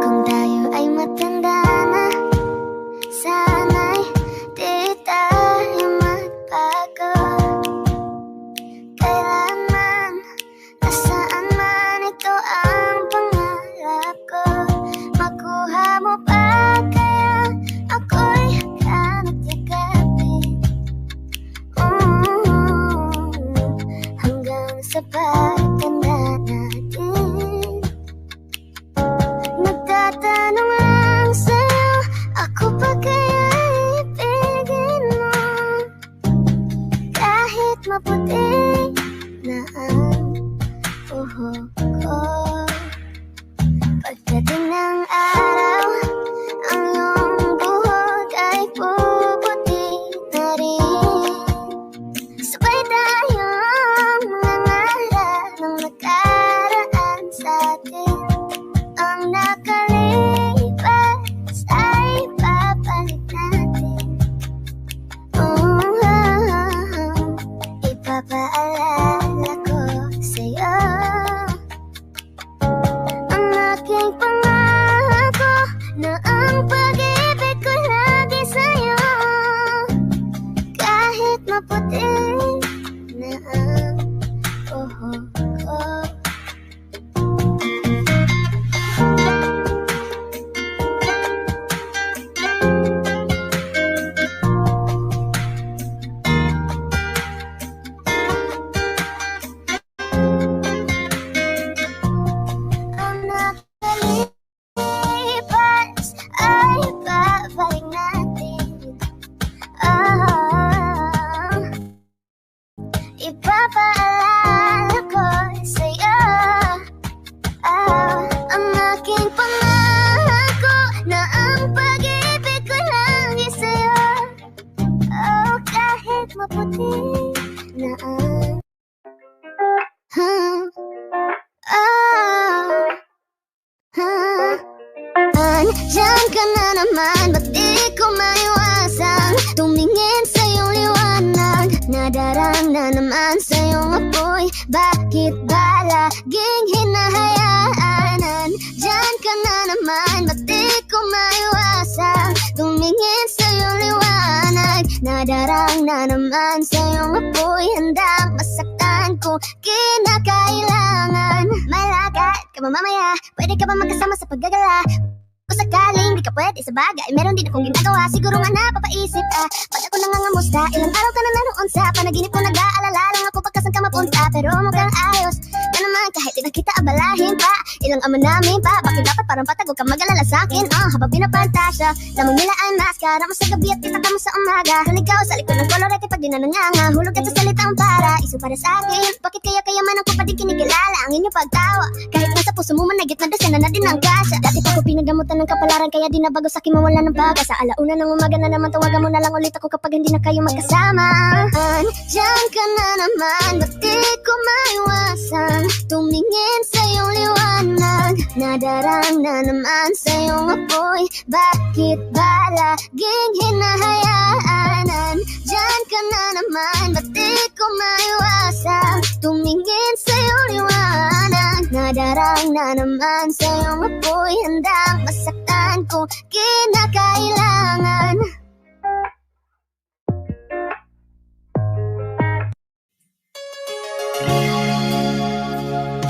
Kung tayo ay matanda na, sana'y di tayo magbago. Kailanman, nasaan man, ito ang pangarap ko. Makuha mo ba kaya ako'y hanap yakapin? Hanggang sa pagtanda natin. Nagtatanong lang sa'yo, ako pa kaya ibigin mo? Kahit maputi na ang buhok ko. Pagdating ng araw, ang iyong buhok ay puputi na rin. Sabay tayong mangarap ng nakaraan sa'tin. Ang nakalipas ay babalik natin. Ipapaalala ko sa'yo ang aking pangako na ang pag-ibig ko lagi sa'yo. Kahit maputi na ang buhok ko. Ang nakalipas ay babalik natin. Ipapaalala ko sa'yo ang aking pangako na ang pag-ibig ko lagi sa'yo. Kahit maputi na ang Andiyan ka na naman, ba't di ko maiwasan tumingin sa iyong liwanag? Nadarang na naman sa iyong apoy, bakit ba laging hinahayaan? Andiyan ka na naman, ba't di ko maiwasan tumingin sa iyong liwanag? Nadarang na naman sa iyong apoy, handang masaktan ko kinakailangan. Malakad ka ba mamaya? Pwede ka ba magkasama sa paggagala? Kung sakaling di ka pwede sa bagay, meron din akong ginagawa. Siguro nga napapaisip pag ako nangangamusta. Ilang araw ka na naroon sa panaginip ko, nag-aalala lang ako pagkasan ka mapunta. Pero mukhang ayos na naman kahit di na kita abalahin pa. Ilang ama namin pa, bakit dapat parang patag? Huwag kang mag-alala sa'kin habang pinapantasya. Lamang nila ang maskara mo sa gabi at kita ka mo sa umaga. Naligaw sa likod ng kolorete pag di na nanganga. Hulog ka sa salitang para, iso para sa'kin. Bakit kaya man ako pa din kinigilala ang inyong pagtawa? Kahit nasa puso mo managit na dasyan na din ang kasya. Dati pa ko pinagamutan ng kapalaran, kaya di na bago sa'kin mawala ng baga. Sa alauna ng umaga na naman, tawagan mo na lang ulit ako kapag hindi na kayo magkasama. Andiyan ka na naman, ba't di ko maiwasan tumingin sa iyong liwanag? Nadarang na naman sa iyong apoy, bakit ba laging hinahayaan? Andiyan ka na naman, ba't di ko maiwasan tumingin sa iyong liwanag? Nadarang na naman sa iyong apoy, handang masaktan ko kinakailangan.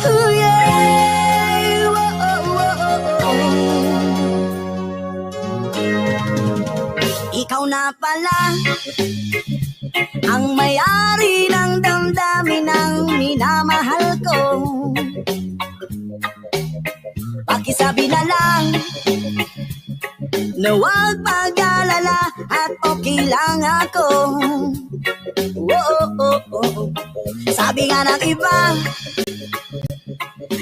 Ooh, yeah. Whoa, oh, oh, oh. Ikaw na pala ang may-ari ng damdamin ng minamahal ko. Pakisabi na lang na huwag mag-alala at okay lang ako. Sabi nga ng iba,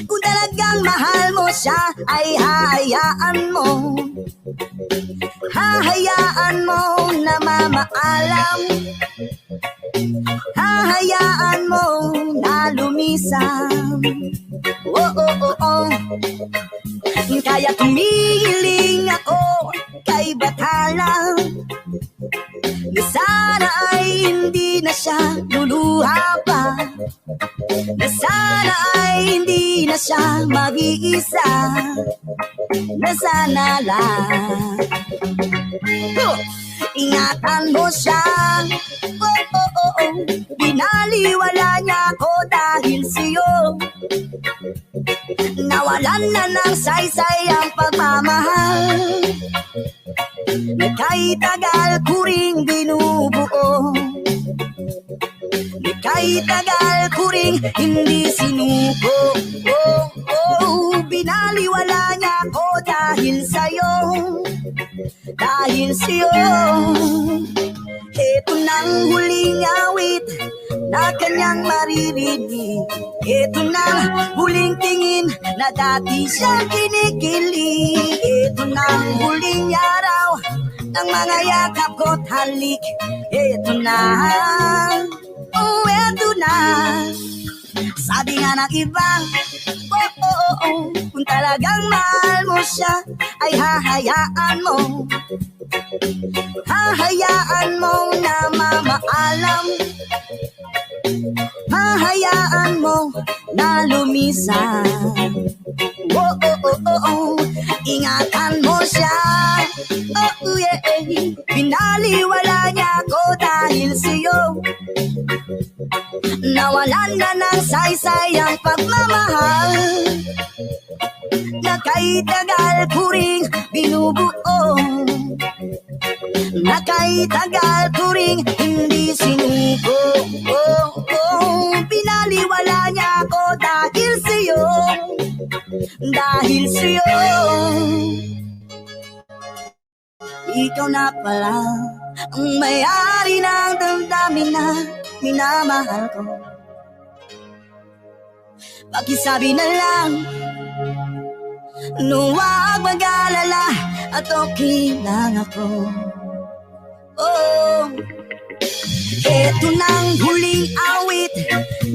kung talagang mahal mo siya ay hahayaan mo. Hahayaan mo na mamaalam. Hahayaan mo na lumisam. Kaya tumiling ako na sana ay hindi na siya mag-iisa, na sana lang ingatan mo siya. Binaliwala niya ako dahil sa'yo, nawalan na ng saysay ang pagmamahal na kahit tagal ko ring binubuo, na kahit tagal ko ring hindi sinuko. Binaliwala niya ako dahil sa'yo, dahil sa'yo. Ito nang huling awit na kanyang maririnig, ito na huling tingin na dati siyang kinikilig, ito na huling araw ng mga yakap ko't halik, ito na, oh ito na. Sabi nga ng iba, kung talagang mahal mo siya ay hahayaan mo, hahayaan mo na mamaalam, hahayaan mo na lumisan. Ingatan mo siya. Binaliwala niya ako dahil sa'yo, nawalan na ng saysay ang pagmamahal na kahit tagal ko ring binubuo, na kahit tagal ko ring hindi sinuko. Binaliwala niya ako dahil sa'yo, dahil sa'yo. Ikaw na pala ang may-ari ng damdamin na minamahal ko. Pakisabi na lang, huwag mag-alala at okay lang ako. Ito nang huling awit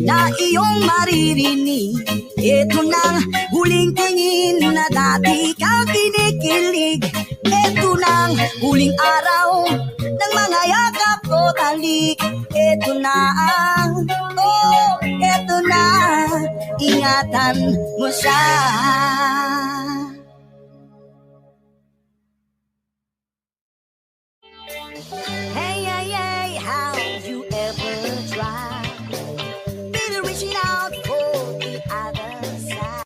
na iyong maririnig, ito nang huling tingin na dati kang kinikilig, ito nang huling araw ng mga yakap ko talik, ito na, oh, ito na, ingatan mo siya. Hey, hey, hey, how you ever try? Really reaching out for the other side.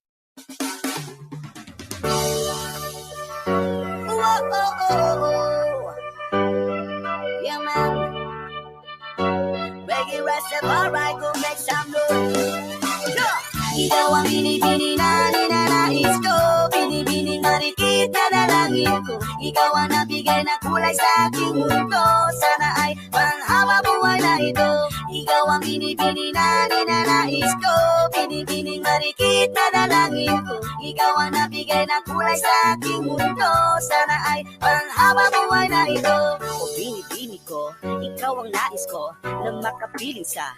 Yeah, man. Reggae Rastafari, go make some noise. Ikaw ang binibini na ninanais ko, binibining marikit na dalangin ko. Ikaw ang nabigay na kulay sa aking mundo, sana ay panghaba buhay na ito. Ikaw ang binibini na ninanais ko, binibining marikit na dalangin ko. Ikaw ang nabigay na kulay sa aking mundo, sana ay panghaba buhay na ito. O binibini ko, ikaw ang nais ko na makapiling sa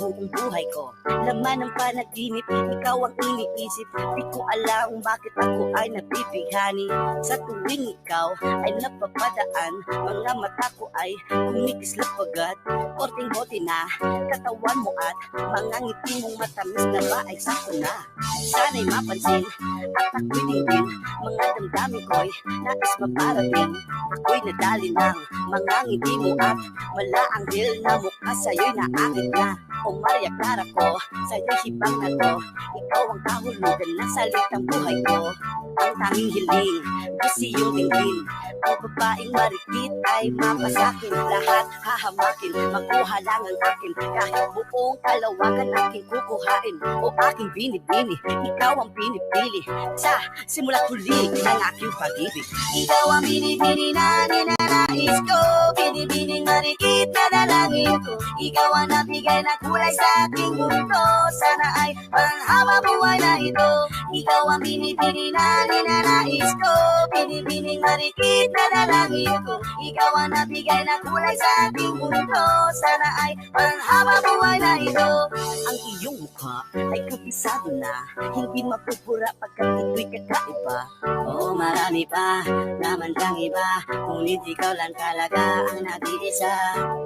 buong buhay ko. Laman ng panaginip, ikaw ang iniisip. Di ko alam bakit ako ay nabibighani. Sa tuwing ikaw ay napapadaan, mga mata ko ay kumikislap agad. Korting-bote na katawan mo at mga ngiti mong matamis na ba ay sakto na. Sana'y mapansin at ako'y dinggin, mga damdamin ko'y nais maparating. Ako'y nadali ng mga ngiti mo at malaanghel na mukha sa'yo'y naakit na. O Maria Clara ko, sa'yo'y hibang na to. Ikaw ang kahulugan na salitang buhay ko. Ang tanging hiling ko siyong dinggin. Ang babaeng marikit ay mapasakin. Lahat hahamakin, makuha lang ang akin. Kahit buong kalawakan aking kukuhain. O aking binibini, ikaw ang pinipili. Sa simula't huli ng aking pag-ibig. Ikaw ang binibini na ninanais ko, binibining marikit na dalangin ko. Ikaw ang nabigay na kulay sa aking mundo, sana ay panghaba buhay na ito. Ikaw ang binibini na ninanais ko, binibining marikit na dalangin ko. Ikaw ang nabigay na kulay sa aking mundo, sana ay panghaba buhay na ito. Ang iyong mukha ay kabisado na, hindi mapupura pagkat ito'y kakaiba. Oo, marami pa naman kang iba, ngunit ikaw lang talaga ang nag-iisa.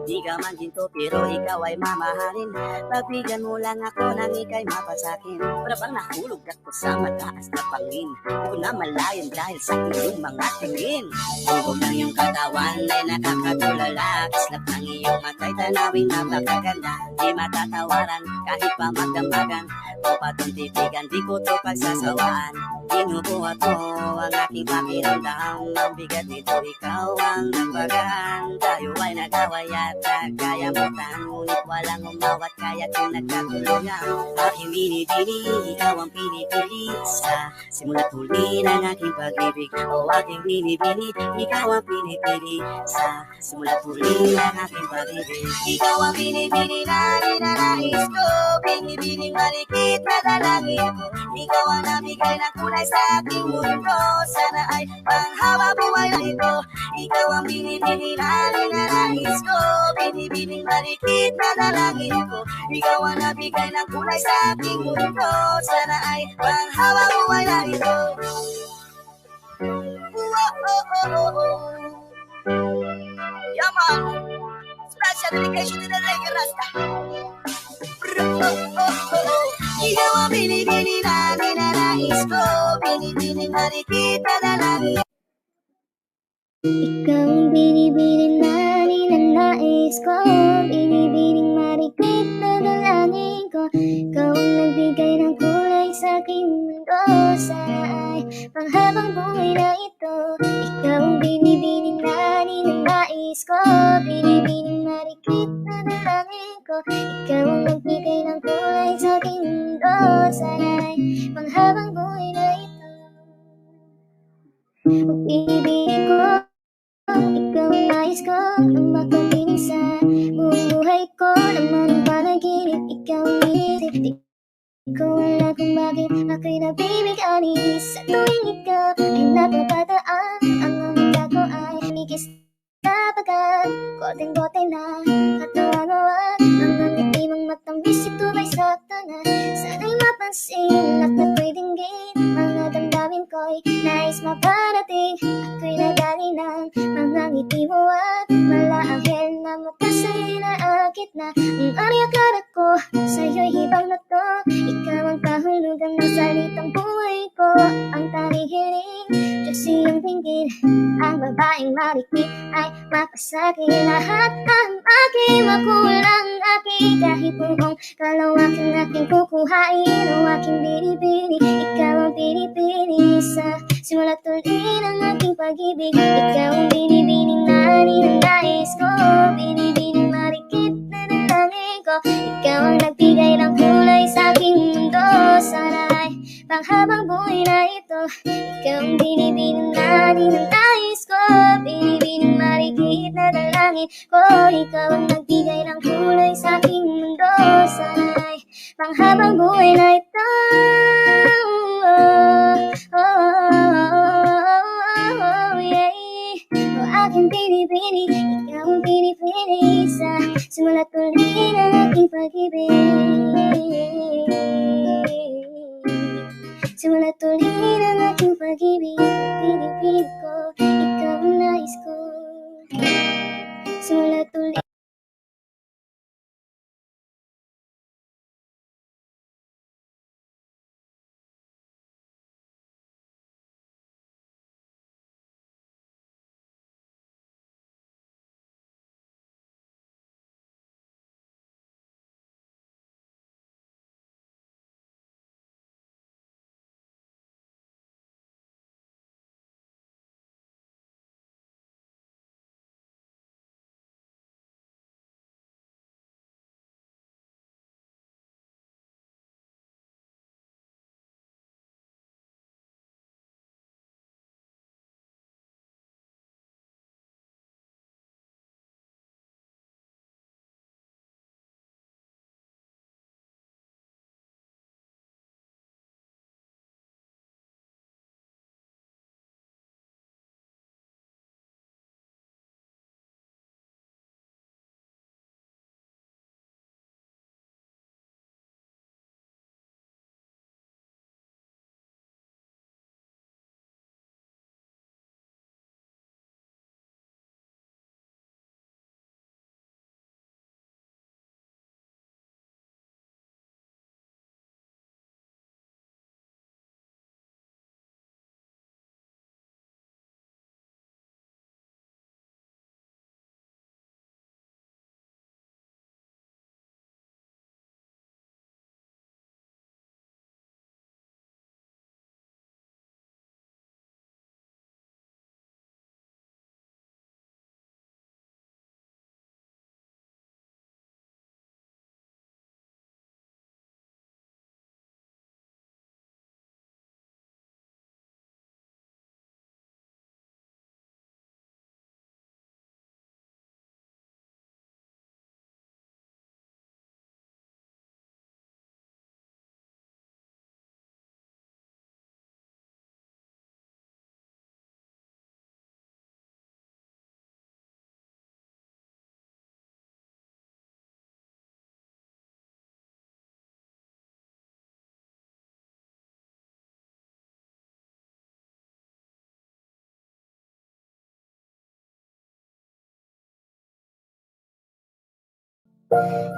Di ka man ginto pero ikaw ay mamahalin. Pagbigyan mo lang ako nang ika'y mapasakin. Para bang nahulog ako sa mataas na pangin. Di ko na malayan dahil sa iyong mga tingin. Bubog ng iyong katawan ay nakakatulala. Kislap ng iyong matay tanawin na makaganda. Di matatawaran kahit pa magdambagan. O patong titigan, di ko to pagsasawaan. Kinukuha ko ang aking pakiramdam. Ang bigat nito, ikaw ang nagpagaan. Tayo ay nagaway at nagkayamutan. Ngunit walang umawat kaya't yung nagkatulungan. Aking binibini, ikaw ang pinipili. Sa simula't huli ng aking pag-ibig. O aking binibini, ikaw ang pinipili. Sa simula't huli ng aking pag-ibig. Ikaw ang binibini na ninanais ko. Binibining malikit na dalangin ko. Ikaw ang nabigay ng kulay sa aking mundo. Sana ay panghawa buhay na ito. Ikaw ang binibini na ninanais ko. Binibining malikit na dalangin ko. Ikaw ang nabigay ng kulay sa aking mundo. Sana ay panghawa buhay na ito. Yeah, man. Special dedication to the Reggae Rasta. Ikaw ang binibini na ninanais ko. Binibining marikit na dalangin. Ikaw ang binibining na ninanais ko. Binibining marikit na dalangin ko. Ikaw ang nagbigay ng kulay sa aking mundo. Sana ay panghabang buhay na ito. Ikaw ang binibining na ninanais ko. Binibining marikit na dalangin ko. Ikaw ang nagbigay ng kulay sa aking mundo. Sana ay panghabang buhay na ito. Pag-ibig ko, ikaw ang nais ko na makapiling sa buong buhay ko. Naman ang panaginip, ikaw ang isip. Di ko alam kung bakit ako'y nabibigani. Sa tuwing ikaw ay napapataan, ang mata ko ay umikis na pagkat koteng-kote na katawan mo at mga ngiti mong matamis. Ito ba'y sakto na? Sana'y mapansin at ako'y dinggin. Mga damdamin ko'y nais maparating. Ako'y nagali ng mga ngiti mo at malaanghel na mukha sa'yo'y naakit na. Ang ari-akala ko sa'yo'y hibang na to. Ikaw ang kahulugan ng salitang buhay ko. Ang tanging hiling, Diyos iyong dinggin. Ang babaeng marikit ay mapasakit. Lahat ng aking makulang aking kahit buong kalawakan aking kukuhain. O aking binibini, ikaw ang pinipili. Sa simula't huli ng aking pag-ibig. Ikaw ang binibining na ninanais ko. Binibining marikit na dalangin ko. Ikaw ang nagbigay ng kulay sa aking mundo. Sana ay panghabang buhay na ito. Ikaw ang binibining na ninanais ko. Binibining marikit na dalangin ko. Ikaw ang nagbigay ng kulay sa aking mundo. Sana ay panghabang buhay na ito. Yeah. O aking binibini, ikaw ang pinipili. Sa simula't huli ng aking pag-ibig. Simula't huli ng aking pag-ibig. Pinipili ko, ikaw ang nais ko. Simula't huli.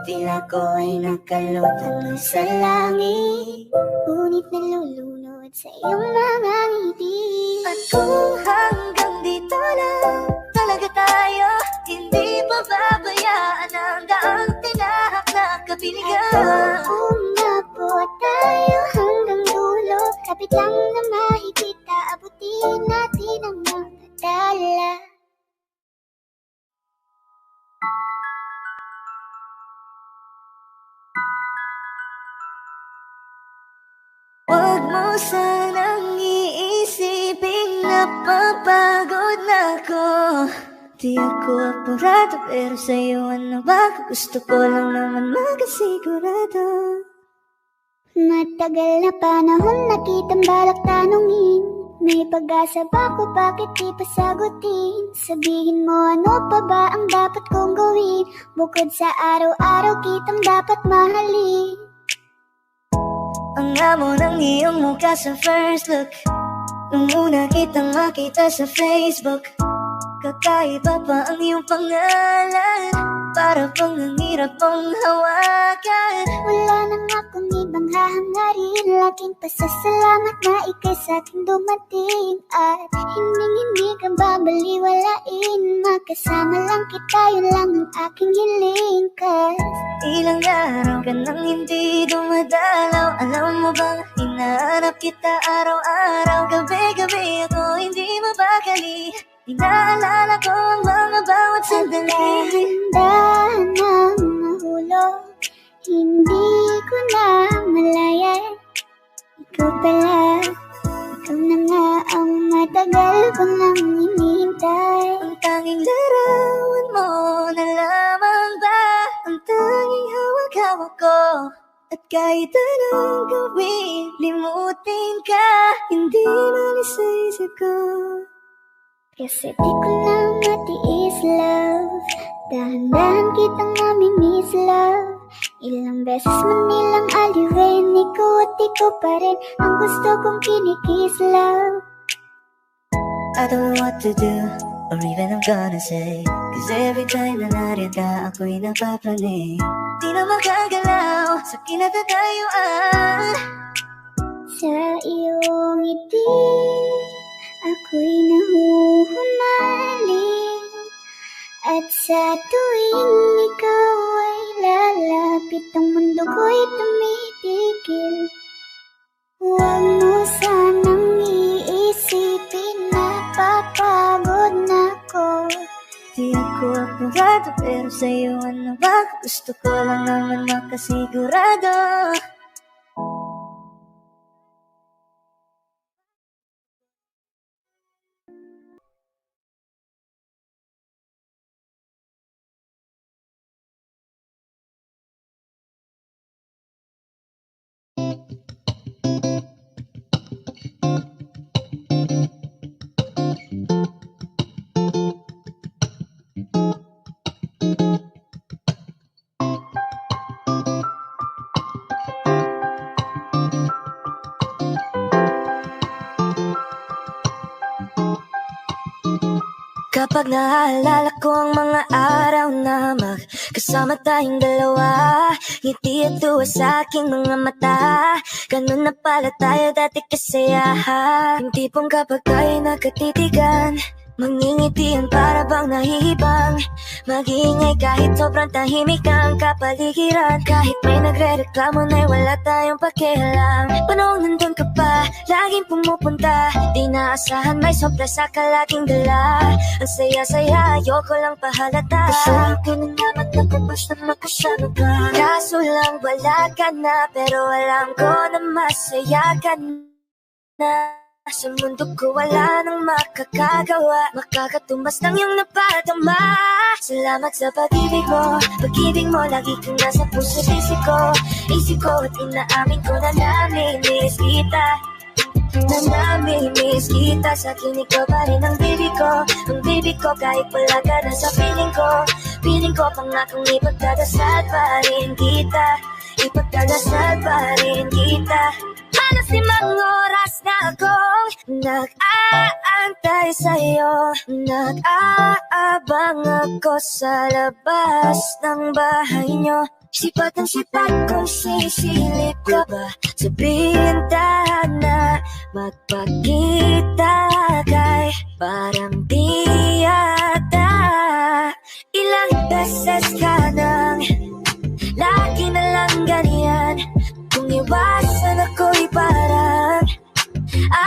Tila ko ay nakalutang sa langit, ngunit nalulunod sa iyong mga ngiti. at kung hanggang dito lang talaga tayo, hindi pababayaan ang daang tinahak na kabiligan. Umabot tayo hanggang dulo, kapit lang na makikita, abutin natin ang mga dala. Huwag mo sanang iisipin na papagod na ako. Di ako apurado, pero sa'yo ano ba? Gusto ko lang naman makasigurado. Matagal na panahon na kitang balak tanungin, may pag-asa ba ko, bakit di pa sagutin? Sabihin mo ano pa ba ang dapat kong gawin, bukod sa araw-araw kitang dapat mahalin. Ang amo ng iyong mukha sa first look, nung una kitang makita sa Facebook. Kakaiba pa ang iyong pangalan, para bang ang hirap mong hawakan. Wala nang akong ibang hahangarin, laging pasasalamat na ika'y sa'king dumating. At hindi ka babaliwalain, magkasama lang kita, yun lang ang aking hiling. Ilang araw ka nang hindi dumadalaw, alam mo bang hinahanap kita araw-araw. Gabi-gabi ako hindi mapakali, inaalala ko ang mga bawat sandali. Dahan-dahan na mahulog, hindi ko na malayan. Ikaw pala, ikaw na nga ang matagal ko nang hinihintay. Ang tanging larawan mo na lamang ba ang tanging hawak-hawak ko. At kahit anong gawin, limutin ka, hindi malis sa isip ko. Kasi di ko na matiis, love, dahan-dahan kitang namimiss, love. Ilang beses man nilang aliwin, ikaw at ikaw pa rin ang gusto kong kinikiss, love. I don't know what to do, or even I'm gonna say, cause every time na nariyan ka, ako'y napapraning. Di na makagalaw sa kinatatayuan. Sa iyong ngiti, ako'y nahuhumaling. At sa tuwing ikaw ay lalapit, ang mundo ko'y tumitigil. Huwag mo sanang iisipin na papagod na ako. Di ako apurado, pero sa'yo ano ba? Gusto ko lang naman makasigurado. Kapag naaalala ko ang mga araw na magkasama tayong dalawa, ngiti at tuwa sa aking mga mata, ganun na pala tayo dati kasayahan. Yung tipong kapag tayo nagkatitigan, mangingitian para bang nahihibang, mag-iingay kahit sobrang tahimik na ang kapaligiran. Kahit may nagre-reklamo na'y wala tayong pakialam. Panong nandun ka pa, laging pumupunta, di naasahan may sorpresa ka laging dala. Ang saya-saya, ayoko lang pahalata, kasi ka na naman natapos na makasama ka. Kaso lang wala ka na, pero alam ko na masaya ka na. Sa mundo ko wala nang makakagawa, makakatumbas ng iyong napadama. Salamat sa pag-ibig mo lagi kang nasa puso't isip ko at inaamin ko na namimiss kita. Na namimiss kita, sa kinig ko pa rin ang bibig ko, kahit wala ka na sa piling ko pangakong ipagdadasal pa rin kita, ipagdadasal pa rin kita. Para 5 oras na akong nag-aantay sa'yo. Nag-aabang ako sa labas ng bahay nyo. Sipat ang sipat kung sisilip ka ba. Sabihin tahan na magpakita kay parang di yata. Ilang beses ka nang lagi na lang ganyan. Kung iwasan ako'y parang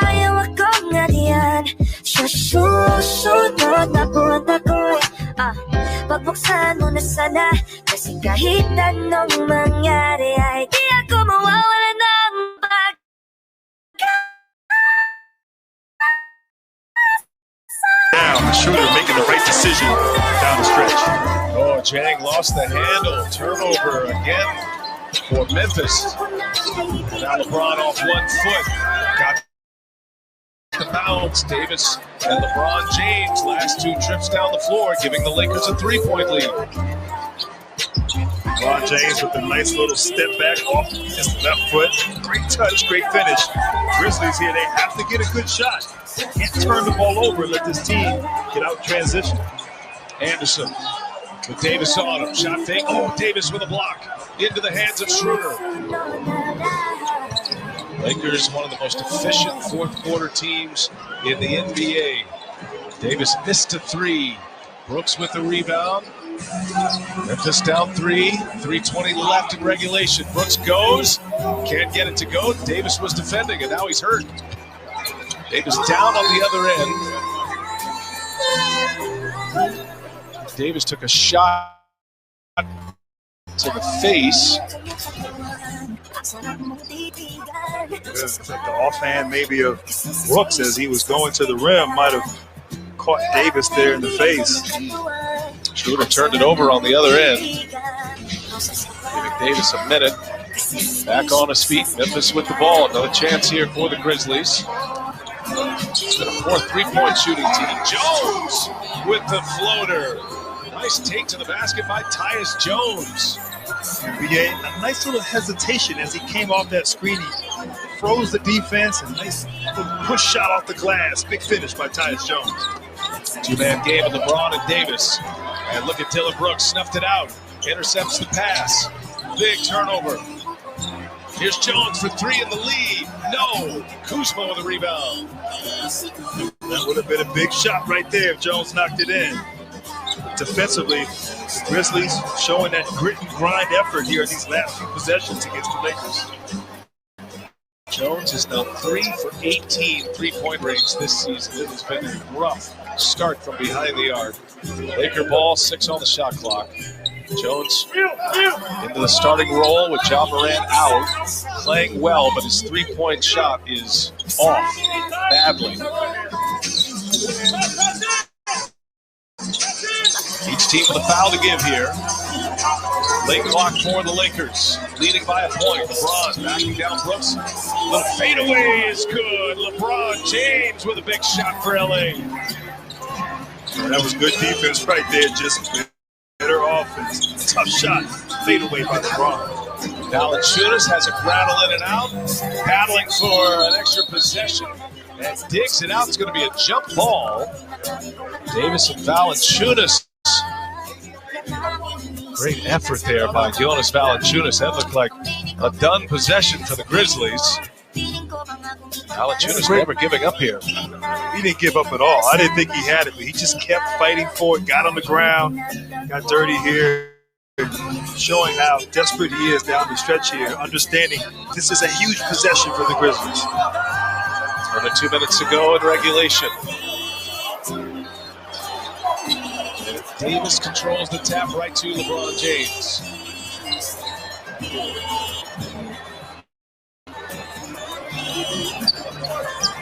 ayaw akong ganyan. Sa susunod na buwan ako'y pagbuksan mo na sana. Kasi kahit anong mangyari ay di ako mawawala ng down, the shooter making the right decision down the stretch. Oh, Jang lost the handle. Turnover again for Memphis. Now LeBron off 1 foot. Got the bounce. Davis and LeBron James, last 2 trips down the floor, giving the Lakers a 3-point lead. LeBron James with a nice little step back off his left foot. Great touch, great finish. Grizzlies here, they have to get a good shot. Can't turn the ball over and let this team get out transition. Anderson with Davis on him. Shot fake. Oh, Davis with a block. Into the hands of Schroeder. Lakers, one of the most efficient fourth quarter teams in the NBA. Davis missed a 3. Brooks with the rebound. Memphis down 3. 3:20 left in regulation. Brooks goes. Can't get it to go. Davis was defending, and now he's hurt. Davis down on the other end. Davis took a shot to the face. The offhand maybe of Brooks as he was going to the rim might have caught Davis there in the face. Schroeder turned it over on the other end. Giving Davis a minute. Back on his feet. Memphis with the ball. Another chance here for the Grizzlies. It's been a 4 3-point shooting team. Jones with the floater. Nice take to the basket by Tyus Jones. NBA, a nice little hesitation as he came off that screen. He froze the defense and nice little push shot off the glass. Big finish by Tyus Jones. 2-man game of LeBron and Davis. And look at Dillon Brooks, snuffed it out. Intercepts the pass. Big turnover. Here's Jones for 3 in the lead. No. Kuzma with a rebound. That would have been a big shot right there if Jones knocked it in. Defensively, the Grizzlies showing that grit and grind effort here in these last few possessions against the Lakers. Jones is now 3 for 18 3-point range this season. It has been a rough start from behind the arc. Laker ball, 6 on the shot clock. Jones into the starting role with Ja Morant out, playing well, but his 3-point shot is off badly. Each team with a foul to give here. Late clock for the Lakers, leading by a point. LeBron backing down Brooks. The fadeaway is good. LeBron James with a big shot for LA. That was good defense right there, just better offense. Tough shot, fadeaway by LeBron. Valanciunas has a rattle in and out, battling for an extra possession, and digs it out. It's going to be a jump ball. Davis and Valanciunas. Great effort there by Jonas Valanciunas. That looked like a done possession for the Grizzlies. Valanciunas never giving up here. He didn't give up at all. I didn't think he had it, but he just kept fighting for it, got on the ground, got dirty here, showing how desperate he is down the stretch here, understanding this is a huge possession for the Grizzlies. Under 2 minutes to go in regulation. Davis controls the tap right to LeBron James.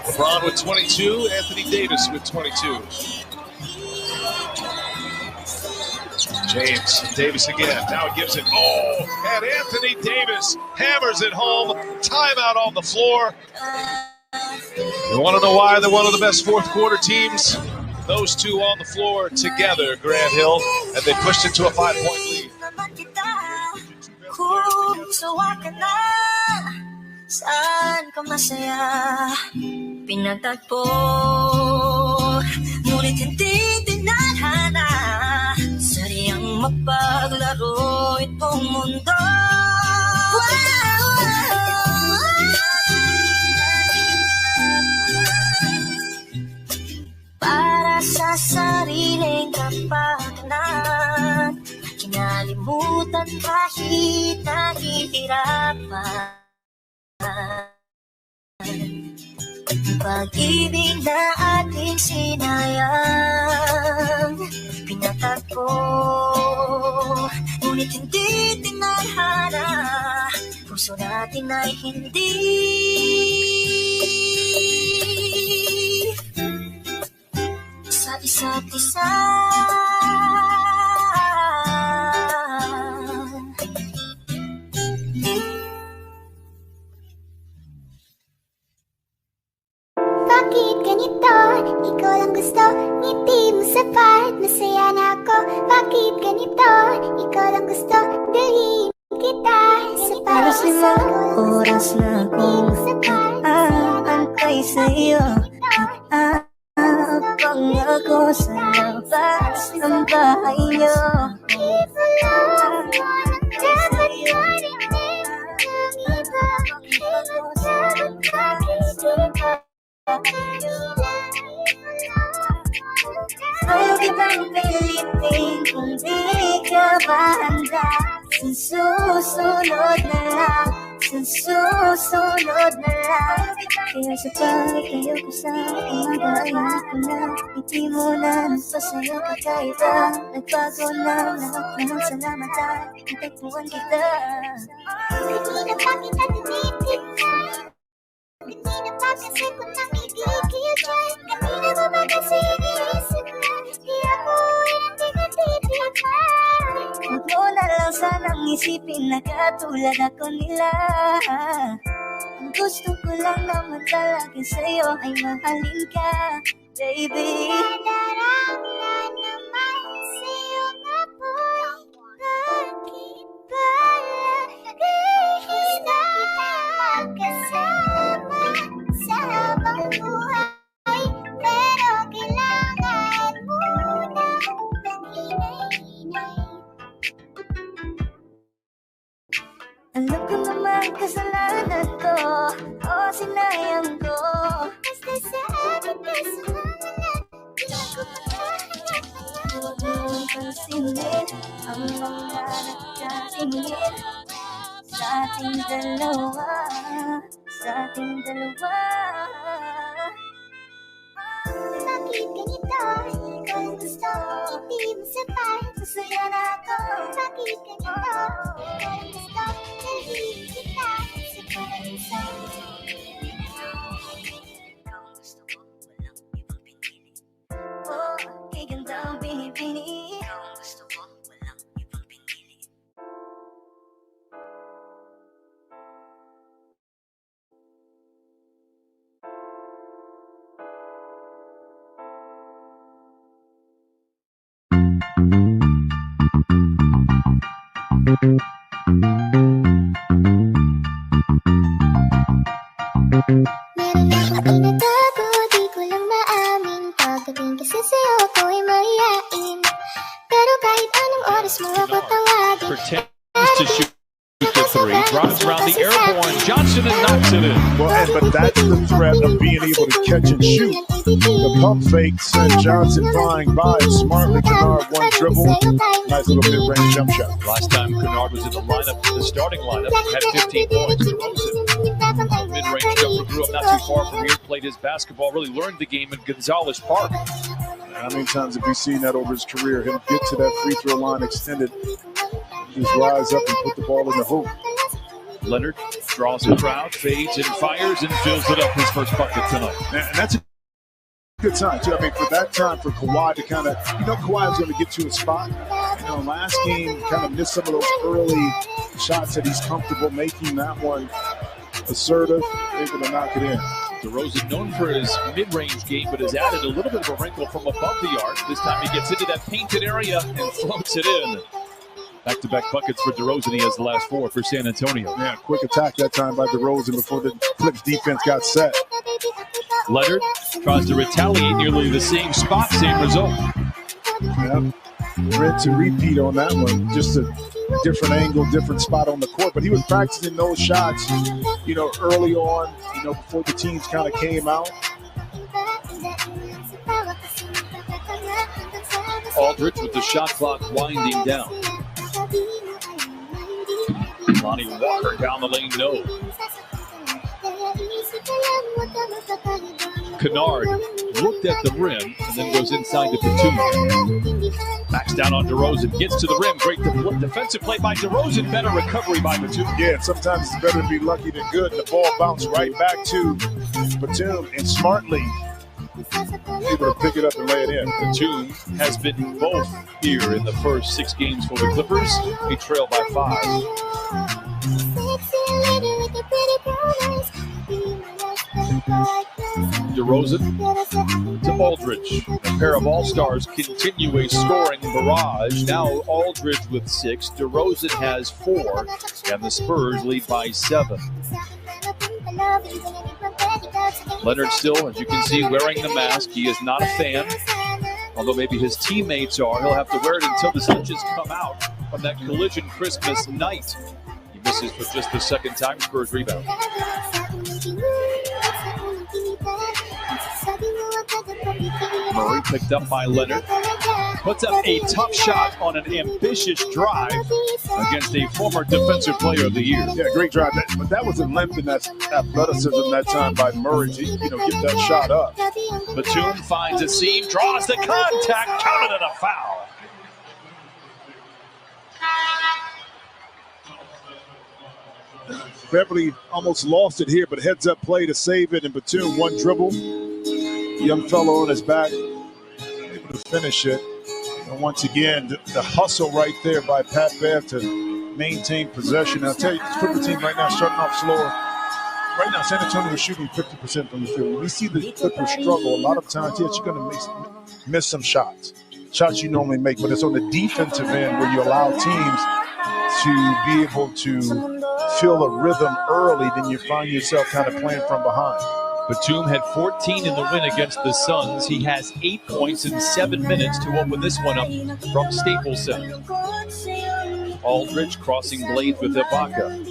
LeBron with 22, Anthony Davis with 22. James, Davis again, now it gives it, oh, and Anthony Davis hammers it home. Timeout on the floor. You want to know why they're one of the best fourth quarter teams? Those two on the floor together, Grant Hill, and they pushed it to a 5-point lead. Saan ka masaya? Pinagtagpo, ngunit hindi tinadhana. Sadyang mapaglaro itong mundo. Para sa sariling kapakanan, kinalimutan kahit nahihirapan. Pag-ibig na ating sinayang, pinatagpo, ngunit hindi tinadhana. Puso natin ay hindi sa isa't isa. Bakit ganito? Ikaw lang gusto, ngiti mo sapat, masaya na ako. Bakit ganito? Ikaw lang gusto, dalhin kita sa Alas limang oras na akong aantay sa'yo. Abang ako sa labas ng bahay niyo. Ayaw kitang pilitin kung di ka ba handa. Susunod na lang, susunod na lang. Kaya sa pagtayo ko sa umaga, ayan ko na. Hindi mo na nagpasaya kakaiba. Nagbago na lahat ng salamat at natagpuan kita. Hindi na pa kita tinitignan, hindi na pa kasi ko nang igigil dyan. Kanina mo ba kasi iniisip na di ako ay nagtitignan. Huwag mo na lang sanang isipin na katulad ako nila. Ang gusto ko lang naman talaga sa'yo ay mahalin ka, baby. Nadarama naman sa'yo nga po'y bakit ba lagi na magkasama sa habang buhay? Pero kailangan muna maghinay-hinay. Alam ko naman kasalanan ko, o sinayang ko. Basta sa akin kasalanan na di ko makahanap. Huwag mong pansinin ang mga nagkatingin sa ating dalawa, sa ating dalawa. Bakit ganito? Ikaw lang gusto, hindi mo sapat, masaya na ako. Bakit ganito? Ikaw lang gusto, dalhin kita sa paraiso. Ikaw ang gusto ko, walang ibang pinili. Oh, kay ganda ang binibini. Ikaw ang gusto ko, walang ibang pinili. Meron akong tinatago, di ko lang maamin. Pagdating kasi sa'yo, ako'y mahihain. Pero kahit anong oras mo ako tawagin, Pretends to shoot the three, drives around the airborne. Johnson and knocks it in. Well, but that's the threat of being able to catch and shoot. The pump fake sent Johnson flying by. Smartly, Kennard one dribble. Nice little mid-range jump shot. Last time Kennard was in the lineup, the starting lineup, had 15 points. DeRozan, mid-range jumper, grew up not too far from here, played his basketball, really learned the game in Gonzalez Park. How many times have we seen that over his career? Him get to that free throw line extended, just rise up and put the ball in the hoop. Leonard draws the crowd, fades and fires, and fills it up his first bucket tonight. And that's a good time, too. I mean, for that time for Kawhi to kind of, Kawhi was going to get to a spot. Last game kind of missed some of those early shots that he's comfortable making. That one assertive, able to knock it in. DeRozan, known for his mid-range game, but has added a little bit of a wrinkle from above the arc. This time he gets into that painted area and floats it in. Back-to-back buckets for DeRozan. He has the last 4 for San Antonio. Yeah, quick attack that time by DeRozan before the Clips defense got set. Leonard tries to retaliate, nearly the same spot, same result. Yeah. Rinse and repeat on that one. Just a different angle, different spot on the court. But he was practicing those shots, early on, before the teams kind of came out. Aldridge with the shot clock winding down. Lonnie Walker down the lane, no. Kennard looked at the rim and then goes inside to Batum. Backs down on DeRozan, gets to the rim. Great defensive play by DeRozan. Better recovery by Batum. Yeah, sometimes it's better to be lucky than good. The ball bounced right back to Batum and smartly able to pick it up and lay it in. Batum has been both here in the first 6 games for the Clippers. He trailed by 5. DeRozan to Aldridge. A pair of all-stars continue a scoring barrage. Now Aldridge with 6. DeRozan has 4. And the Spurs lead by 7. Leonard still, as you can see, wearing the mask. He is not a fan. Although maybe his teammates are. He'll have to wear it until the stitches come out from that collision Christmas night. He misses for just the second time. Spurs rebound. Murray picked up by Leonard. Puts up a tough shot on an ambitious drive against a former Defensive Player of the Year. Yeah, great drive. But that was a length and that athleticism that time by Murray to get that shot up. Batum finds a seam, draws the contact, counted and a foul. Beverly almost lost it here, but heads up play to save it, and Batum one dribble. Young fellow on his back, able to finish it. And once again, the hustle right there by Pat Bev to maintain possession. I'll tell you, this Clipper team right now starting off slower. Right now, San Antonio is shooting 50% from the field. When we see the Clippers struggle, a lot of times, yes, you're going to miss some shots you normally make, but it's on the defensive end where you allow teams to be able to feel a rhythm early, then you find yourself kind of playing from behind. Batum had 14 in the win against the Suns. He has 8 points in 7 minutes to open this one up from Staples Center. Aldridge crossing blades with Ibaka.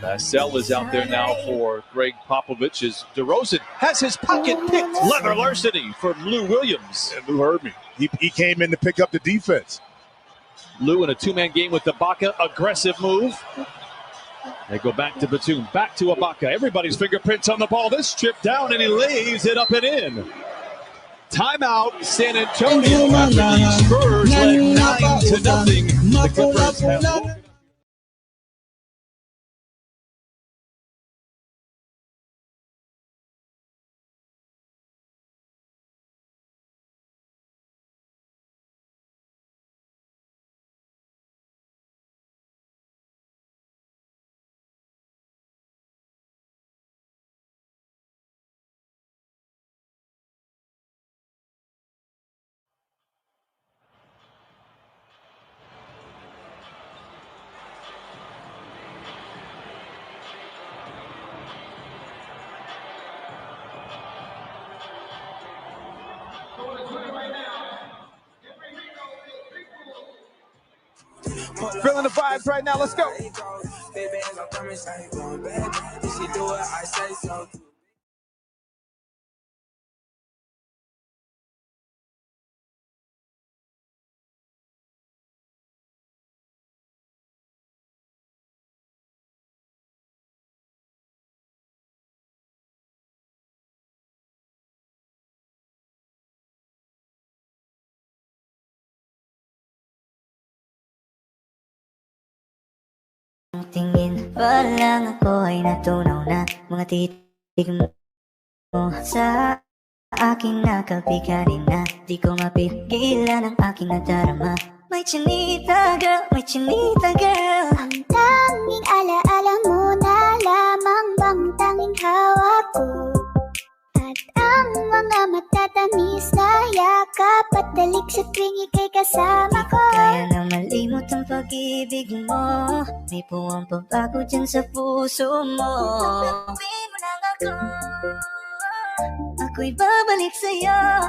Vassell is out there now for Greg Popovich as DeRozan has his pocket picked. Leather larceny for Lou Williams. And Lou heard me. He came in to pick up the defense. Lou in a 2-man game with Ibaka. Aggressive move. They go back to Batum, back to Ibaka. Everybody's fingerprints on the ball. This trip down, and he lays it up and in. Timeout, San Antonio. After the Spurs led 9-0. The Clippers have woken. Feeling the vibes right now. Let's go. Tingin pa lang ako ay natunaw na mga titig mo sa aking nakapiganin na di ko mapigilan ang aking nadarama. May chinita girl, may chinita girl. Ang tanging alaala mo na lamang bang tanging hawak ko, at ang mga matatamis na yak Nakakapatalik sa tuwing ika'y kasama ko. Kaya na malimot ang pag-ibig mo. May puwang pagbago dyan sa puso mo. Gawin mo lang ako. Ako'y babalik sa'yo.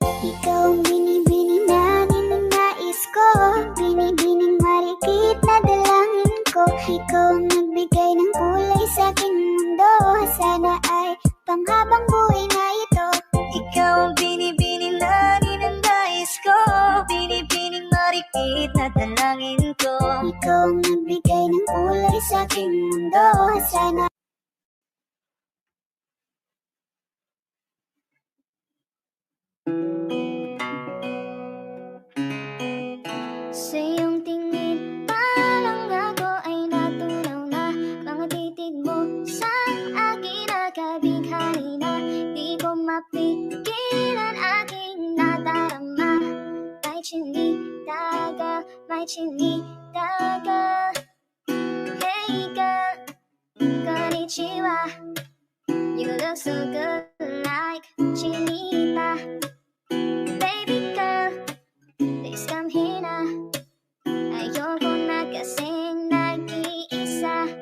Ikaw ang binibining na ninanais ko. Binibining marikit na dalangin ko. Ikaw ang nagbigay ng kulay sa aking mundo. Sana ay panghabang buhay na ito. Ikaw ang binibining na ninanais ko. Binibining marikit na dalangin ko. Ikaw ang nagbigay ng kulay sa aking mundo. Sana Sa iyong tingin parang ako ay natunaw na. Mga titig mo sa akin nakabighani na. Di ko mapigilan aking nadarama. May chinita ka. Hey ka, konnichiwa. You look so good like chinita. Baby girl, please come here na. Ayoko na kasing nag-iisa.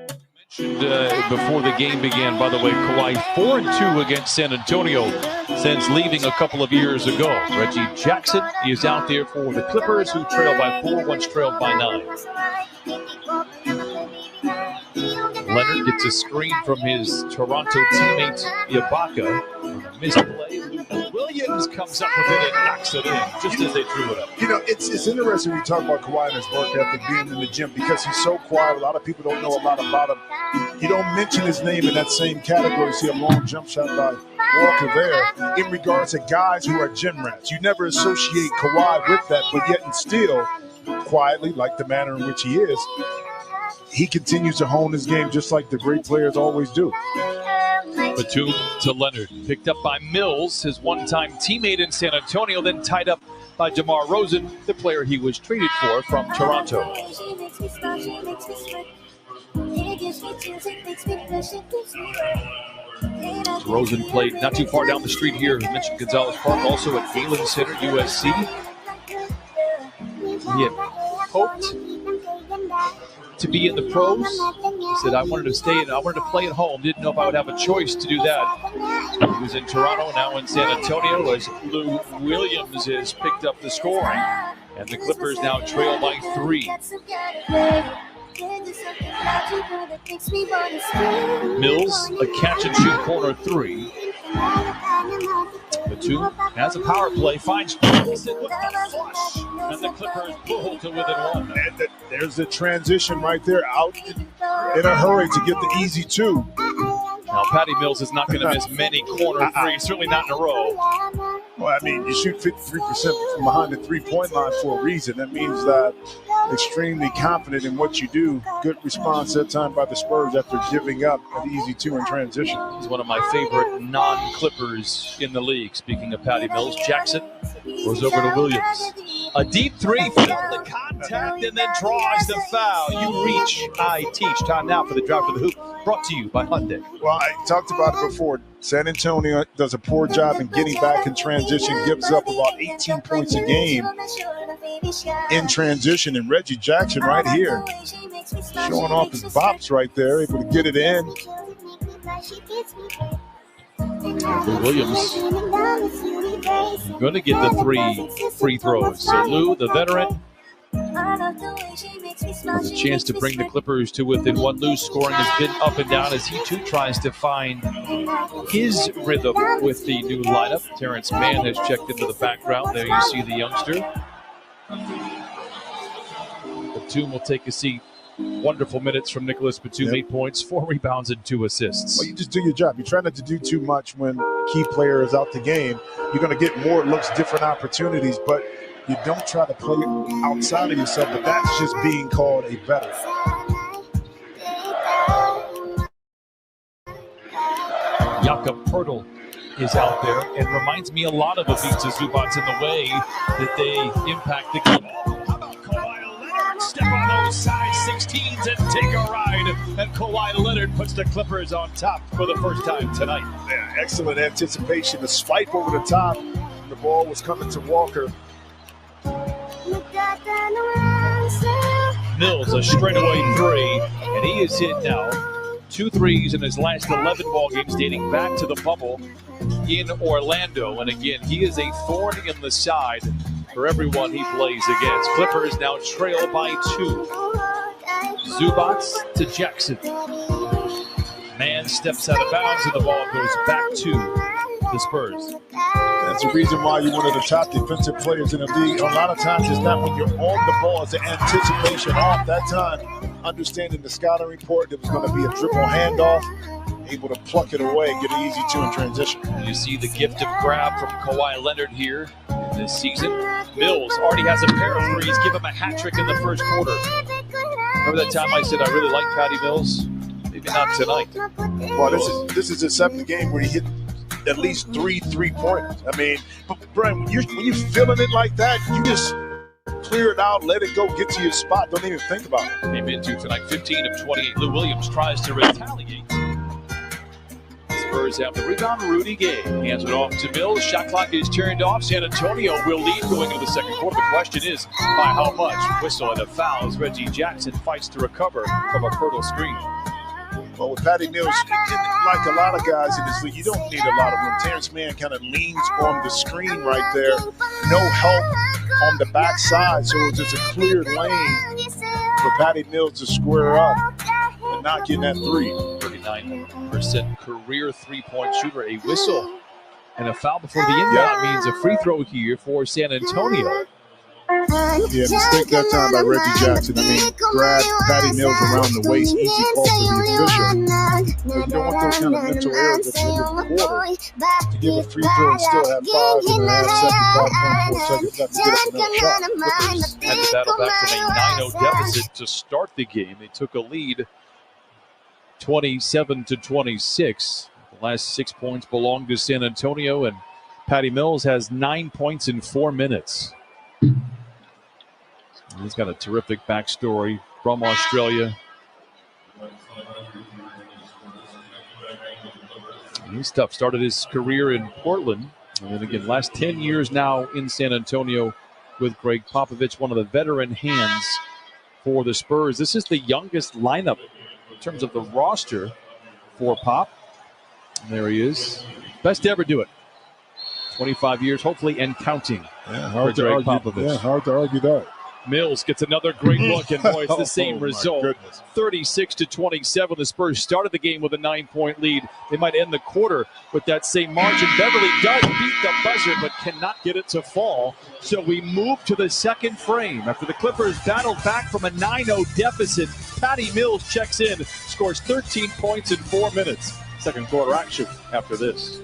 Before the game began, by the way, Kawhi 4-2 against San Antonio since leaving a couple of years ago. Reggie Jackson is out there for the Clippers, who trail by 4, once trailed by 9. Leonard gets a screen from his Toronto teammate Ibaka. Misplay. Williams comes up with it and knocks it in just as they threw it up. You know, it's interesting when you talk about Kawhi and his work ethic being in the gym, because he's so quiet. A lot of people don't know a lot about him. You don't mention his name in that same category. You see a long jump shot by Walker there. In regards to guys who are gym rats, you never associate Kawhi with that, but yet and still, quietly, like the manner in which he is, he continues to hone his game just like the great players always do. Batum to Leonard, picked up by Mills, his one-time teammate in San Antonio, then tied up by DeMar Rosen, the player he was traded for from Toronto. Rosen played not too far down the street here. I mentioned Gonzalez Park, also at Galen Center, USC. He had hoped to be in the pros. He said, I wanted to stay and I wanted to play at home. Didn't know if I would have a choice to do that. He was in Toronto, now in San Antonio, as Lou Williams has picked up the scoring. And the Clippers now trail by 3. Mills, a catch-and-shoot corner 3. Batum has a power play, finds Jackson with the flush, and the Clippers pull to within 1. And there's the transition right there, out in a hurry to get the easy 2. Now, Patty Mills is not going to miss many corner threes, certainly not in a row. Well, I mean, you shoot 53% from behind the three-point line for a reason. That means that extremely confident in what you do. Good response that time by the Spurs after giving up an easy 2 in transition. He's one of my favorite non-Clippers in the league. Speaking of Patty Mills, Jackson goes over to Williams. A deep 3, felt the contact and then draws the foul. You reach, I teach. Time now for the drive to the hoop, brought to you by Hyundai. Well, I talked about it before. San Antonio does a poor job in getting back in transition, gives up about 18 points a game in transition. And Reggie Jackson right here, showing off his bops right there, able to get it in. Lou Williams going to get the 3 free throws. So Lou, the veteran, has a chance to bring the Clippers to within 1. Lou's scoring has been up and down as he too tries to find his rhythm with the new lineup. Terrence Mann has checked into the background. There you see the youngster. Batum will take a seat. Wonderful minutes from Nicholas Batum. Yep. 8 points, 4 rebounds, and 2 assists. Well, you just do your job. You try not to do too much when a key player is out the game. You're going to get more looks, different opportunities, but you don't try to play outside of yourself, but that's just being called a veteran. Jakob Poeltl is out there and reminds me a lot of Ivica Zubac in the way that they impact the game. How about Kawhi Leonard? Step on those sides. 16s and take a ride. And Kawhi Leonard puts the Clippers on top for the first time tonight. Yeah, excellent anticipation. The swipe over the top. The ball was coming to Walker. Mills, a straightaway three, and he has hit now 2 threes in his last 11 ball games dating back to the bubble in Orlando. And again, he is a thorn in the side for everyone he plays against. Clippers now trail by 2. Zubac to Jackson. Man steps out of bounds and the ball goes back to the Spurs. That's the reason why you're one of the top defensive players in the league. A lot of times it's not when you're on the ball, it's the anticipation off that time. Understanding the scouting report, there was going to be a dribble handoff, able to pluck it away, get an easy 2 in transition. You see the gift of grab from Kawhi Leonard here in this season. Mills already has a pair of threes, give him a hat trick in the first quarter. Remember that time I said I really like Patty Mills? Maybe not tonight. Well, this is his 7th game where he hit at least 3 3-pointers. I mean, but Brian, when you're feeling it like that, you just clear it out, let it go, get to your spot. Don't even think about it. Came into tonight 15 of 28. Lou Williams tries to retaliate. Spurs have the rebound. Rudy Gay hands it off to Mills. Shot clock is turned off. San Antonio will lead going into the second quarter. The question is, by how much? Whistle and a foul as Reggie Jackson fights to recover from a fertile screen. Well, with Patty Mills, like a lot of guys in this league, you don't need a lot of room. Terrence Mann kind of leans on the screen right there. No help on the backside, so it's just a clear lane for Patty Mills to square up and not getting that 3. 39% career three-point shooter. A whistle and a foul before the inbound means a free throw here for San Antonio. Yeah, mistake that time by Reggie Jackson. I mean, grab Patty Mills around the waist, easy call for the official. But you don't want those kind of mental errors at the end of the quarter to give a free throw and still have 5 in the half second, 5.4 seconds left to get up another shot. Clippers had to battle back from a 9-0 deficit to start the game. They took a lead 27-26. The last 6 points belong to San Antonio, and Patty Mills has 9 points in 4 minutes. He's got a terrific backstory from Australia. He's tough. Started his career in Portland. And then again, last 10 years now in San Antonio with Greg Popovich, one of the veteran hands for the Spurs. This is the youngest lineup in terms of the roster for Pop. And there he is. Best to ever do it. 25 years, hopefully, and counting. Yeah, hard to argue that. Mills gets another great look, and boy, it's the same result. 36-27. The Spurs started the game with a 9-point lead. They might end the quarter with that same margin. Beverly does beat the buzzer, but cannot get it to fall. So we move to the second frame. After the Clippers battled back from a 9-0 deficit, Patty Mills checks in, scores 13 points in 4 minutes. Second quarter action after this.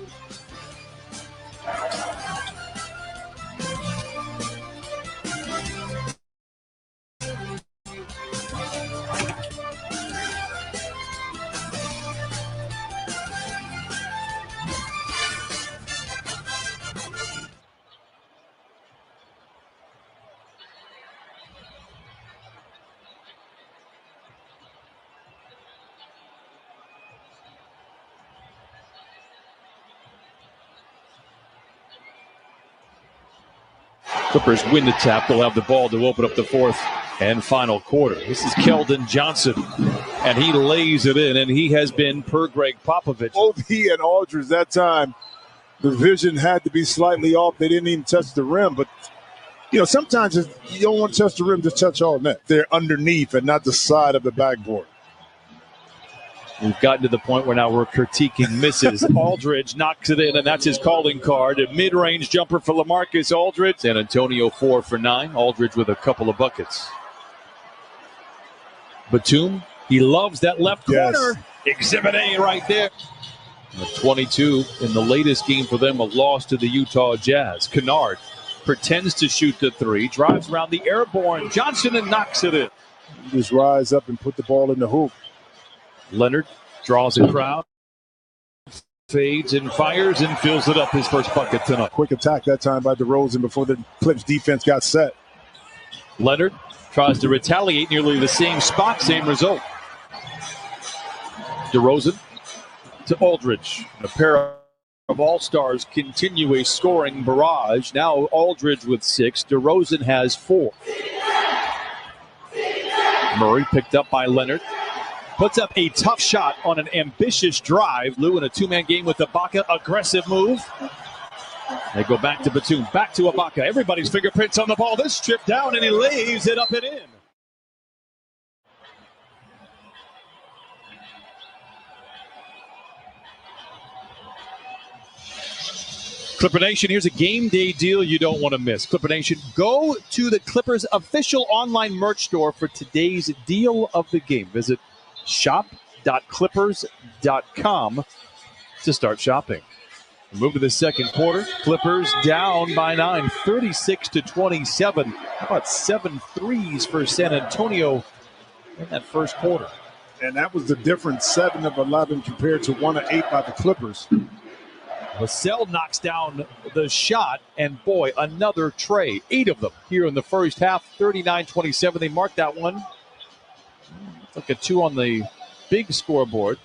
Clippers win the tap. They'll have the ball to open up the fourth and final quarter. This is Keldon Johnson, and he lays it in, and he has been, per Greg Popovich. Both he and Aldridge that time, the vision had to be slightly off. They didn't even touch the rim, but sometimes if you don't want to touch the rim, just touch all net. They're underneath and not the side of the backboard. We've gotten to the point where now we're critiquing misses. Aldridge knocks it in, and that's his calling card. A mid-range jumper for LaMarcus Aldridge. San Antonio 4 for 9. Aldridge with a couple of buckets. Batum, he loves that left corner. Exhibit A right there. 22 in the latest game for them, a loss to the Utah Jazz. Kennard pretends to shoot the 3, drives around the airborne Johnson and knocks it in. Just rise up and put the ball in the hoop. Leonard draws a crowd, fades and fires and fills it up. His first bucket tonight. Quick attack that time by DeRozan before the Clips defense got set. Leonard Tries to retaliate, nearly the same spot, same result. DeRozan to Aldridge. A pair of all-stars continue a scoring barrage. Now Aldridge with 6. DeRozan has 4. Murray picked up by Leonard. Puts up a tough shot on an ambitious drive. Lou in a two-man game with Ibaka. Aggressive move. They go back to Batum. Back to Ibaka. Everybody's fingerprints on the ball. This stripped down, and he lays it up and in. Clipper Nation, here's a game day deal you don't want to miss. Clipper Nation, go to the Clippers official online merch store for today's deal of the game. Visit shop.clippers.com to start shopping. We move to the second quarter. Clippers down by 9, 36-27. How about 7 threes for San Antonio in that first quarter? And that was the difference, 7 of 11 compared to 1 of 8 by the Clippers. Vassell knocks down the shot, and boy, another tray. 8 of them here in the first half, 39-27. They marked that one. It's like a 2 on the big scoreboard.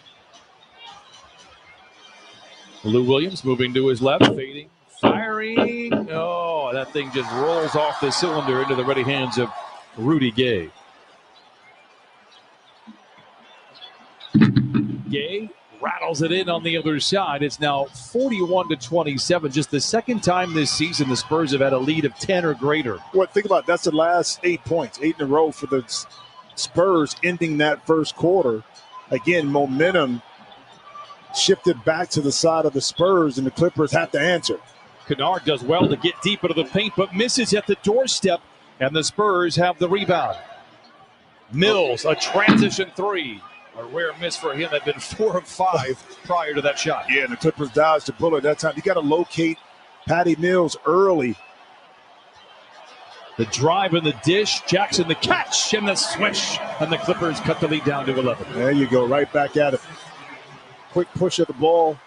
Lou Williams moving to his left, fading, firing. Oh, that thing just rolls off the cylinder into the ready hands of Rudy Gay. Gay rattles it in on the other side. It's now 41-27. Just the second time this season the Spurs have had a lead of 10 or greater. Well, think about it. That's the last 8 points, 8 in a row for the Spurs ending that first quarter. Again, momentum shifted back to the side of the Spurs, and the Clippers have to answer. Kennard does well to get deep into the paint, but misses at the doorstep, and the Spurs have the rebound. Mills, a transition 3. A rare miss for him. Had been 4 of 5 prior to that shot. Yeah, and the Clippers dodged the bullet that time. You got to locate Patty Mills early. The drive and the dish. Jackson the catch and the swish. And the Clippers cut the lead down to 11. There you go, right back at it. Quick push of the ball.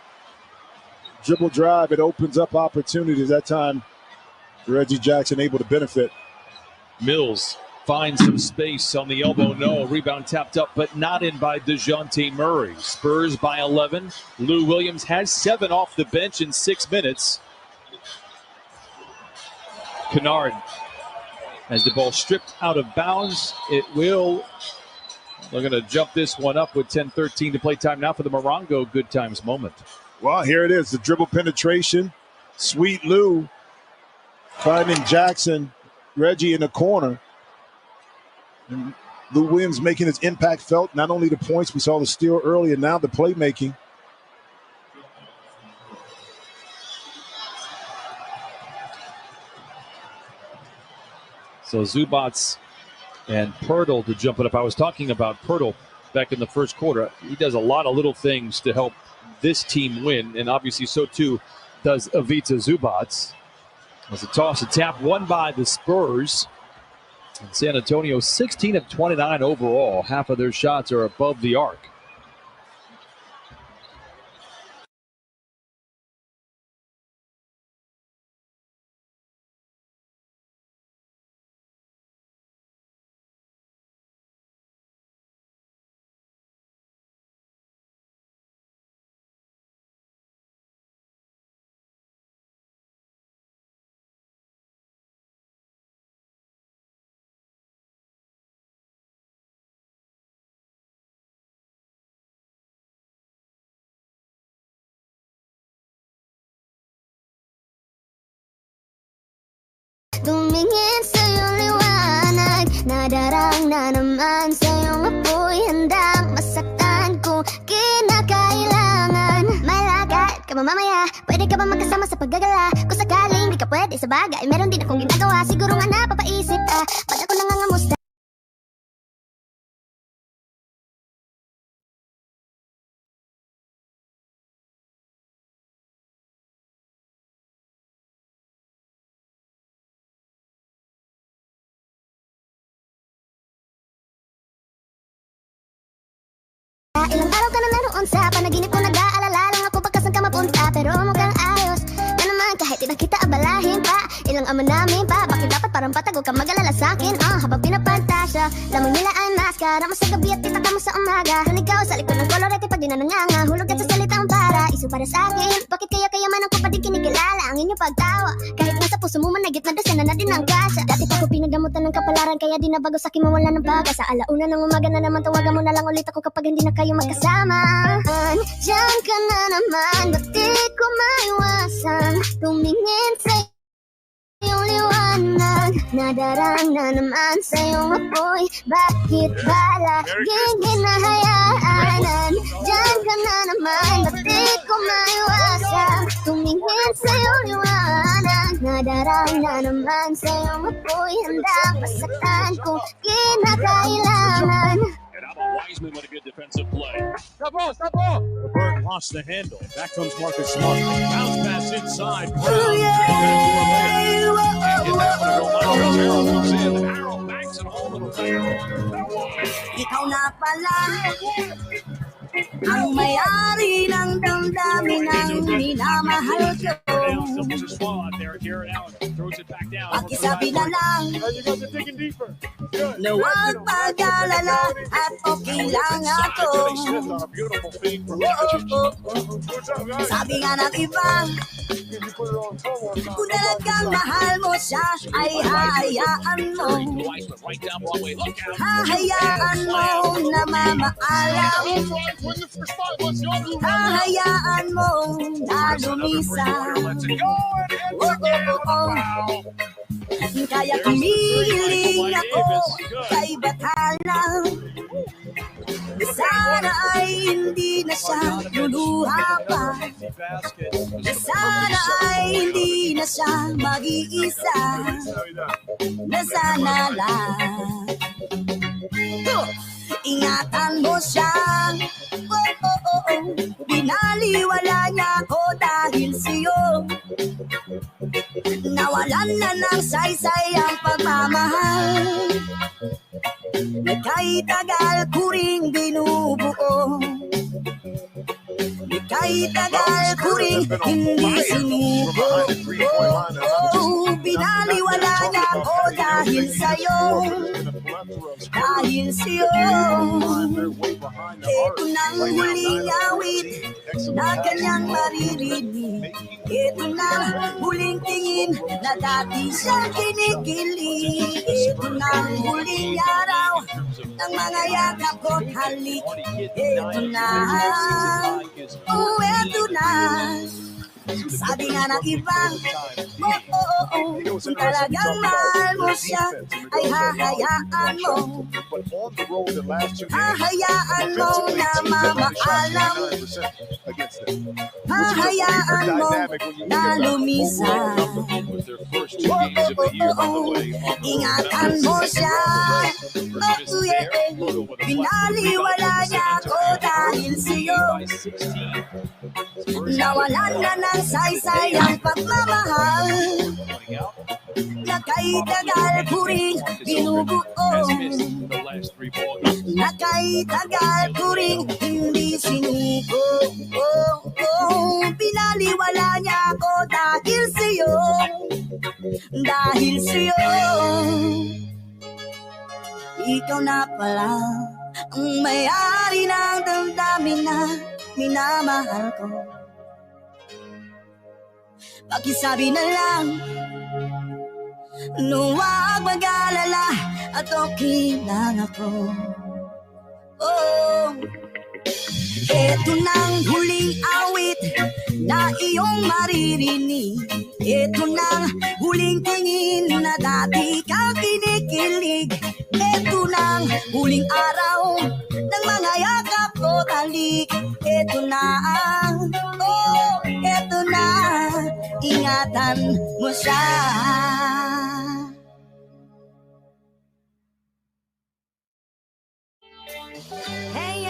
Dribble drive. It opens up opportunities. That time, Reggie Jackson able to benefit. Mills finds some space on the elbow. No. Rebound tapped up, but not in by DeJounte Murray. Spurs by 11. Lou Williams has 7 off the bench in 6 minutes. Kennard has the ball stripped out of bounds. It will. They're going to jump this one up with 10:13 to play time now for the Morongo good times moment. Well, here it is. The dribble penetration. Sweet Lou finding Jackson. Reggie in the corner. And Lou Williams making his impact felt. Not only the points, we saw the steal earlier, now the playmaking. So Zubats and Pirtle to jump it up. I was talking about Pirtle back in the first quarter. He does a lot of little things to help this team win, and obviously so too does Ivica Zubats. As a toss and tap won by the Spurs. And San Antonio 16 of 29 overall. Half of their shots are above the arc. Tumingin sa iyong liwanag, nadarang na naman sa iyong apoy. Handang masaktan kung kinakailangan. Malagad ka ba mamaya? Pwede ka ba magkasama sa paggagala? Kung sakaling di ka pwede sa bagay, meron din akong ginagawa. Siguro nga napapaisip ka pag ako nangangamusta. Ilang araw ka na naroon sa panaginip ko, nag-aalala lang ako pagkasan ka mapunta. Pero mukhang ayos na naman kahit di na kita abalahin pa. Ilang ama namin pa, bakit dapat parang patago ka mag-alala sa'kin habang pinapantasya, lamang nila ay maskara mo sa gabi at pitaka mo sa umaga. Kung ikaw sa likod ng kolorete pag di na nanganga, hulog ka sa salitang para iso para sa'kin. Bakit kaya kayamanan ko pa din kinikilala ang inyong pagtawa? Kahit nasa puso mo managit na dosena na din ang kasya. Dati pa ko pinagamutan ng kapalaran, kaya di na bago sa'kin mawala ng baga. Sa alauna ng umaga na naman, tawagan mo na lang ulit ako kapag hindi na kayo magkasama. Diyan ka na naman, ba't di ko maiwasan tumingin sa iyong liwanag? Nadarang na naman sa iyong apoy, bakit ba laging hinahayaan? Diyan ka na naman, ba't di ko maiwasan tumingin sa iyong liwanag? Nadarang na naman sa iyong apoy, handang masaktan kung kinakailangan. Wiseman with a good defensive play. Stop ball. Bird lost the handle. Back comes Marcus Smart. Bounce pass inside. Brown. Arrow banks it home. Ikaw na pala ang may-ari ng damdamin ng minamahal ko. Pakisabi na lang na huwag mag-alala at okay lang ako. Sabi nga ng iba, kung talagang mahal mo siya ay hahayaan mo. Hahayaan mo na mamaalam. Hahayaan mo na lumisan. Kaya kumihiling ako kay Bathala. Sana ay hindi na siya luluha pa. Sana ay hindi na siya mag-iisa. Na sana lang ingatan mo siya. Binaliwala niya ako dahil sa'yo. Nawalan na ng saysay ang pagmamahal na kahit tagal ko ring binubuo. Kahit tagal ko ring hindi sinuko. Binaliwala niya ako dahil sa'yo. Dahil sa'yo. Ito nang huling awit na kanyang maririnig. Ito nang huling tingin na dati siyang kinikilig. Ito nang huling araw ng mga yakap ko't halik. Ito na, eto na. Sabi nga ng iba, kung talagang mahal mo siya ay hahayaan mo. Hahayaan mo na mamaalam. Hahayaan mo na lumisan. Ingatan mo siya. Binaliwala niya ako dahil sa'yo. Nawalan na ng saysay ang pagmamahal na kahit tagal ko rin binubuo. Na kahit tagal ko rin hindi sinuko. Pinaliwala niya ako dahil sa'yo. Dahil sa'yo. Ikaw na pala ang may-ari ng damdamin na minamahal ko. Pakisabi na lang huwag mag-alala at okay lang ako. Ito nang huling awit na iyong maririnig. Ito nang huling tingin na dati kang kinikilig. Ito nang huling araw ng mga yakap ko talik. Ito na, ito na, ingatan mo siya. Hey,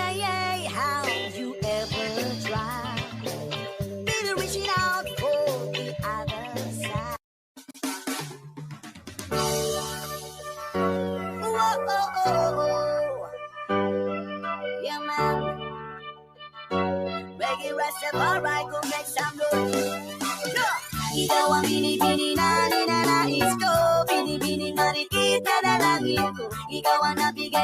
how you ever try? Baby, reaching out for the other side. Yeah, man. Reggae Rastafari, go make some noise. Ikaw ang binibini na ninanais ko. Binibini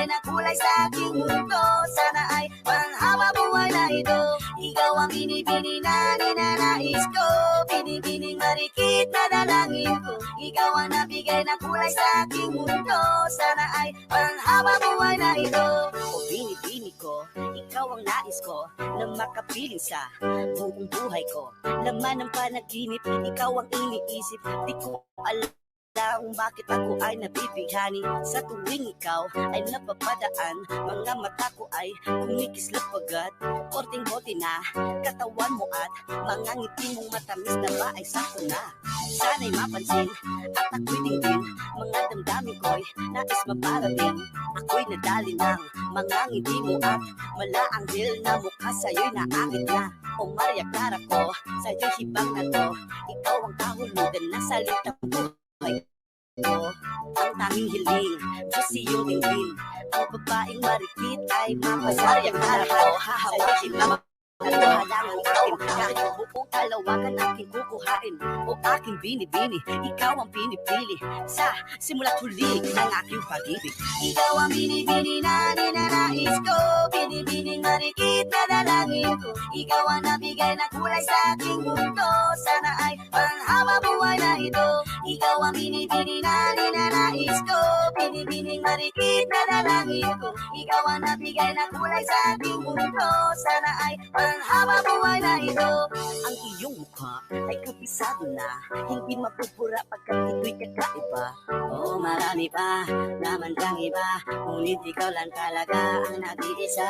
bigay na kulay sa aking mundo. Sana ay panghaba buhay na ito. Ikaw ang binibini na ninanais ko, binibining marikit na dalangin ko. Ikaw ang nabigay na kulay sa aking mundo. Sana ay panghaba buhay na ito. O binibini ko, ikaw ang nais ko na makapiling sa buong buhay ko. Laman ng panaginip, ikaw ang iniisip. Di ko alam bakit ako ay nabibighani sa tuwing ikaw ay napapadaan. Mga mata ko ay kumikislap agad. Korting-bote na katawan mo at mga ngiti mong matamis na ba ay sakto na. Sana'y mapansin at ako'y dinggin. Mga damdamin ko'y nais maparating. Ako'y nadali ng mga ngiti mo at malaanghel na mukha sa'yo'y naangit na. O Maria Clara ko, sa'yo'y hibang na to. Ikaw ang kahulugan na salitang buhay ko. Ang tanging hiling, Diyos iyong dinggin. Ang babaeng marikit ay Maria Clara ko. Hahawakin na halangan akin, kahit buong kalawakan aking kukuhain. O aking binibini, ikaw ang pinipili sa simula't huli ng aking pag-ibig. Ikaw ang binibini na ninanais ko, binibining marikit na dalangin ko. Ikaw ang nabigay na kulay sa aking mundo. Sana ay panghaba buhay na ito. Ikaw ang binibini na ninanais ko, binibining marikit na dalangin ko. Ikaw ang nabigay na kulay sa aking mundo. Sana ay panghaba buhay na ito. Ang iyong mukha ay kabisado na, hindi mapupura pagkat ito'y kakaiba. Oo, marami pa naman kang iba, ngunit ikaw lang talaga ang nag-iisa.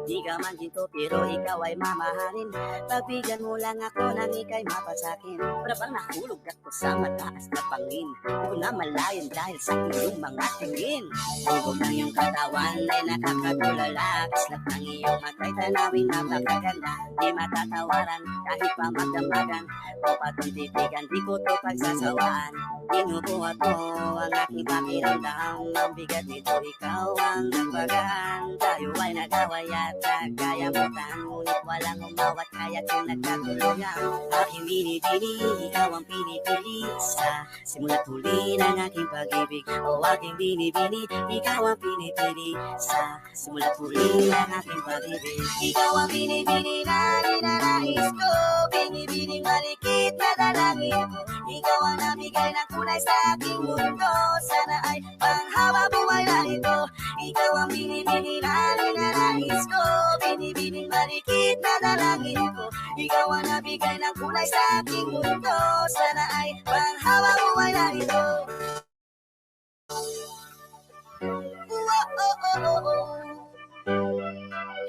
Di ka man ginto pero ikaw ay mamahalin. Pagbigyan mo lang ako nang ika'y mapasakin. Para bang nahulog ako sa mataas na pangin. Di ko na malayan dahil sa iyong mga tingin. Hugog ng iyong katawan ay nakakatulala. Kislap ng iyong matay tanawin napakaganda. Di matatawaran kahit pa magdamagan. O patong titigan, di ko to pagsasawaan. Binubuhat mo ang aking pakiramdam. Ang bigat nito, ikaw ang nagpagaan. Tayo ay nagaway at nagkayamutan. Ngunit walang umawat kaya't yung nagkatulungan. Aking binibini, ikaw ang pinipili sa simula't huli ng aking pag-ibig. O aking binibini, ikaw ang pinipili sa simula't huli ng aking pag-ibig. Ikaw ang binibini na ninanais ko, binibining marikit na dalangin ko. Ikaw ang nabigay ng kulay sa aking mundo. Sana ay panghaba buhay na ito. Ikaw ang binibini na ninanais ko, binibining marikit na dalangin ko. Ikaw ang nabigay ng kulay sa aking mundo. Sana ay panghaba buhay na ito.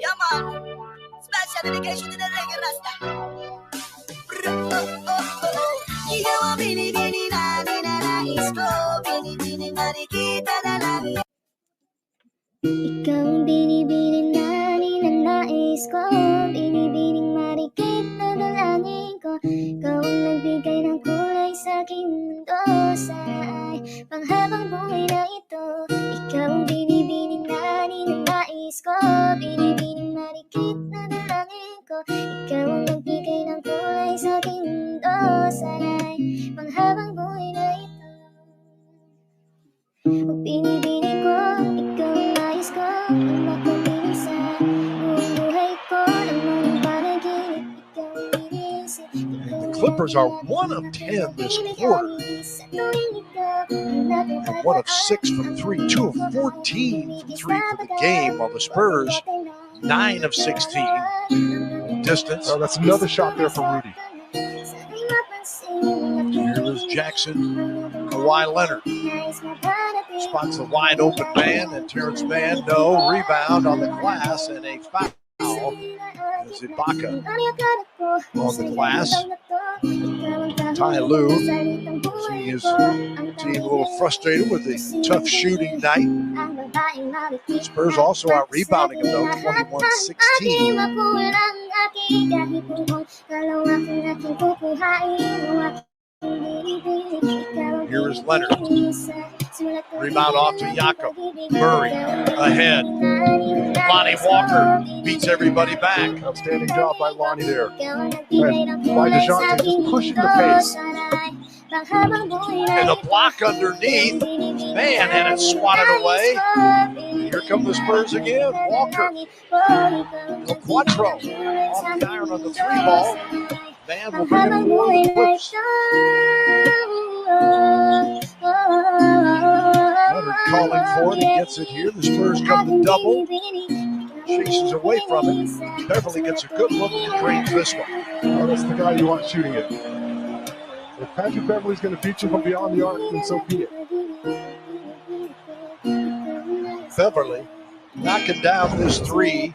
Yeah, man. Special dedication to the reggae rasta. Ikaw ang binibini na ninanais ko, binibining marikit na dalangin. Ikaw ang binibining na ninanais ko, binibining marikit na dalangin ko. Ikaw ang nagbigay ng kulay sa aking mundo. Sana ay panghabang buhay na ito. Ikaw ang binibining na ninanais ko, binibining marikit na dalangin ko. Ikaw ang nagbigay ng kulay sa aking mundo. Sana ay panghabang buhay na ito. O binibini ko, ikaw ang nais ko, ang makapiling sa buong buhay ko. Laman ng panaginip, ikaw ang inisip. The Clippers are 1 of 10 this quarter. And 1 of 6 from 3, 2 of 14 from 3 for the game, while the Spurs 9 of 16 distance. Oh, that's another shot there for Rudy. Here is Jackson, Kawhi Leonard spots a wide open man, and Terrence Mann, no, rebound on the glass and a foul. As Ibaka on the glass. Ty Lue, seeing his team a little frustrated with a tough shooting night. Spurs also out rebounding him though, 21-16. Here is Leonard. Rebound off to Jakob. Murray ahead. Lonnie Walker beats everybody back. Outstanding job by Lonnie there. And by DeJounte just pushing the pace. And a block underneath. Man had it swatted away. Here come the Spurs again. Walker. The Quattro. Off the iron on the 3-ball. Van will bring it forward with the Clips. Leonard calling for it. He gets it here. The Spurs come to double. Chases away from it. Beverly gets a good look and drains this one. Well, that's the guy you want shooting it. If Patrick Beverly's going to beat you from beyond the arc, then so be it. Beverly knocking down this three.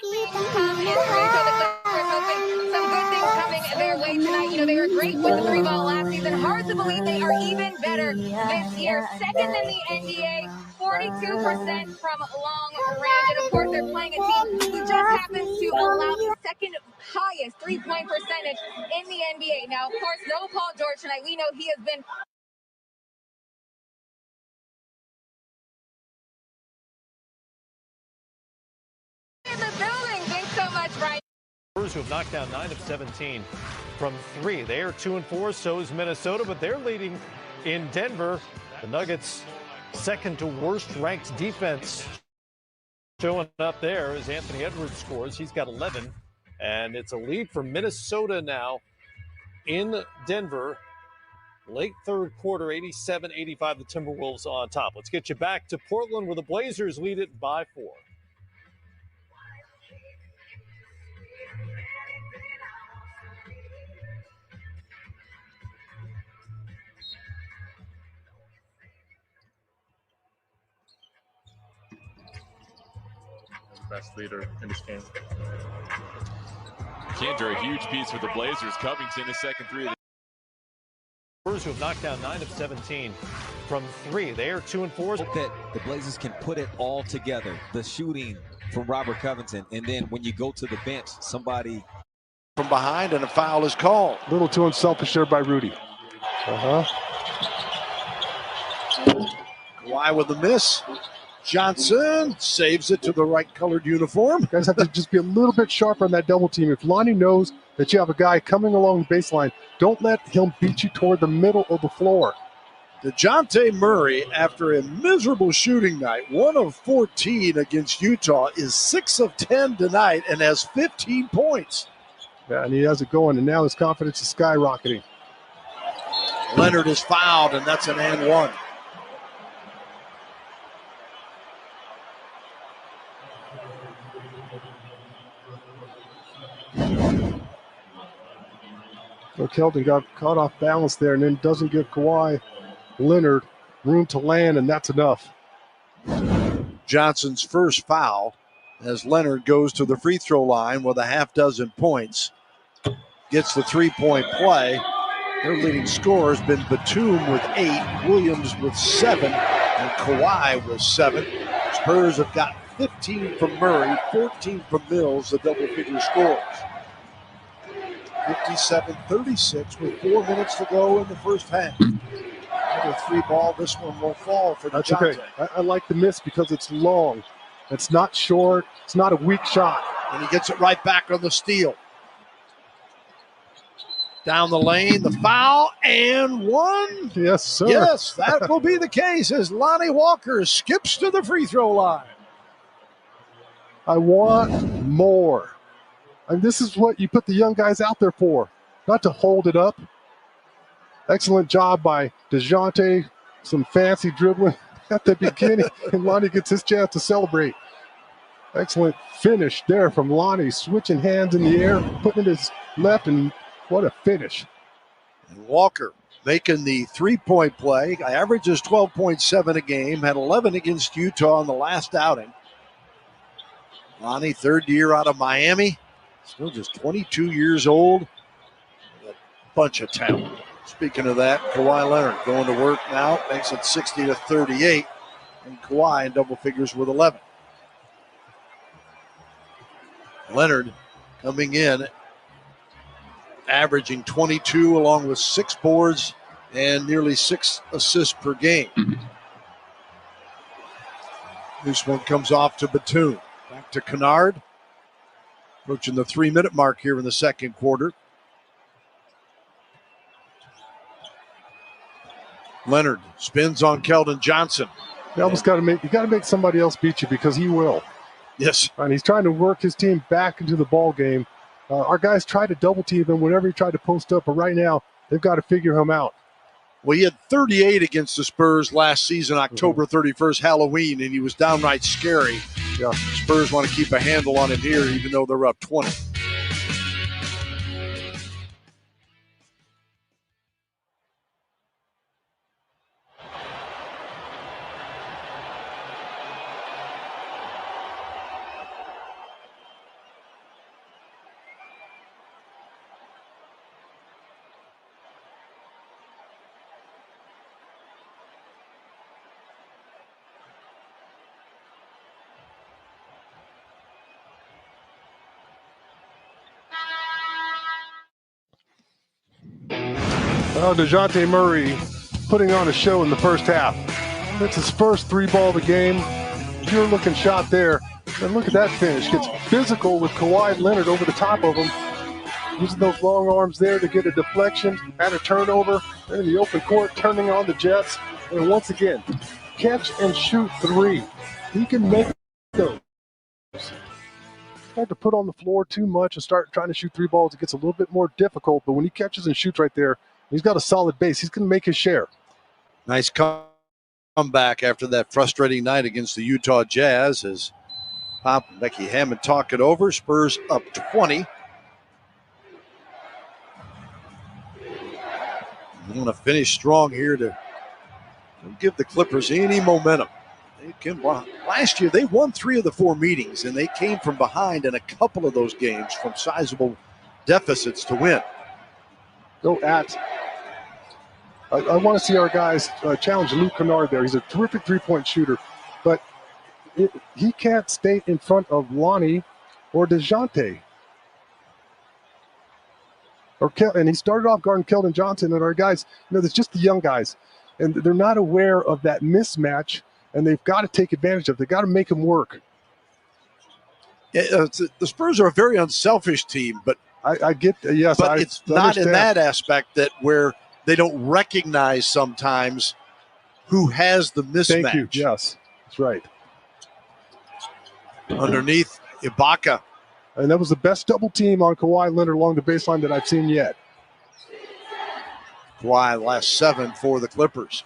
Some good things coming their way tonight. You know, they were great with the 3-ball last season. Hard to believe they are even better this year. Second in the NBA, 42% from long range. And of course, they're playing a team who just happens to allow the second highest three-point percentage in the NBA. Now, of course, no Paul George tonight. We know he has been in the building. Thanks so much, Brian. Spurs who have knocked down 9 of 17 from 3. They are 2-4, so is Minnesota, but they're leading in Denver. The Nuggets second to worst ranked defense. Showing up there as Anthony Edwards scores. He's got 11, and it's a lead for Minnesota now in Denver. Late third quarter, 87-85, the Timberwolves on top. Let's get you back to Portland where the Blazers lead it by 4. Best leader in this game. Kanter, a huge piece for the Blazers. Covington, his second three. Spurs who have knocked down 9 of 17 from 3. They are 2-4. That the Blazers can put it all together. The shooting from Robert Covington, and then when you go to the bench, somebody from behind, and a foul is called. A little too unselfish there by Rudy. Kawhi with the miss. Johnson saves it to the right colored uniform. Guys have to just be a little bit sharper on that double team. If Lonnie knows that you have a guy coming along the baseline, don't let him beat you toward the middle of the floor. DeJounte Murray, after a miserable shooting night, 1 of 14 against Utah, is 6 of 10 tonight and has 15 points. Yeah, and he has it going, and now his confidence is skyrocketing. Leonard is fouled, and that's an and one. So Keldon got caught off balance there and then doesn't give Kawhi Leonard room to land, and that's enough. Johnson's first foul as Leonard goes to the free throw line with a half dozen points. Gets the three-point play. Their leading scorer has been Batum with 8, Williams with 7, and Kawhi with 7. Spurs have got 15 from Murray, 14 from Mills, the double-figure scores. 57-36 with 4 minutes to go in the first half. Another 3-ball. This one will fall for That's DeJounte. okay. I like the miss because it's long. It's not short. It's not a weak shot. And he gets it right back on the steal. Down the lane, the foul, and one. Yes, sir. Yes, that will be the case as Lonnie Walker skips to the free throw line. I want more. And this is what you put the young guys out there for, not to hold it up. Excellent job by DeJounte. Some fancy dribbling at the beginning, and Lonnie gets his chance to celebrate. Excellent finish there from Lonnie, switching hands in the air, putting it his left, and what a finish. And Walker making the three-point play. Averages 12.7 a game, had 11 against Utah in the last outing. Lonnie, third year out of Miami, still just 22 years old. A bunch of talent. Speaking of that, Kawhi Leonard going to work now, makes it 60-38, and Kawhi in double figures with 11. Leonard coming in, averaging 22 along with 6 boards and nearly 6 assists per game. This one comes off to Batum. Back to Kennard. Approaching the 3-minute mark here in the second quarter. Leonard spins on Keldon Johnson. You almost got to make somebody else beat you because he will. Yes. And he's trying to work his team back into the ball game. Our guys tried to double team him whenever he tried to post up, but right now they've got to figure him out. Well, he had 38 against the Spurs last season, October 31st, Halloween, and he was downright scary. Yeah. Spurs want to keep a handle on him here, even though they're up 20. Well, DeJounte Murray putting on a show in the first half. It's his first 3-ball of the game. Pure looking shot there. And look at that finish. Gets physical with Kawhi Leonard over the top of him. Using those long arms there to get a deflection and a turnover. And in the open court, turning on the Jets. And once again, catch and shoot 3. He can make those. Hard to put on the floor too much and start trying to shoot 3 balls. It gets a little bit more difficult. But when he catches and shoots right there, he's got a solid base. He's going to make his share. Nice comeback after that frustrating night against the Utah Jazz as Pop and Becky Hammond talk it over. Spurs up 20. They want to finish strong here to give the Clippers any momentum. Last year, they won 3 of the 4 meetings, and they came from behind in a couple of those games from sizable deficits to win. Go at. I want to see our guys challenge Luke Kennard there. He's a terrific three-point shooter, but he can't stay in front of Lonnie or DeJounte. And he started off guarding Keldon Johnson, and our guys, there's just the young guys, and they're not aware of that mismatch, and they've got to take advantage of it. They've got to make them work. The Spurs are a very unselfish team, but I get, yes, but I it's understand. not in that aspect that where they don't recognize sometimes who has the mismatch. Thank you. Yes, that's right. Underneath Ibaka. And that was the best double team on Kawhi Leonard along the baseline that I've seen yet. Kawhi last 7 for the Clippers.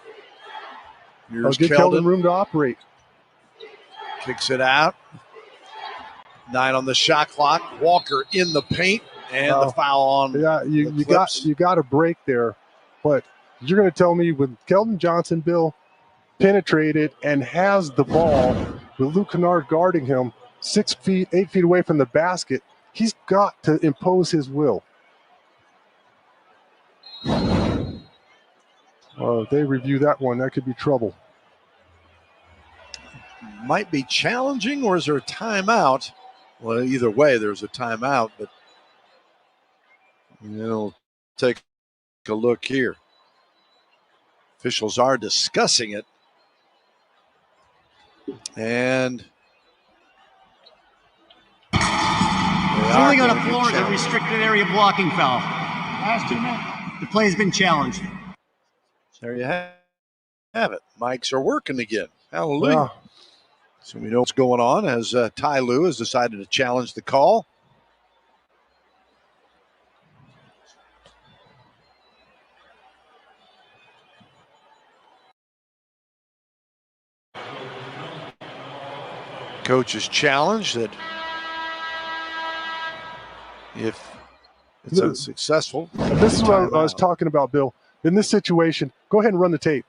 Here's give Keldon room to operate. Kicks it out. 9 on the shot clock. Walker in the paint. And the foul on. Yeah, you got a break there, but you're going to tell me with Keldon Johnson, Bill, penetrated and has the ball with Luke Kennard guarding him 8 feet away from the basket, he's got to impose his will. If they review that one, that could be trouble. might be challenging, or is there a timeout? Well, either way, there's a timeout, but take a look here. Officials are discussing it. And ruling on a floor is a restricted area blocking foul. Last 2 minutes. The play has been challenged. There you have it. Mics are working again. Hallelujah. Wow. So we know what's going on as Ty Lue has decided to challenge the call. Coach has challenged that if it's unsuccessful. This is what I was talking about, Bill. In this situation, go ahead and run the tape.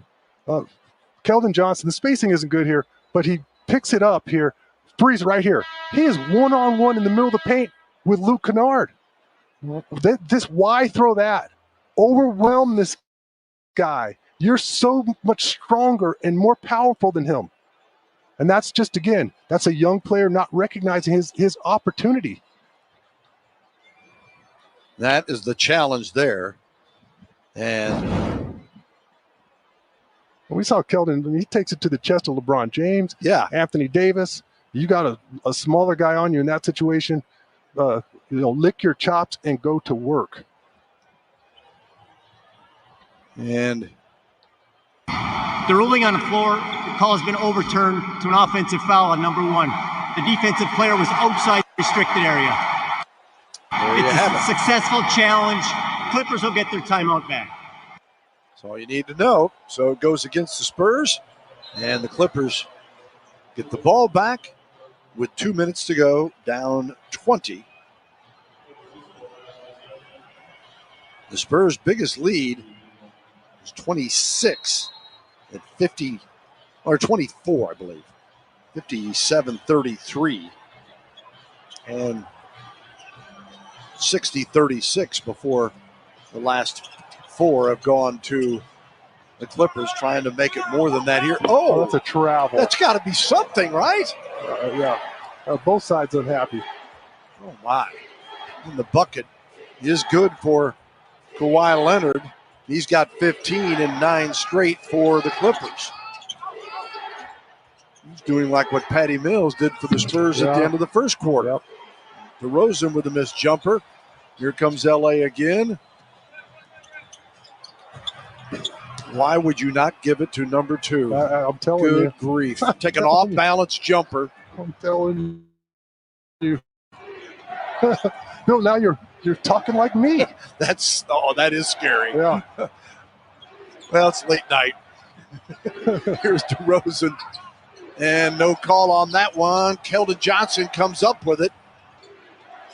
Keldon Johnson, the spacing isn't good here, but he picks it up here. Three's right here. He is one-on-one in the middle of the paint with Luke Kennard. Why throw that? Overwhelm this guy. You're so much stronger and more powerful than him. And that's just, again, that's a young player not recognizing his opportunity. That is the challenge there. And we saw Keldon, he takes it to the chest of LeBron James, Anthony Davis. You got a smaller guy on you in that situation. Lick your chops and go to work. And the ruling on the floor, the call has been overturned to an offensive foul on number 1. The defensive player was outside the restricted area. It's a successful challenge. Clippers will get their timeout back. That's all you need to know. So it goes against the Spurs, and the Clippers get the ball back with 2 minutes to go, down 20. The Spurs' biggest lead is 26 at 50, or 24, I believe. 57-33. And 60-36 before the last 4 have gone to the Clippers, trying to make it more than that here. Oh, that's a travel. That's got to be something, right? Yeah. Both sides unhappy. Oh, my. And the bucket is good for Kawhi Leonard. He's got 15 and 9 straight for the Clippers. He's doing like what Patty Mills did for the Spurs at the end of the first quarter. Yep. DeRozan with a missed jumper. Here comes LA again. Why would you not give it to number 2? I'm telling you. Good grief. Take an off-balance jumper. I'm telling you. Bill, now you're talking like me. That is scary. Yeah. Well, it's late night. Here's DeRozan. And no call on that one. Keldon Johnson comes up with it.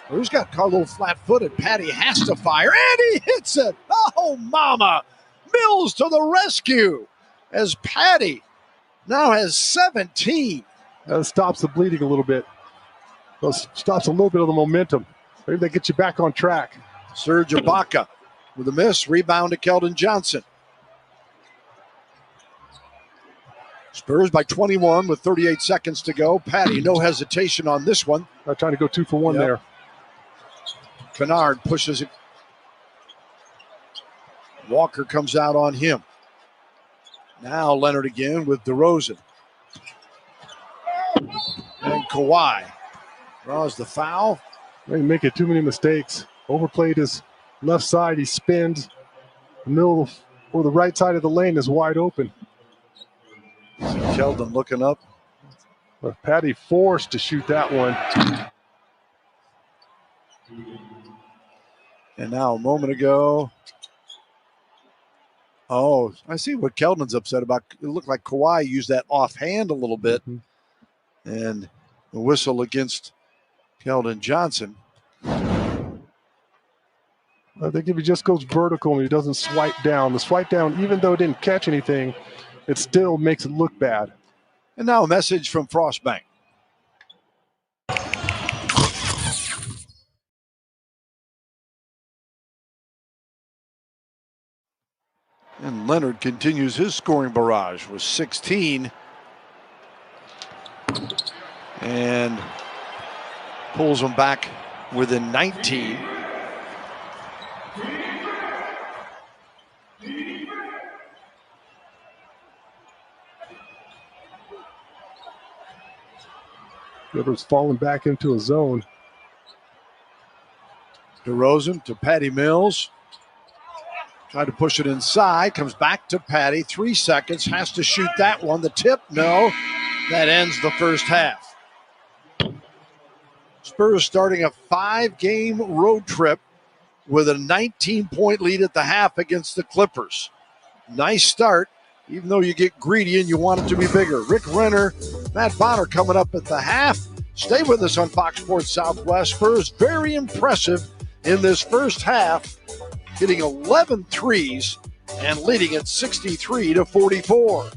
Who's got caught a little flat-footed? Patty has to fire, and he hits it. Oh, mama. Mills to the rescue as Patty now has 17. That stops the bleeding a little bit. Stops a little bit of the momentum. Maybe they get you back on track. Serge Ibaka with a miss. Rebound to Keldon Johnson. Spurs by 21 with 38 seconds to go. Patty, no hesitation on this one. Not trying to go 2 for 1 there. Kennard pushes it. Walker comes out on him. Now Leonard again with DeRozan. And Kawhi draws the foul. They making too many mistakes. Overplayed his left side. He spins. The middle or the right side of the lane is wide open. Keldon looking up. But Patty forced to shoot that one. And now a moment ago. Oh, I see what Keldon's upset about. It looked like Kawhi used that offhand a little bit. And the whistle against Keldon Johnson. I think if he just goes vertical and he doesn't swipe down, the swipe down, even though it didn't catch anything, it still makes it look bad. And now a message from Frostbank. And Leonard continues his scoring barrage with 16. and pulls them back within 19. Clippers falling back into a zone. DeRozan to Patty Mills. Tried to push it inside. Comes back to Patty. 3 seconds. Has to shoot that one. The tip, no. That ends the first half. Spurs starting a 5-game road trip with a 19-point lead at the half against the Clippers. Nice start, even though you get greedy and you want it to be bigger. Rick Renner, Matt Bonner coming up at the half. Stay with us on Fox Sports Southwest. Spurs very impressive in this first half, hitting 11 threes and leading at 63-44.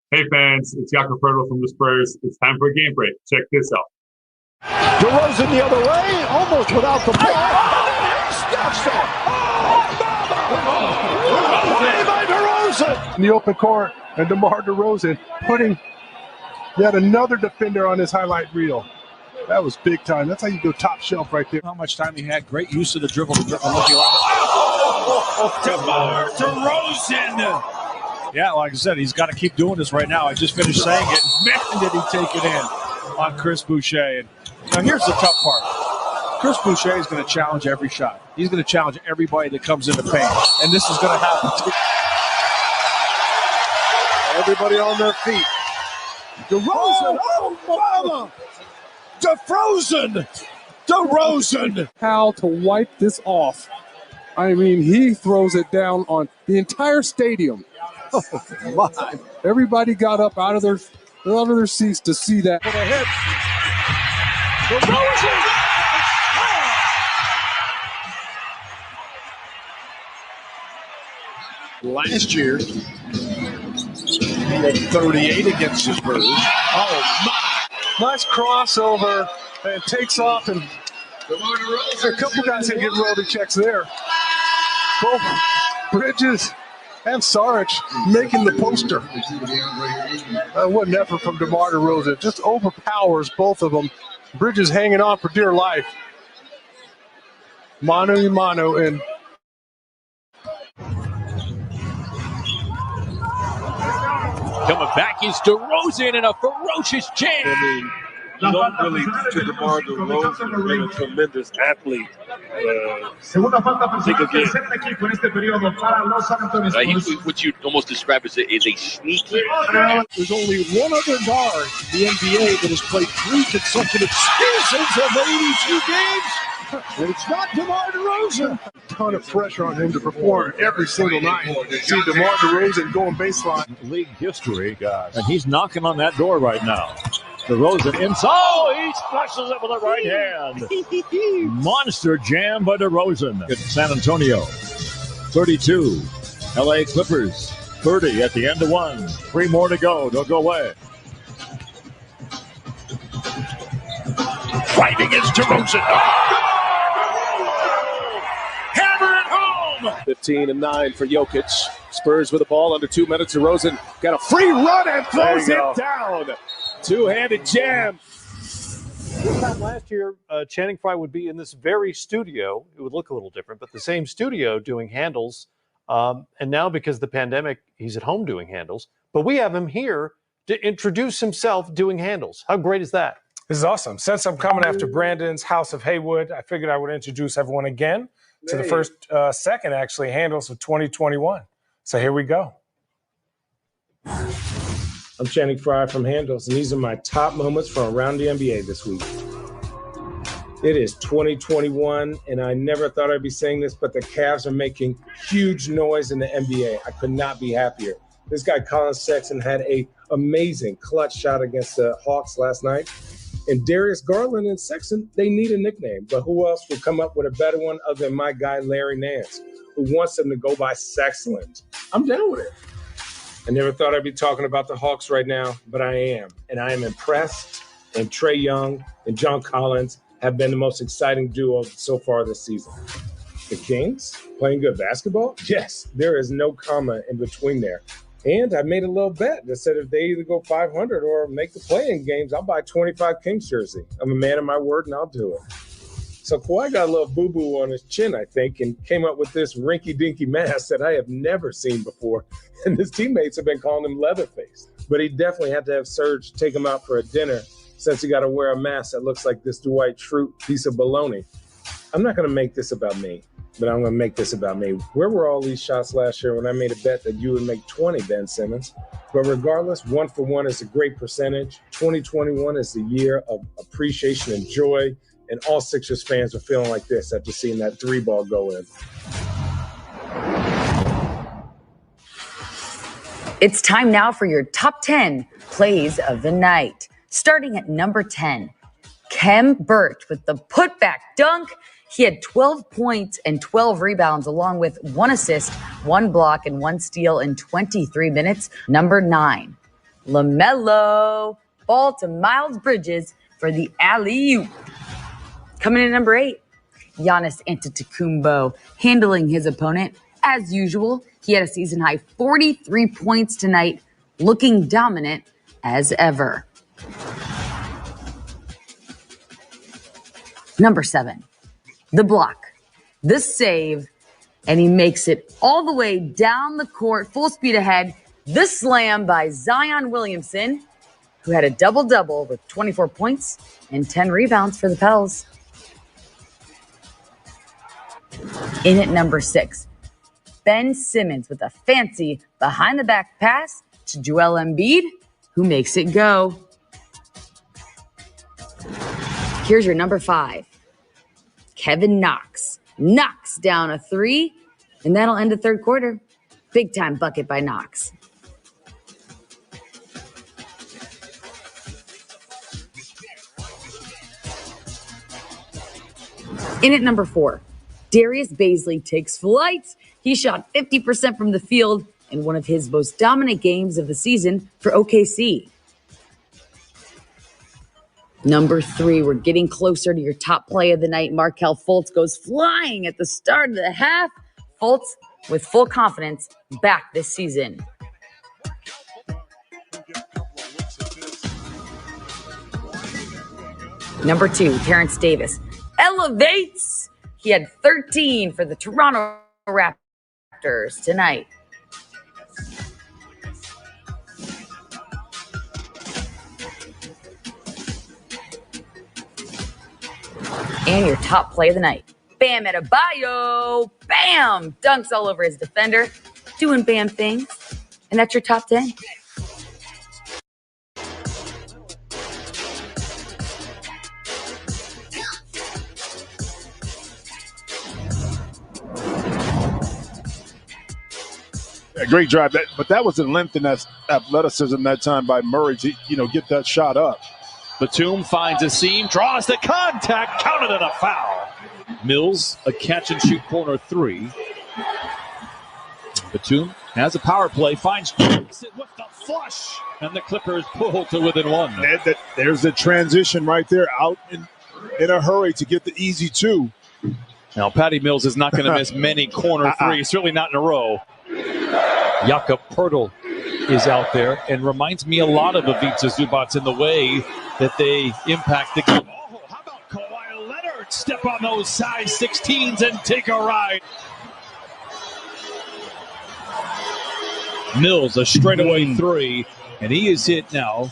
Hey fans, it's Jakob Poeltl from the Spurs. It's time for a game break. Check this out. DeRozan the other way, almost without the ball. He stuffs it. Play by DeRozan. In the open court, and DeMar DeRozan putting yet another defender on his highlight reel. That was big time. That's how you go top shelf right there. How much time he had. Great use of the dribble. DeMar DeRozan. Yeah, like I said, he's got to keep doing this right now. I just finished saying it. Man, did he take it in on Chris Boucher. And now here's the tough part. Chris Boucher is going to challenge every shot. He's going to challenge everybody that comes in the paint. And this is going to happen too. Everybody on their feet. DeRozan. Oh, DeRozan. How to wipe this off. I mean, he throws it down on the entire stadium. Oh, my. Everybody got up out of their seats to see that. For the hit. Last year, he had 38 against the Spurs. Oh, my. Nice crossover, and takes off, and a couple guys can get royalty checks there. Both Bridges and Saric making the poster. What an effort from DeMar DeRozan. Just overpowers both of them. Bridges hanging on for dear life. Mano a mano, and coming back is DeRozan in a ferocious jam. I mean, you don't really to DeMar DeRozan, been a tremendous athlete. Think again. What you almost describe as a sneaky. There's only one other guard in the NBA that has played 3 consecutive seasons of 82 games. And it's not DeMar DeRozan. a ton of pressure on him to perform every single night. See DeMar DeRozan going baseline. League history, and he's knocking on that door right now. DeRozan inside. Oh, he splashes it with the right hand. Monster jam by DeRozan. At San Antonio, 32. LA Clippers, 30 at the end of 1. 3 more to go. They'll go away. Right against DeRozan. Hammer it home. 15 and 9 for Jokic. Spurs with the ball under 2 minutes. DeRozan got a free run and throws it down. Two-handed jam. This time last year, Channing Frye would be in this very studio. It would look a little different, but the same studio doing handles. And now, because of the pandemic, he's at home doing handles. But we have him here to introduce himself doing handles. How great is that? This is awesome. Since I'm coming after Brandon's House of Haywood, I figured I would introduce everyone again to the first, second, actually, handles of 2021. So here we go. I'm Channing Frye from Handles, and these are my top moments from around the NBA this week. It is 2021, and I never thought I'd be saying this, but the Cavs are making huge noise in the NBA. I could not be happier. This guy, Colin Sexton, had an amazing clutch shot against the Hawks last night. And Darius Garland and Sexton, they need a nickname. But who else will come up with a better one other than my guy, Larry Nance, who wants them to go by Sexland? I'm down with it. I never thought I'd be talking about the Hawks right now, but I am. And I am impressed. And Trae Young and John Collins have been the most exciting duo so far this season. The Kings playing good basketball? Yes, there is no comma in between there. And I made a little bet that said if they either go 500 or make the play-in games, I'll buy 25 Kings jersey. I'm a man of my word, and I'll do it. So Kawhi got a little boo-boo on his chin, I think, and came up with this rinky-dinky mask that I have never seen before. And his teammates have been calling him Leatherface. But he definitely had to have Serge take him out for a dinner since he got to wear a mask that looks like this Dwight Schrute piece of baloney. I'm not going to make this about me, but I'm going to make this about me. Where were all these shots last year when I made a bet that you would make 20, Ben Simmons? But regardless, 1 for 1 is a great percentage. 2021 is the year of appreciation and joy, and all Sixers fans are feeling like this after seeing that 3-ball go in. It's time now for your top 10 plays of the night. Starting at number 10, Kem Birch with the putback dunk. He had 12 points and 12 rebounds, along with 1 assist, 1 block, and 1 steal in 23 minutes. Number 9, LaMelo. Ball to Miles Bridges for the alley-oop. Coming in at number 8, Giannis Antetokounmpo handling his opponent as usual. He had a season-high 43 points tonight, looking dominant as ever. Number 7, the block, the save, and he makes it all the way down the court, full speed ahead. The slam by Zion Williamson, who had a double-double with 24 points and 10 rebounds for the Pels. In at number 6, Ben Simmons with a fancy behind-the-back pass to Joel Embiid, who makes it go. Here's your number 5. Kevin Knox knocks down a 3, and that'll end the third quarter. Big-time bucket by Knox. In at number 4, Darius Bazley takes flight. He shot 50% from the field in one of his most dominant games of the season for OKC. Number 3, we're getting closer to your top play of the night. Markelle Fultz goes flying at the start of the half. Fultz with full confidence back this season. Number 2, Terrence Davis elevates. He had 13 for the Toronto Raptors tonight. And your top play of the night, Bam Adebayo. Bam! Dunks all over his defender, doing Bam things. And that's your top 10. A great drive, but that was the length and that athleticism that time by Murray to get that shot up. Batum finds a seam, draws the contact, counted and a foul. Mills, a catch-and-shoot corner 3. Batum has a power play, finds Jackson with the flush, and the Clippers pull to within 1. There's the transition right there, out in a hurry to get the easy 2. Now, Patty Mills is not going to miss many corner 3s, certainly not in a row. Jakob Poeltl is out there and reminds me a lot of Ivica Zubac in the way that they impact the game. Oh, how about Kawhi Leonard step on those size 16s and take a ride? Mills, a straightaway 3, and he has hit now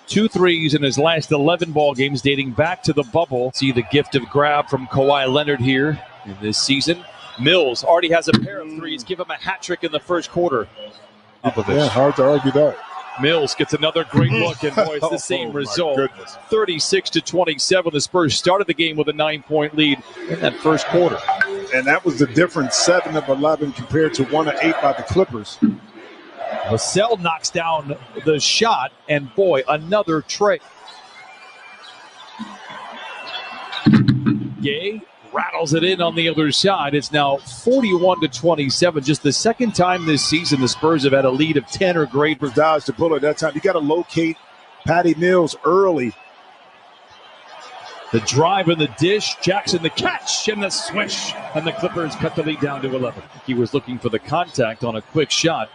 2 threes in his last 11 ball games dating back to the bubble. See the gift of grab from Kawhi Leonard here in this season. Mills already has a pair of 3s. Give him a hat trick in the first quarter. Yeah, hard to argue that. Mills gets another great look, and boy, it's the same result. 36-27. The Spurs started the game with a 9-point lead in that first quarter. And that was the difference, 7 of 11 compared to 1 of 8 by the Clippers. Vassell knocks down the shot, and boy, another tray. Gay rattles it in on the other side. It's now 41-27. Just the second time this season the Spurs have had a lead of 10 or greater. Dodged the bullet that time. You got to locate Patty Mills early. The drive and the dish. Jackson the catch and the swish. And the Clippers cut the lead down to 11. He was looking for the contact on a quick shot.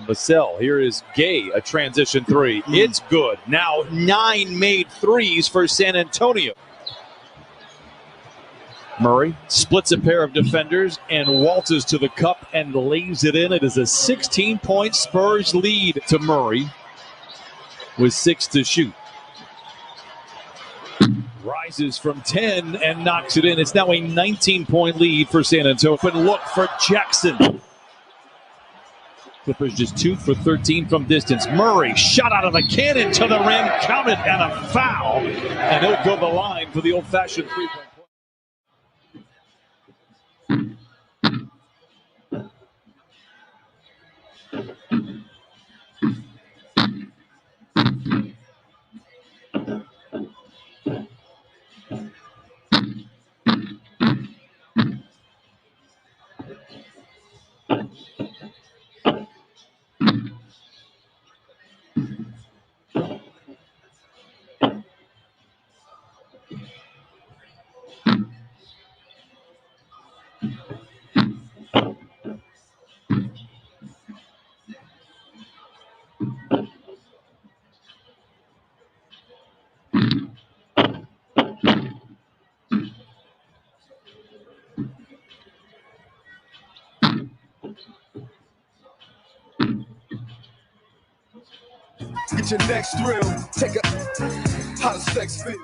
Vassell, here is Gay, a transition three. It's good. Now 9 made threes for San Antonio. Murray splits a pair of defenders and waltzes to the cup and lays it in. It is a 16-point Spurs lead to Murray with 6 to shoot. Rises from 10 and knocks it in. It's now a 19-point lead for San Antonio. Open look for Jackson. Clippers just 2 for 13 from distance. Murray shot out of the cannon to the rim, counted, and a foul. And he'll go the line for the old-fashioned three-point. Get your next thrill. Take a how does sex feel?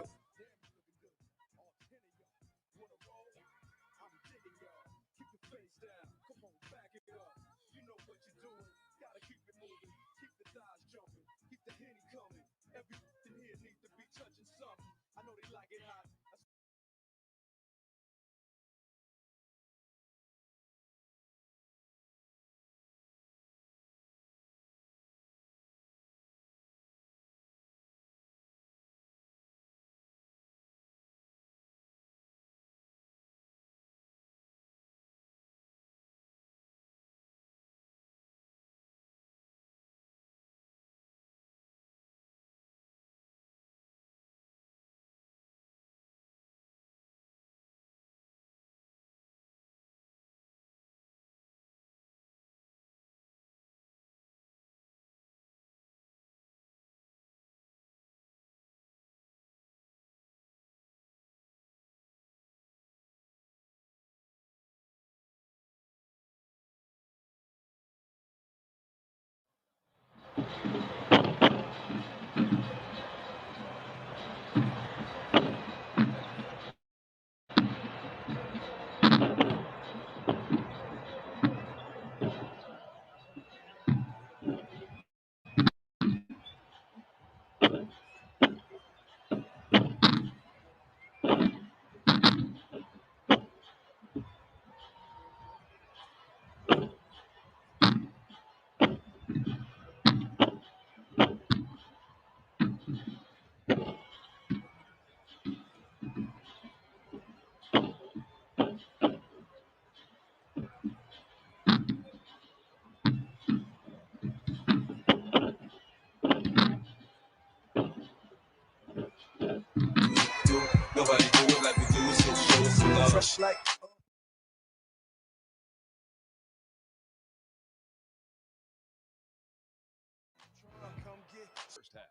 Nobody do it like we do it, so show us some love. Fresh like First half.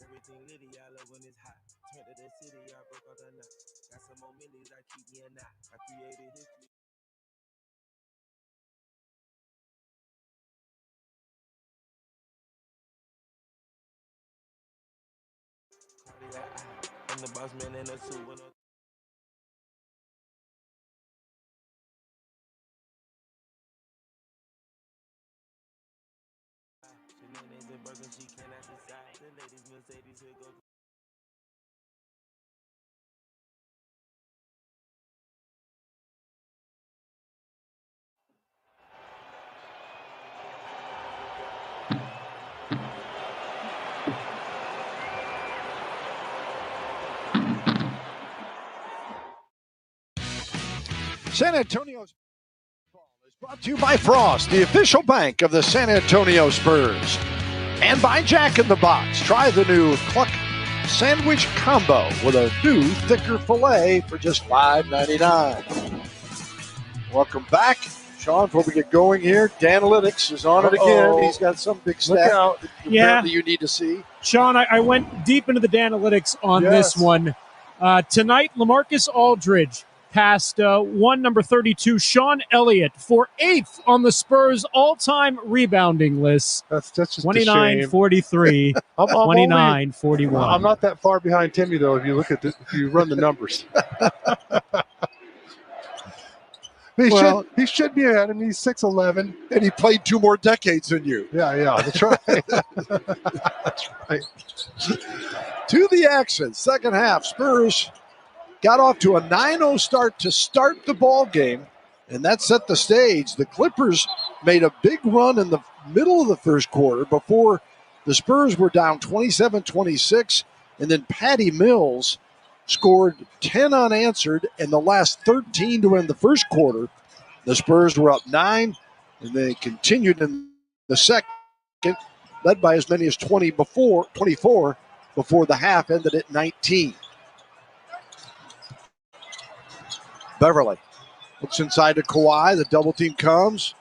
Everything litty, I love when it's hot. Turn to the city, I broke out the nut. Got some more millies, I keep me a knot. I created history. I'm the boss man in a suit when I'm Shenanigans and burgers, she cannot decide. The ladies Mercedes will go. San Antonio's ball is brought to you by Frost, the official bank of the San Antonio Spurs. And by Jack in the Box. Try the new Cluck Sandwich Combo with a new thicker filet for just $5.99. Welcome back. Sean, before we get going here, Danalytics is on it again. He's got some big stat apparently you need to see. Sean, I went deep into the Danalytics on this one. Tonight, LaMarcus Aldridge passed number 32, Sean Elliott, for 8th on the Spurs' all-time rebounding list. That's just 29-43, 29-41. I'm not that far behind Timmy, though, if you run the numbers. He should be ahead of me. He's 6'11". And he played 2 more decades than you. Yeah, that's right. That's right. To the action, second half. Spurs got off to a 9-0 start to start the ball game, and that set the stage. The Clippers made a big run in the middle of the first quarter before the Spurs were down 27-26, and then Patty Mills scored 10 unanswered and the last 13 to end the first quarter. The Spurs were up 9, and they continued in the second, led by as many as 24 before the half ended at 19. Beverly looks inside to Kawhi. The double team comes.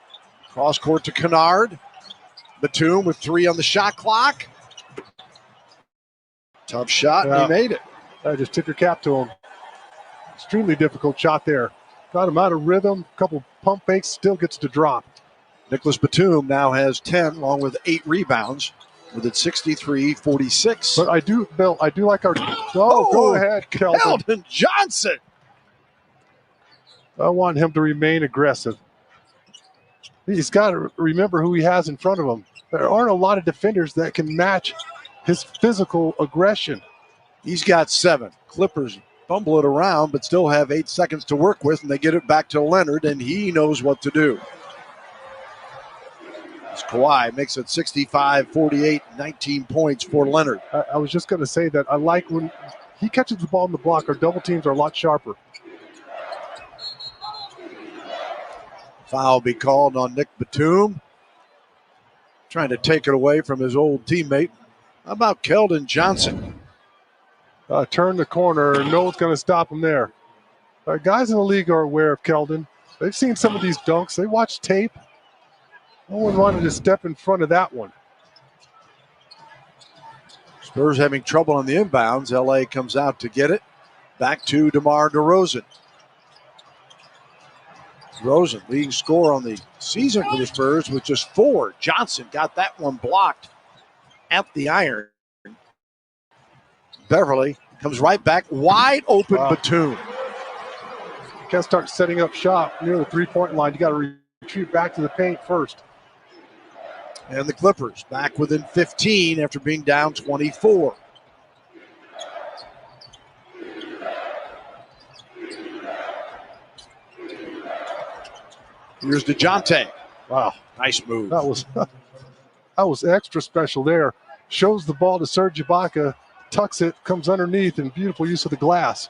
Cross court to Kennard. Batum with 3 on the shot clock. Tough shot, and he made it. Just tip your cap to him. Extremely difficult shot there. Got him out of rhythm. A couple pump fakes, still gets to drop. Nicholas Batum now has 10, along with 8 rebounds, with it 63-46. But I do like our. Oh, go ahead, Keldon Johnson. I want him to remain aggressive. He's got to remember who he has in front of him. There aren't a lot of defenders that can match his physical aggression. He's got 7. Clippers fumble it around, but still have 8 seconds to work with, and they get it back to Leonard, and he knows what to do. As Kawhi makes it 65-48, 19 points for Leonard. I was just going to say that I like when he catches the ball in the block, our double teams are a lot sharper. Foul be called on Nick Batum. Trying to take it away from his old teammate. How about Keldon Johnson? Turn the corner. No one's going to stop him there. Guys in the league are aware of Keldon. They've seen some of these dunks. They watch tape. No one wanted to step in front of that one. Spurs having trouble on the inbounds. LA comes out to get it. Back to DeMar DeRozan. DeRozan, leading scorer on the season for the Spurs with just 4. Johnson got that one blocked at the iron. Beverly comes right back, wide open. Batum. You can't start setting up shop near the three-point line. You got to retreat back to the paint first. And the Clippers back within 15 after being down 24. Here's DeJounte. Wow. Nice move. That was extra special there. Shows the ball to Serge Ibaka, tucks it, comes underneath, and beautiful use of the glass.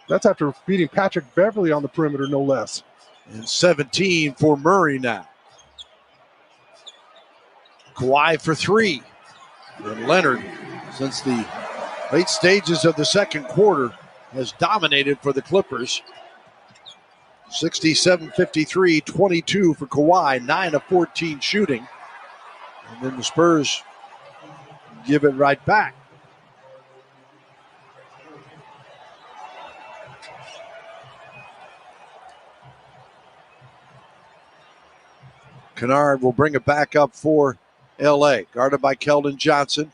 That's after beating Patrick Beverly on the perimeter, no less. And 17 for Murray now. Kawhi for 3. And Leonard, since the late stages of the second quarter, has dominated for the Clippers. 67-53, 22 for Kawhi, 9 of 14 shooting. And then the Spurs give it right back. Kennard will bring it back up for LA, guarded by Keldon Johnson.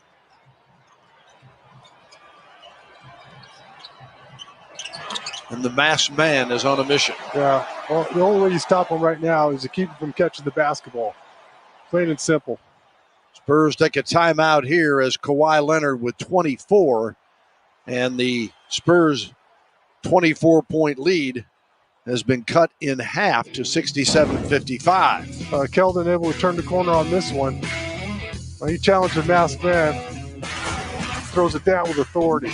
And the masked man is on a mission. Yeah, well, the only way you stop him right now is to keep him from catching the basketball. Plain and simple. Spurs take a timeout here as Kawhi Leonard with 24. And the Spurs' 24-point lead has been cut in half to 67-55. Keldon able to turn the corner on this one. He challenged the masked man. Throws it down with authority.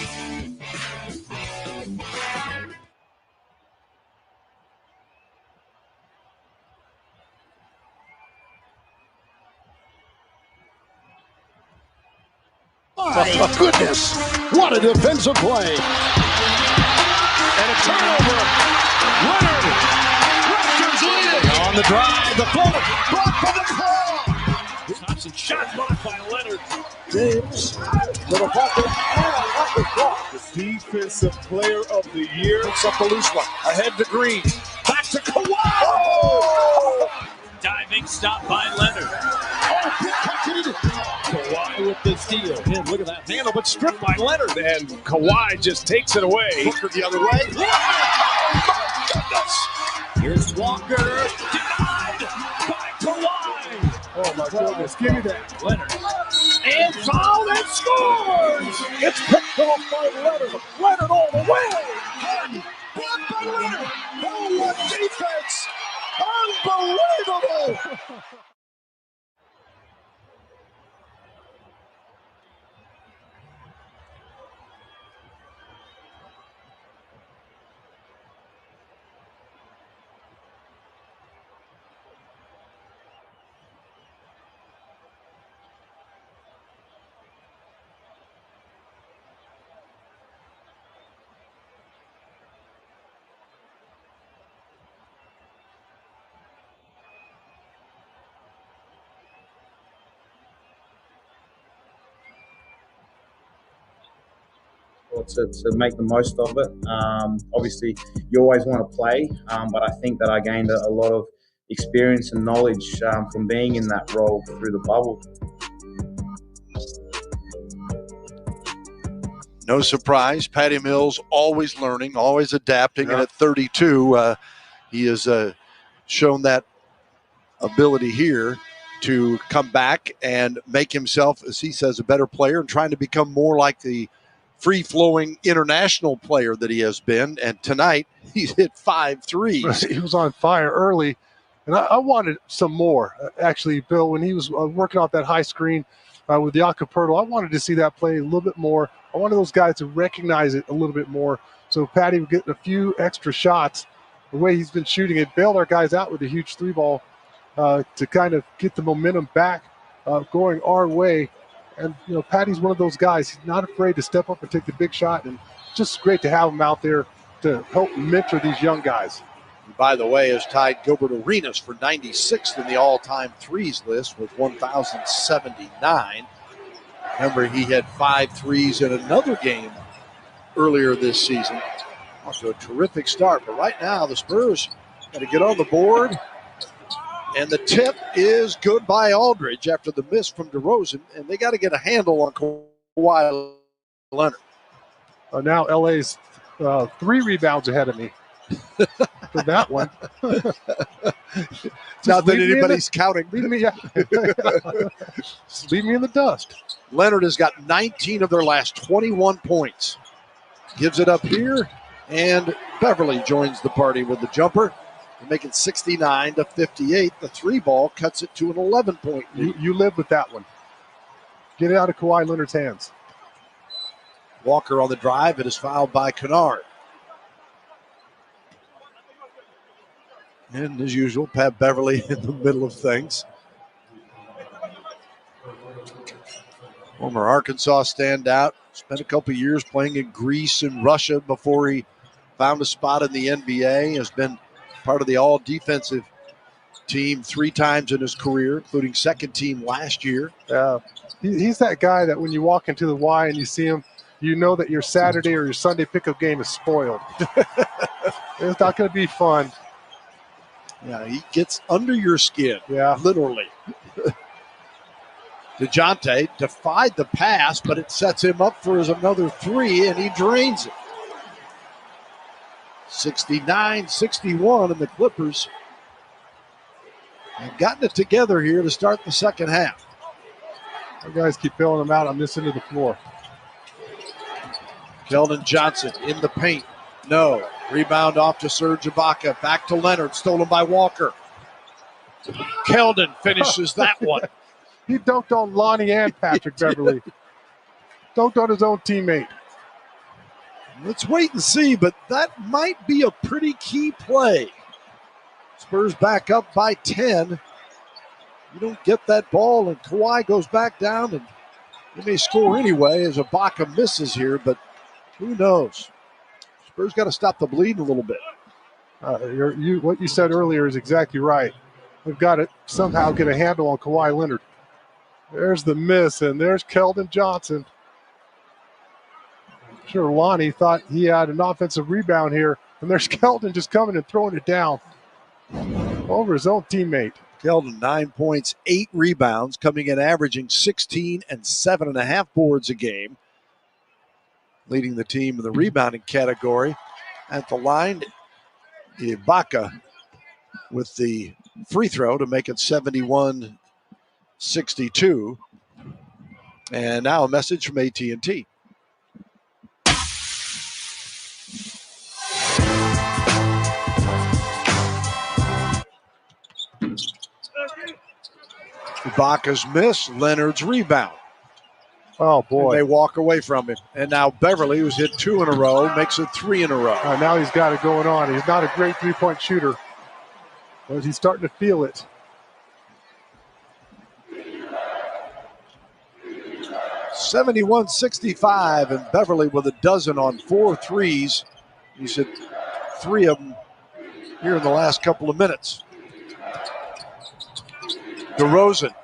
My goodness, what a defensive play. And a turnover. Leonard. Raptors lead. On the drive, the floater. Blocked by the claw. Thompson shot blocked by Leonard. James to the bucket and up the block. The defensive player of the year. Picks up the loose one. Ahead to Green. Back to Kawhi. Oh! Diving stop by Leonard. Kawhi with the steal. Man, look at that handle, but stripped by Leonard. And Kawhi just takes it away. Booker the other way. Oh, my goodness. Here's Walker. Denied by Kawhi. Oh, my goodness. Give me that. Leonard. And fouled and scores. It's picked off by Leonard. Leonard all the way. Blocked by Leonard. Oh, what defense. Unbelievable. To make the most of it. Obviously, you always want to play, but I think that I gained a lot of experience and knowledge from being in that role through the bubble. No surprise, Patty Mills always learning, always adapting, and at 32, he has shown that ability here to come back and make himself, as he says, a better player and trying to become more like the free-flowing international player that he has been. And tonight, he's hit 5 threes. He was on fire early, and I wanted some more. Actually, Bill, when he was working off that high screen with Jakob Poeltl, I wanted to see that play a little bit more. I wanted those guys to recognize it a little bit more. So Patty would get a few extra shots. The way he's been shooting it, bailed our guys out with a huge 3-ball to kind of get the momentum back going our way. And, you know, Patty's one of those guys. He's not afraid to step up and take the big shot. And just great to have him out there to help mentor these young guys. And by the way, has tied Gilbert Arenas for 96th in the all-time threes list with 1,079. Remember, he had 5 threes in another game earlier this season. Off to a terrific start. But right now, the Spurs got to get on the board. And the tip is good by Aldridge after the miss from DeRozan. And they got to get a handle on Kawhi Leonard. Now LA's 3 rebounds ahead of me for that one. Not that anybody's counting. Leave me in the dust. Leonard has got 19 of their last 21 points. Gives it up here, and Beverly joins the party with the jumper. They make it 69-58. The 3-ball cuts it to an 11-point lead. You live with that one. Get it out of Kawhi Leonard's hands. Walker on the drive. It is fouled by Kennard. And as usual, Pat Beverly in the middle of things. Former Arkansas standout. Spent a couple years playing in Greece and Russia before he found a spot in the NBA. Has been part of the all-defensive team 3 times in his career, including second team last year. He's that guy that when you walk into the Y and you see him, you know that your Saturday or your Sunday pickup game is spoiled. It's not going to be fun. Yeah, he gets under your skin, literally. DeJounte defied the pass, but it sets him up for another 3, and he drains it. 69-61, and the Clippers have gotten it together here to start the second half. Our guys keep bailing them out on this end of the floor. Keldon Johnson in the paint. No. Rebound off to Serge Ibaka. Back to Leonard. Stolen by Walker. Keldon finishes that one. He dunked on Lonnie and Patrick Beverly. Dunked on his own teammate. Let's wait and see, but that might be a pretty key play. Spurs back up by 10. You don't get that ball, and Kawhi goes back down and They may score anyway as Ibaka misses here, but who knows? Spurs got to stop the bleeding a little bit. What you said earlier is exactly right. We've got to somehow get a handle on Kawhi Leonard. There's the miss, and there's Keldon Johnson. I'm sure Lonnie thought he had an offensive rebound here, and there's Keldon just coming and throwing it down over his own teammate. Keldon, 9 points, 8 rebounds, coming in averaging 16 and 7.5 boards a game, leading the team in the rebounding category. At the line, Ibaka with the free throw to make it 71-62. And now a message from AT&T. Ibaka's miss, Leonard's rebound. Oh, boy. And they walk away from him. And now Beverly, who's hit 2 in a row, makes it 3 in a row. Now he's got it going on. He's not a great three-point shooter, but he's starting to feel it. (71-65), and Beverly with a dozen on 4 threes. He's hit 3 of them here in the last couple of minutes. DeRozan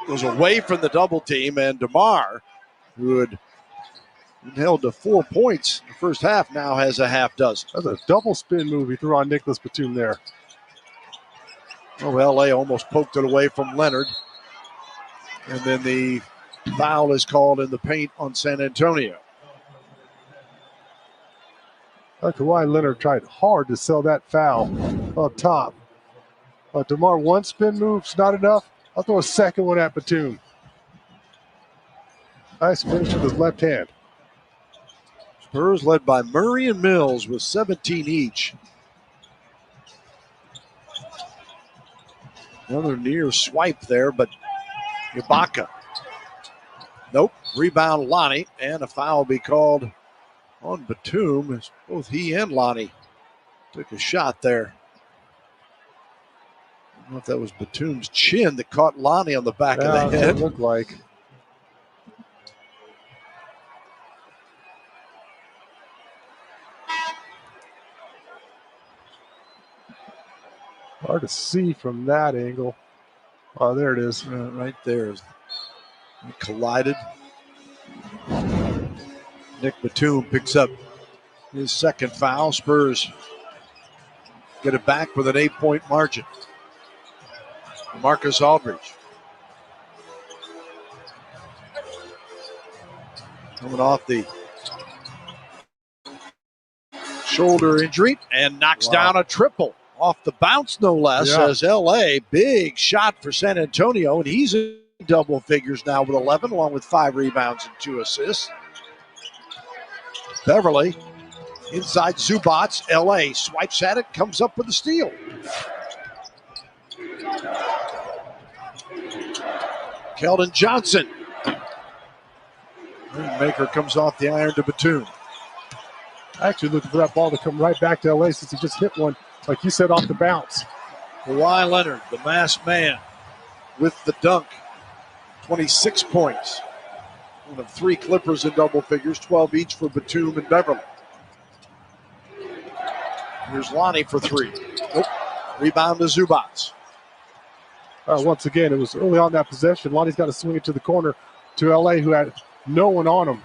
goes away from the double team, and DeMar, who had been held to 4 points in the first half, now has a half dozen. That's a double spin move he threw on Nicholas Batum there. Oh, LA almost poked it away from Leonard. And then the foul is called in the paint on San Antonio. Kawhi Leonard tried hard to sell that foul up top. DeMar, one spin move's not enough. I'll throw a second one at Batum. Nice finish with his left hand. Spurs led by Murray and Mills with 17 each. Another near swipe there, but Ibaka. Nope. Rebound Lonnie, and a foul be called on Batum as both he and Lonnie took a shot there. I don't know if that was Batum's chin that caught Lonnie on the back of the head. It looked like. Hard to see from that angle. Oh, there it is. Right there. It collided. Nick Batum picks up his second foul. Spurs get it back with an 8-point margin. Marcus Aldridge coming off the shoulder injury and knocks down a triple off the bounce, no less, as LA. Big shot for San Antonio, and he's in double figures now with 11, along with 5 rebounds and 2 assists. Beverly inside Zubats. LA swipes at it, comes up with a steal. Keldon Johnson. Maker comes off the iron to Batum. Actually looking for that ball to come right back to LA since he just hit one, like you said, off the bounce. Kawhi Leonard, the masked man, with the dunk. 26 points. One of 3 Clippers in double figures, 12 each for Batum and Beverly. Here's Lonnie for 3. Nope. Rebound to Zubats. Once again, it was early on that possession. Lonnie's got to swing it to the corner to LA, who had no one on him.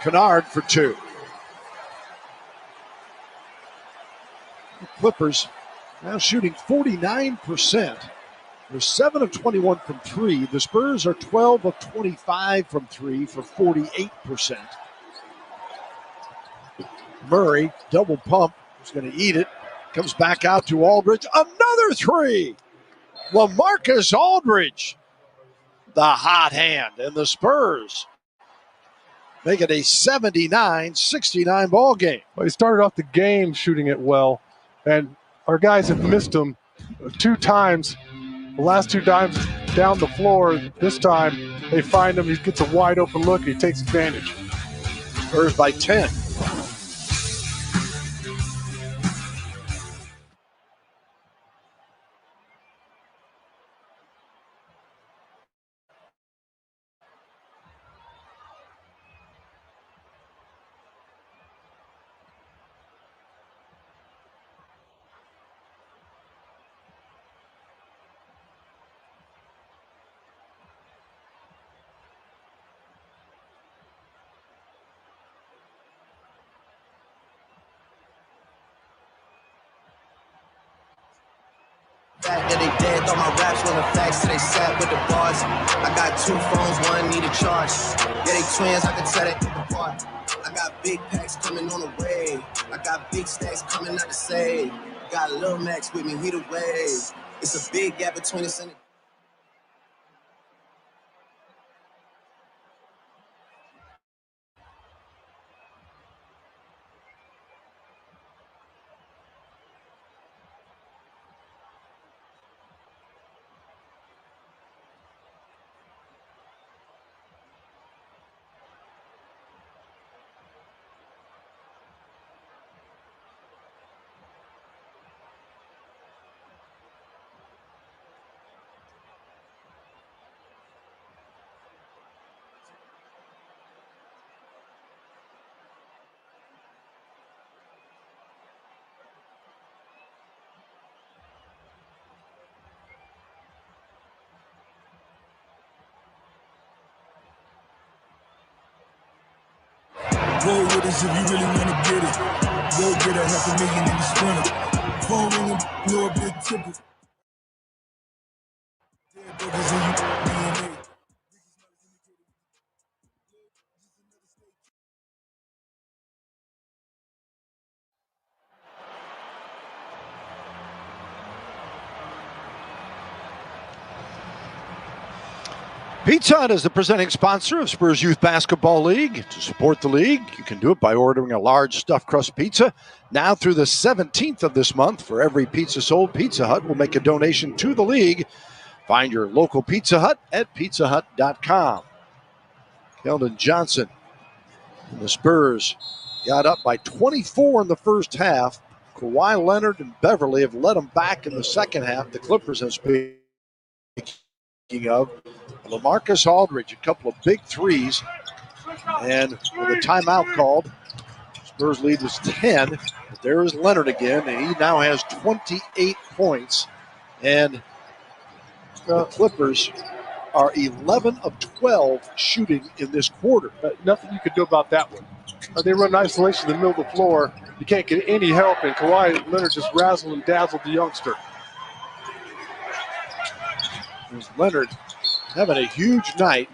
Kennard for 2. The Clippers now shooting 49%. They're 7 of 21 from 3. The Spurs are 12 of 25 from 3 for 48%. Murray, double pump, is going to eat it. Comes back out to Aldridge. Another 3. LaMarcus Aldridge, the hot hand, and the Spurs make it a 79-69 ball game. Well, he started off the game shooting it well, and our guys have missed him 2 times. The last 2 times down the floor. This time they find him. He gets a wide open look. And he takes advantage. Spurs by 10. fact that they dead, thought my raps were the facts, so they sat with the bars. I got 2 phones, one need a charge. Yeah, they twins, I can tell that apart. I got big packs coming on the way. I got big stacks coming out to save. Got Lil Max with me, he the wave. It's a big gap between us and the roll with us if you really wanna get it. Go get $500,000 in the sprinter. Phone ringing, know a big tipper. Dead brothers in you, DNA. Pizza Hut is the presenting sponsor of Spurs Youth Basketball League. To support the league, you can do it by ordering a large stuffed crust pizza. Now through the 17th of this month, for every pizza sold, Pizza Hut will make a donation to the league. Find your local Pizza Hut at pizzahut.com. Keldon Johnson and the Spurs got up by 24 in the first half. Kawhi Leonard and Beverly have led them back in the second half. The Clippers, I'm speaking of, LaMarcus Aldridge, a couple of big threes, and with a timeout called, Spurs lead was 10, but there is Leonard again, and he now has 28 points, and the Clippers are 11 of 12 shooting in this quarter. Nothing you could do about that one. They run isolation in the middle of the floor. You can't get any help, and Kawhi Leonard just razzled and dazzled the youngster. There's Leonard having a huge night.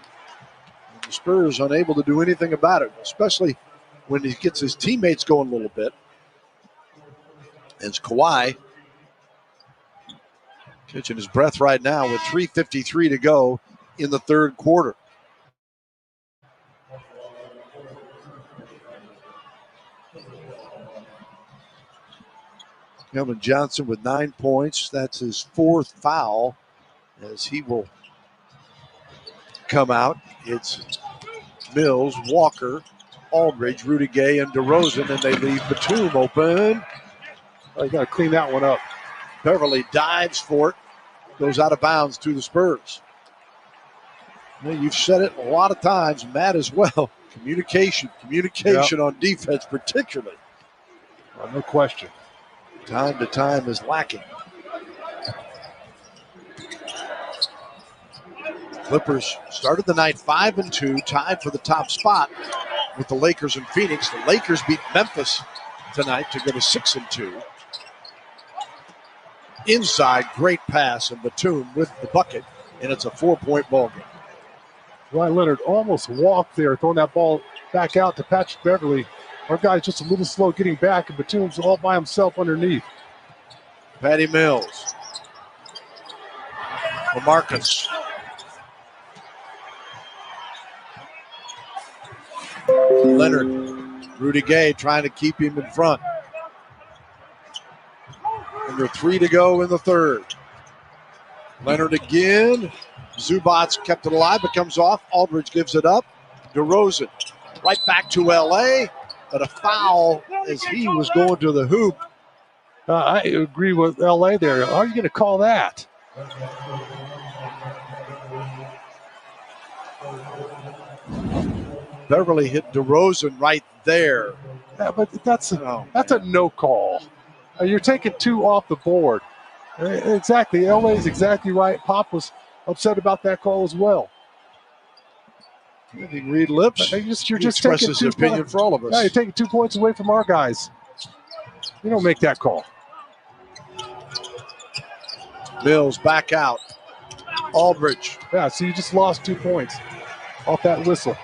And the Spurs unable to do anything about it, especially when he gets his teammates going a little bit. As Kawhi catching his breath right now with 3:53 to go in the third quarter. Keldon Johnson with 9 points. That's his 4th foul as he will come out. It's Mills, Walker, Aldridge, Rudy Gay, and DeRozan, and they leave Batum open. Oh, you got to clean that one up. Beverly dives for it, goes out of bounds to the Spurs. Well, you've said it a lot of times, Matt as well. Communication on defense particularly. No question. Time to time is lacking. Clippers started the night 5-2, tied for the top spot with the Lakers and Phoenix. The Lakers beat Memphis tonight to go to 6-2. Inside, great pass, and Batum with the bucket, and it's a 4-point ball game. Kawhi Leonard almost walked there, throwing that ball back out to Patrick Beverly. Our guy's just a little slow getting back, and Batum's all by himself underneath. Patty Mills. LaMarcus. Leonard. Rudy Gay trying to keep him in front. Under 3 to go in the third. Leonard again. Zubats kept it alive, but comes off. Aldridge gives it up. DeRozan right back to L.A., but a foul as he was going to the hoop. I agree with L.A. there. How are you going to call that? Beverly hit DeRozan right there. Yeah, but that's a no call. You're taking 2 off the board. Exactly. L.A. is exactly right. Pop was upset about that call as well. You can read lips. You're just taking his opinion for all of us. Yeah, you're taking 2 points away from our guys. You don't make that call. Mills back out. Aldridge. Yeah, so you just lost 2 points off that whistle.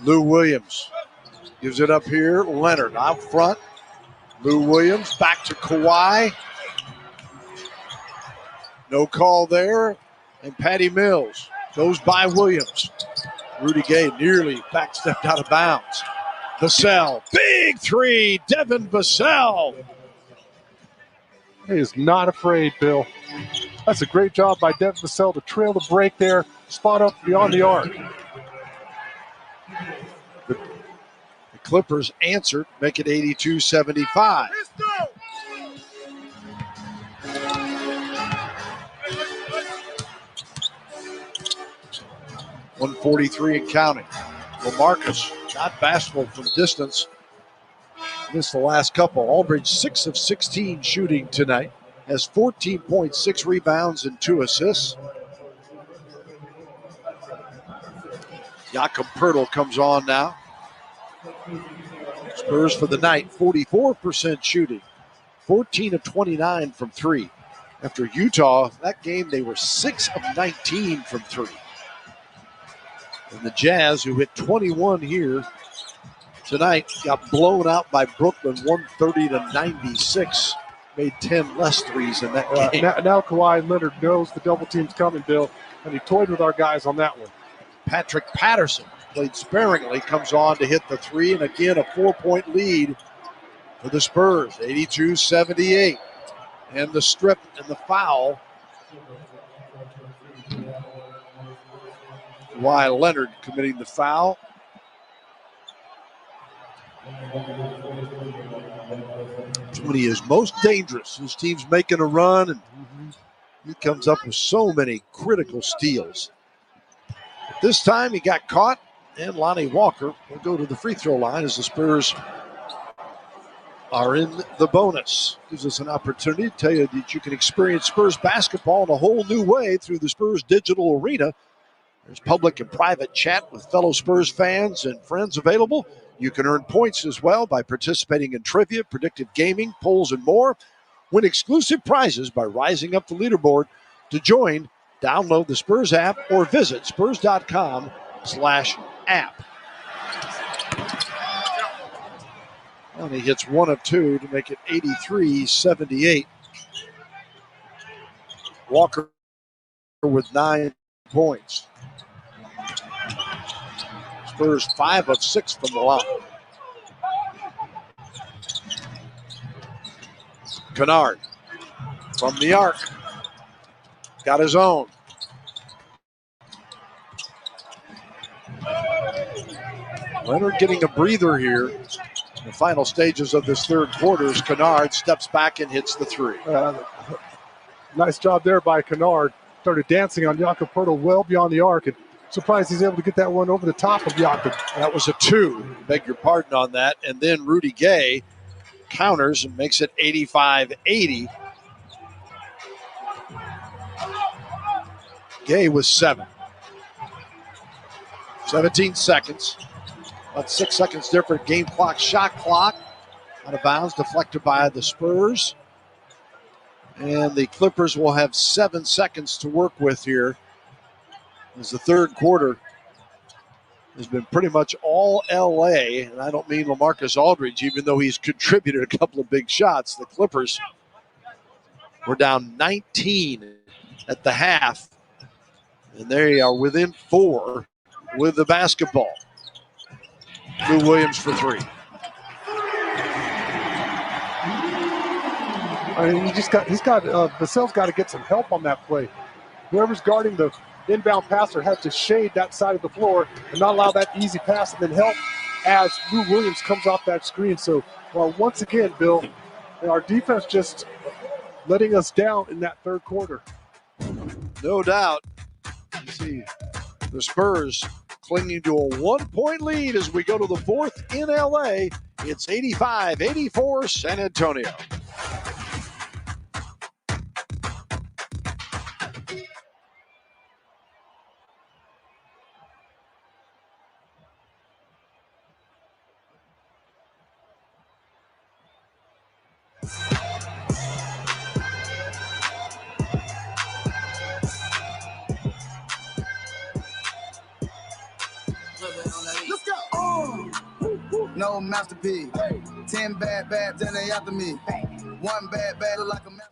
Lou Williams gives it up here. Leonard out front. Lou Williams back to Kawhi. No call there. And Patty Mills goes by Williams. Rudy Gay nearly backstepped out of bounds. Vassell, big three. Devin Vassell. He is not afraid, Bill. That's a great job by Devin Vassell to trail the break there, spot up beyond the arc. The Clippers answered, make it 82-75. 143 and counting. LaMarcus not bashful from distance. Missed the last couple. Aldridge 6 of 16 shooting tonight. Has 14.6 rebounds and 2 assists. Jakob Poeltl comes on now. Spurs for the night, 44% shooting. 14 of 29 from 3. After Utah, that game they were 6 of 19 from 3. And the Jazz, who hit 21 here tonight, got blown out by Brooklyn 130-96. Made 10 less threes in that game. Now Kawhi Leonard knows the double team's coming, Bill, and he toyed with our guys on that one. Patrick Patterson played sparingly, comes on to hit the 3, and again a 4-point lead for the Spurs, 82-78. And the strip and the foul. Kawhi Leonard committing the foul. It's when he is most dangerous. His team's making a run, and he comes up with so many critical steals. But this time he got caught, and Lonnie Walker will go to the free throw line as the Spurs are in the bonus. Gives us an opportunity to tell you that you can experience Spurs basketball in a whole new way through the Spurs digital arena. There's public and private chat with fellow Spurs fans and friends available. You can earn points as well by participating in trivia, predictive gaming, polls, and more. Win exclusive prizes by rising up the leaderboard. To join, download the Spurs app or visit spurs.com/app. And he hits 1 of 2 to make it 83-78. Walker with 9 points. Spurs 5 of 6 from the line. Kennard from the arc. Got his own. Leonard getting a breather here in the final stages of this third quarter as Kennard steps back and hits the 3. Nice job there by Kennard. Started dancing on Jakob Poeltl well beyond the arc, and surprised he's able to get that one over the top of Jakob. That was a 2. Beg your pardon on that. And then Rudy Gay counters and makes it 85-80. Gay was 7. 17 seconds. About 6 seconds different game clock, shot clock. Out of bounds, deflected by the Spurs. And the Clippers will have 7 seconds to work with here, as the third quarter has been pretty much all LA, and I don't mean LaMarcus Aldridge, even though he's contributed a couple of big shots. The Clippers were down 19 at the half, and they are within 4 with the basketball. Lou Williams for 3. I mean, Vassell's got to get some help on that play. Whoever's guarding the inbound passer has to shade that side of the floor and not allow that easy pass, and then help as Lou Williams comes off that screen. So, well, once again, Bill, our defense just letting us down in that third quarter. No doubt. You see the Spurs clinging to a 1-point lead as we go to the fourth in LA. It's 85-84 San Antonio. no masterpiece. 10 bad, then they after me. One bad, look like a masterpiece.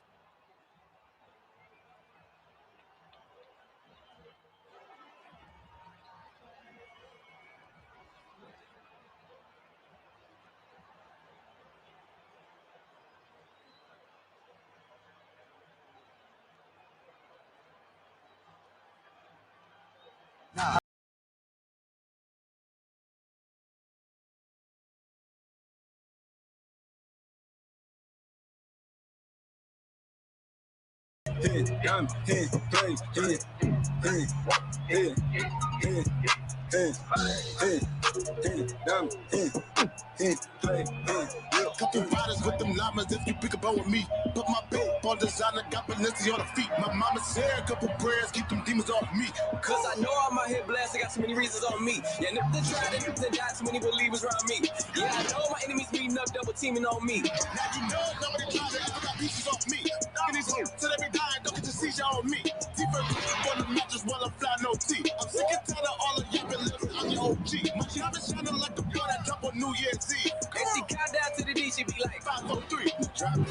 Couple riders with them llamas if you pick a bow with me. Put my bait on designer, got Balenciaga on the feet. My mama said a couple prayers, keep them demons off me. Cause I know I'm out here blessed, I got too many reasons on me. Yeah, if they tried it, they died, too many believers around me. Yeah, I know my enemies meeting up, double teaming on me. Now you know nobody tried it, I got pieces off me. Knocking these hoes till they be dying, don't get the seizure on me. Deeper on the mattress while I fly no tea. I'm sick and tired of all of you been living on your OG. My job is shining like the blood I drop on New Year's Eve. And she count down to the D, she be like 5, 4, 3, drop it.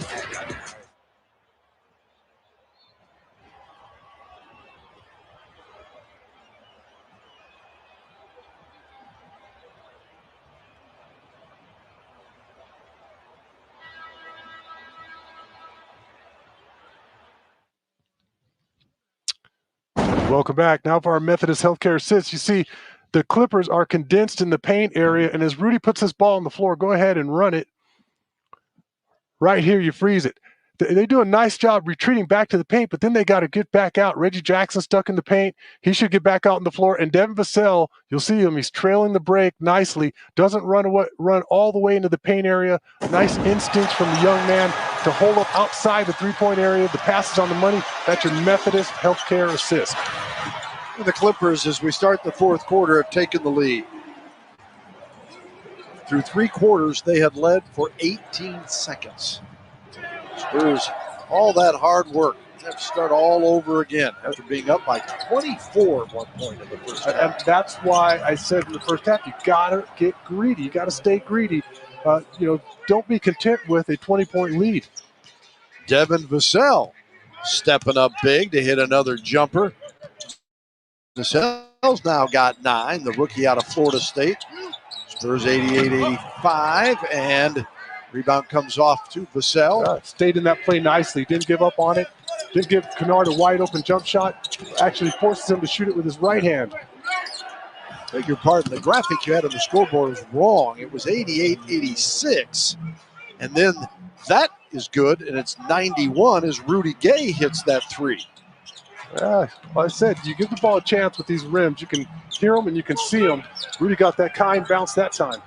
Welcome back. Now for our Methodist Healthcare Assists. You see, the Clippers are condensed in the paint area, and as Rudy puts this ball on the floor, go ahead and run it. Right here, you freeze it. They do a nice job retreating back to the paint, but then they got to get back out. Reggie Jackson stuck in the paint. He should get back out on the floor. And Devin Vassell, you'll see him. He's trailing the break nicely. Doesn't run all the way into the paint area. Nice instincts from the young man to hold up outside the three-point area. The pass is on the money. That's your Methodist Healthcare Assist. The Clippers, as we start the fourth quarter, have taken the lead. Through 3 quarters, they had led for 18 seconds. Spurs, all that hard work, have to start all over again after being up by 24 at one point in the first half. And that's why I said in the first half, you got to get greedy. You got to stay greedy. Don't be content with a 20-point lead. Devin Vassell stepping up big to hit another jumper. Vassell's now got 9, the rookie out of Florida State. Spurs 88-85, and rebound comes off to Vassell. Stayed in that play nicely. Didn't give up on it. Didn't give Kennard a wide open jump shot. Actually forces him to shoot it with his right hand. Beg your pardon, the graphic you had on the scoreboard was wrong. It was 88-86. And then that is good, and it's 91 as Rudy Gay hits that 3. Like I said, you give the ball a chance with these rims. You can hear them and you can see them. Rudy got that kind bounce that time.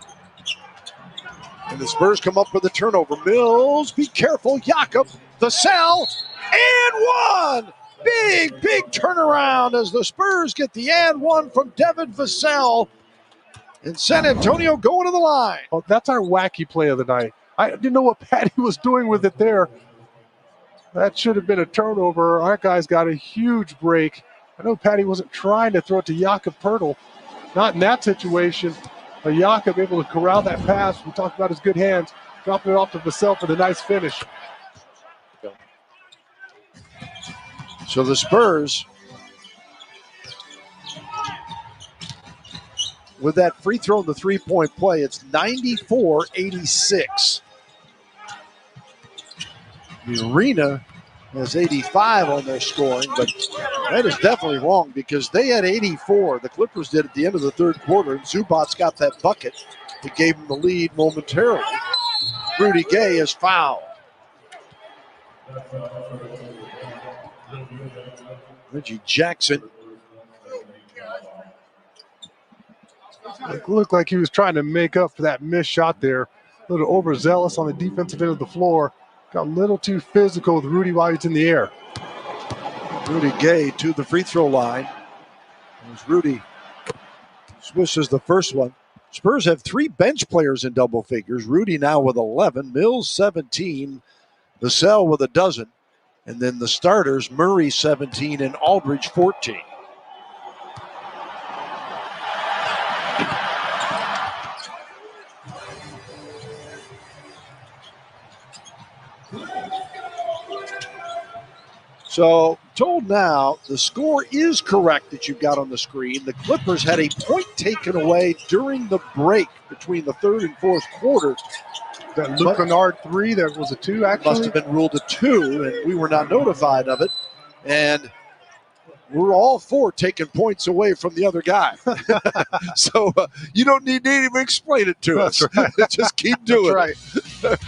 And the Spurs come up with a turnover. Mills, be careful. Jakob, Vassell, and 1. Big turnaround as the Spurs get the and 1 from Devin Vassell. And San Antonio going to the line. Well, that's our wacky play of the night. I didn't know what Patty was doing with it there. That should have been a turnover. Our guys got a huge break. I know Patty wasn't trying to throw it to Jakob Poeltl. Not in that situation. But Jakob able to corral that pass. We talked about his good hands. Dropping it off to Vassell for the nice finish. So the Spurs, with that free throw in the three-point play, it's 94-86. The Arena has 85 on their scoring, but that is definitely wrong because they had 84. The Clippers did at the end of the third quarter, and Zubac's got that bucket that gave them the lead momentarily. Rudy Gay is fouled. Reggie Jackson. It looked like he was trying to make up for that missed shot there. A little overzealous on the defensive end of the floor. Got a little too physical with Rudy while he's in the air. Rudy Gay to the free throw line. As Rudy swishes the first one. Spurs have 3 bench players in double figures. Rudy now with 11, Mills 17, Vassell with a dozen. And then the starters, Murray 17 and Aldridge 14. So, told now, the score is correct that you've got on the screen. The Clippers had a point taken away during the break between the third and fourth quarter. That Luke Kennard 3, that was a 2, actually? Must have been ruled a 2, and we were not notified of it. And we're all for taking points away from the other guy. So you don't need to even explain it to us. Right. Just keep doing right. it.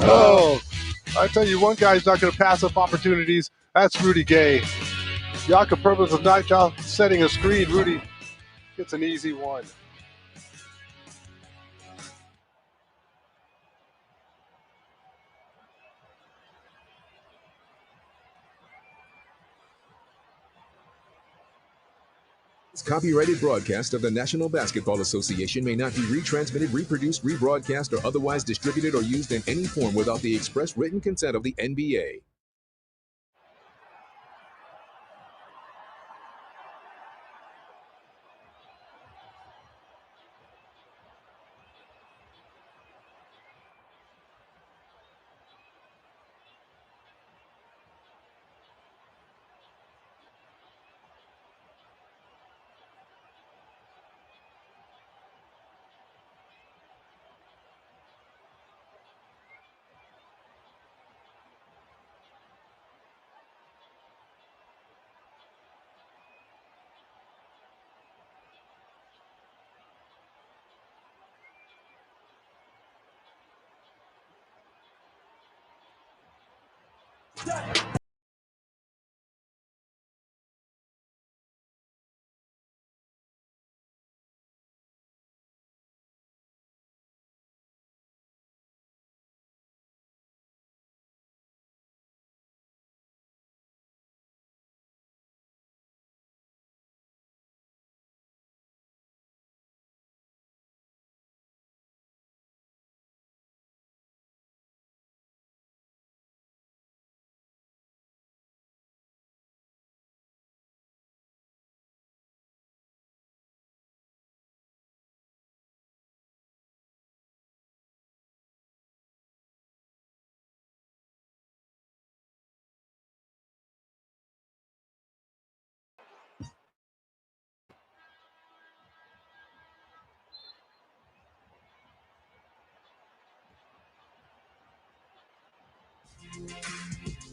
Oh. I tell you, one guy's not going to pass up opportunities. That's Rudy Gay. Jakob Pertles of Nightjaw setting a screen. Rudy gets an easy one. This copyrighted broadcast of the National Basketball Association may not be retransmitted, reproduced, rebroadcast, or otherwise distributed or used in any form without the express written consent of the NBA.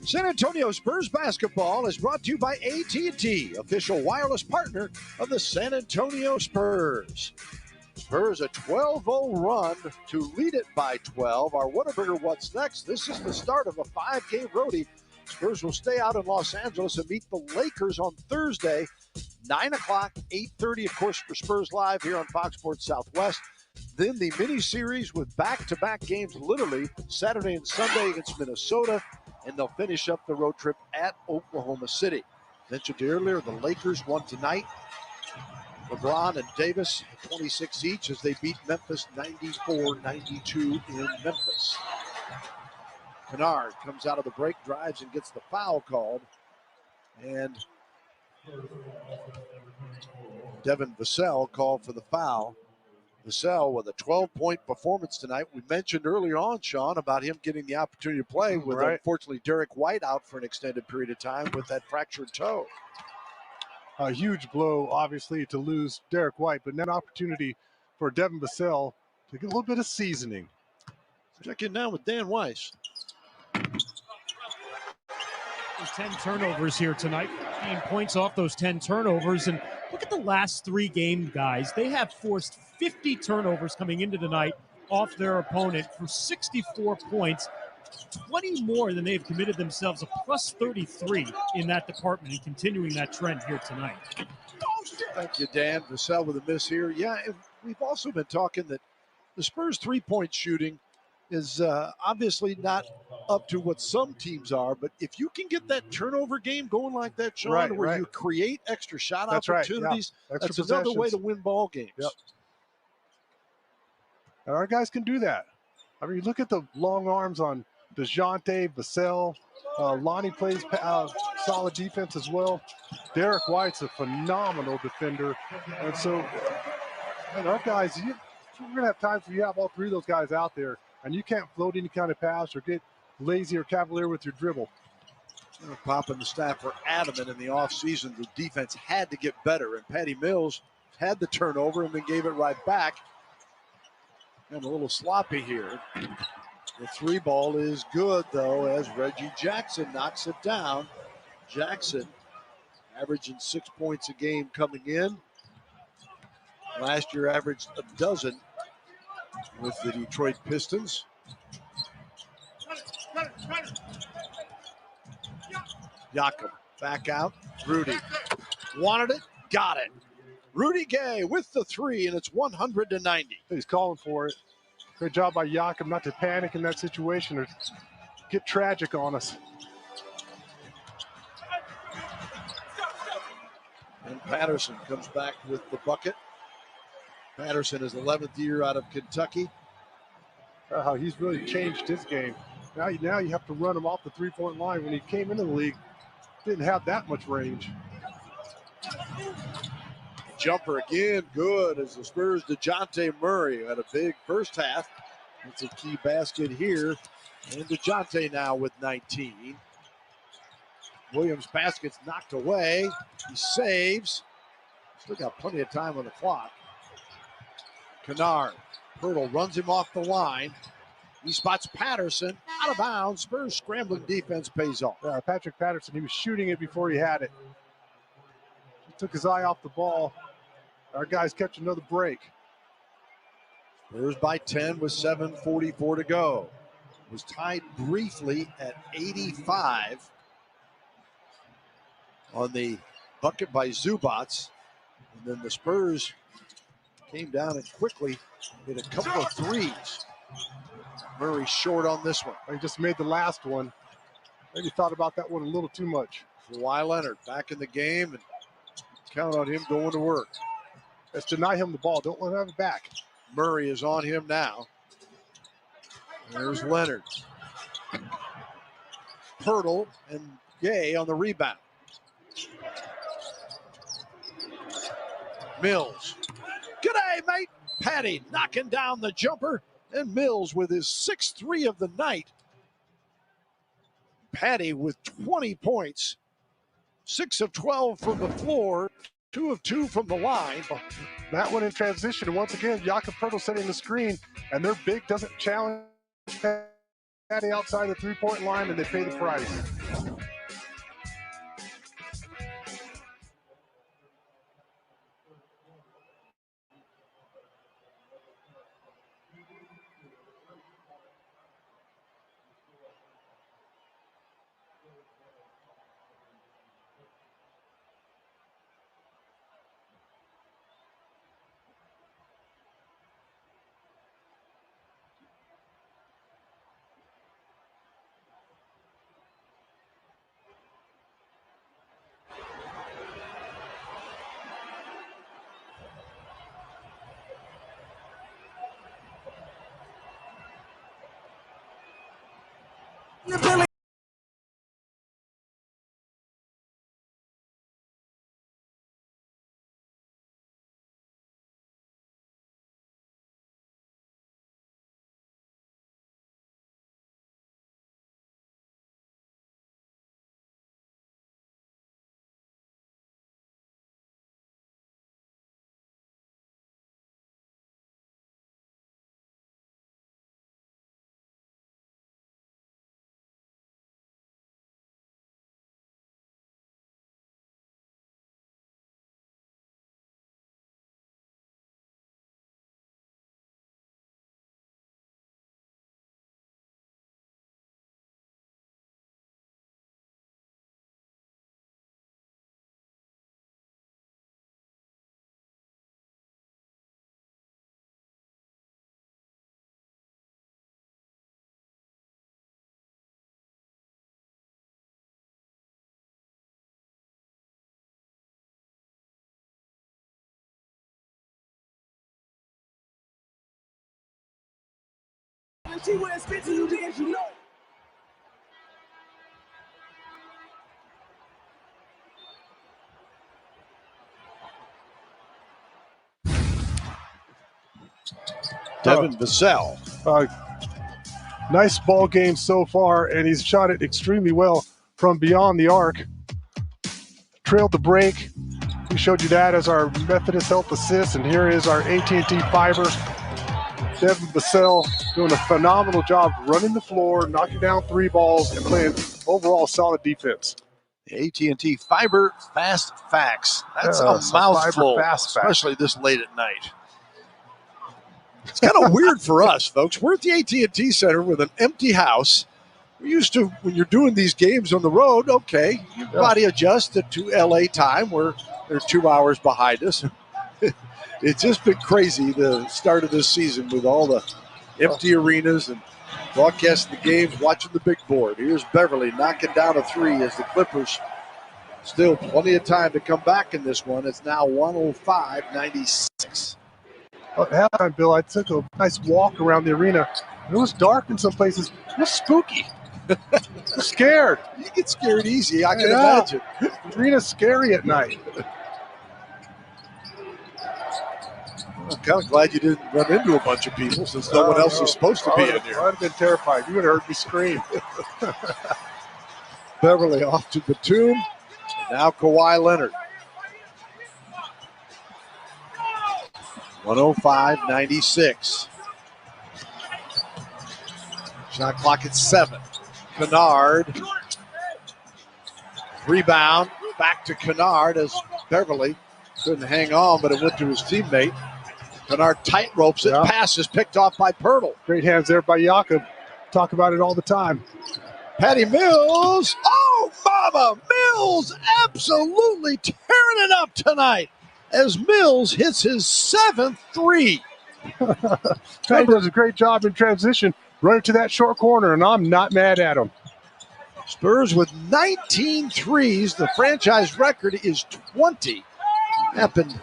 San Antonio Spurs basketball is brought to you by AT&T, official wireless partner of the San Antonio Spurs. Spurs a 12-0 run to lead it by 12. Our Whataburger What's Next? This is the start of a 5-game roadie. Spurs will stay out in Los Angeles and meet the Lakers on Thursday, 9 o'clock, 8:30, of course, for Spurs Live here on Fox Sports Southwest. Then the mini-series with back-to-back games, literally, Saturday and Sunday against Minnesota, and they'll finish up the road trip at Oklahoma City. Mentioned earlier, the Lakers won tonight. LeBron and Davis, 26 each, as they beat Memphis 94-92 in Memphis. Kennard comes out of the break, drives, and gets the foul called. And Devin Vassell called for the foul. Vassell with a 12-point performance tonight. We mentioned earlier on, Sean, about him getting the opportunity to play with, unfortunately, Derek White out for an extended period of time with that fractured toe. A huge blow, obviously, to lose Derek White, but an opportunity for Devin Vassell to get a little bit of seasoning. Check in now with Dan Weiss. 10 turnovers here tonight. 15 points off those 10 turnovers. And look at the last 3 game guys. They have forced 50 turnovers coming into tonight off their opponent for 64 points. 20 more than they've committed themselves, a plus 33 in that department, and continuing that trend here tonight. Thank you, Dan. Vassell with a miss here. Yeah, and we've also been talking that the Spurs' three-point shooting is obviously not up to what some teams are, but if you can get that turnover game going like that, Sean, where you create extra shot opportunities, that's another way to win ball games. Yep. And our guys can do that. I mean, look at the long arms on DeJounte, Vassell. Lonnie plays solid defense as well. Derek White's a phenomenal defender. And so, and our guys, we're going to have times where you have all 3 of those guys out there, and you can't float any kind of pass or get lazy or cavalier with your dribble. Pop and the staff were adamant in the offseason. The defense had to get better, and Patty Mills had the turnover and then gave it right back. And a little sloppy here. The 3 ball is good, though, as Reggie Jackson knocks it down. Jackson averaging 6 points a game coming in. Last year averaged a dozen with the Detroit Pistons. Jakob back out. Rudy wanted it, got it. Rudy Gay with the 3, and it's 190. He's calling for it. Great job by Jakob not to panic in that situation or get tragic on us. And Patterson comes back with the bucket. Patterson is 11th year out of Kentucky. He's really changed his game. Now you have to run him off the three-point line. When he came into the league, didn't have that much range. Jumper again, good as the Spurs' DeJounte Murray had a big first half. It's a key basket here. And DeJounte now with 19. Williams' basket's knocked away. He saves. Still got plenty of time on the clock. Kennard. Pirtle runs him off the line. He spots Patterson out of bounds. Spurs scrambling defense pays off. Patrick Patterson, he was shooting it before he had it. He took his eye off the ball. Our guys catch another break. Spurs by 10 with 7:44 to go. It was tied briefly at 85 on the bucket by Zubats. And then the Spurs came down and quickly hit a couple of threes. Murray short on this one. He just made the last one. Maybe thought about that one a little too much. Kawhi Leonard back in the game, and count on him going to work. Let's deny him the ball. Don't let him have it back. Murray is on him now. There's Leonard. Pirtle and Gay on the rebound. Mills. G'day, mate. Patty knocking down the jumper. And Mills with his 6th 3 of the night. Patty with 20 points. 6 of 12 from the floor. 2 of 2 from the line. That one in transition. And once again, Jakob Pirtle setting the screen. And their big doesn't challenge Patty outside the three-point line, and they pay the price. See what it's to you, did you know? Devin Vassell. Nice ball game so far, and he's shot it extremely well. from beyond the arc. Trailed the break. We showed you that as our Methodist Health assist, and here is our AT&T Fiber. Devin Vassell doing a phenomenal job running the floor, knocking down 3 balls, and playing overall solid defense. AT&T Fiber Fast Facts. That's a mouthful, especially this late at night. It's kind of weird for us, folks. We're at the AT&T Center with an empty house. We're used to, when you're doing these games on the road, okay, your body adjusts to LA time where they're 2 hours behind us. It's just been crazy, the start of this season with all the empty arenas and broadcasting the games, watching the big board. Here's Beverly knocking down a 3 as the Clippers still plenty of time to come back in this one. It's now 105-96. At halftime, Bill, I took a nice walk around the arena. It was dark in some places. It was spooky. I'm scared. You get scared easy, I can imagine. The arena's scary at night. I'm kind of glad you didn't run into a bunch of people since no one else was supposed to be in here. I would have been terrified. You would have heard me scream. Beverly off to Batum. Now Kawhi Leonard. 105-96. Shot clock at 7. Kennard. Rebound. Back to Kennard as Beverly couldn't hang on, but it went to his teammate. Kennard tight ropes it. Pass is picked off by Pirtle. Great hands there by Jakob. Talk about it all the time. Patty Mills. Oh, mama. Mills absolutely tearing it up tonight as Mills hits his 7th 3. Patty does a great job in transition. Run to that short corner, and I'm not mad at him. Spurs with 19 threes. The franchise record is 20. Happened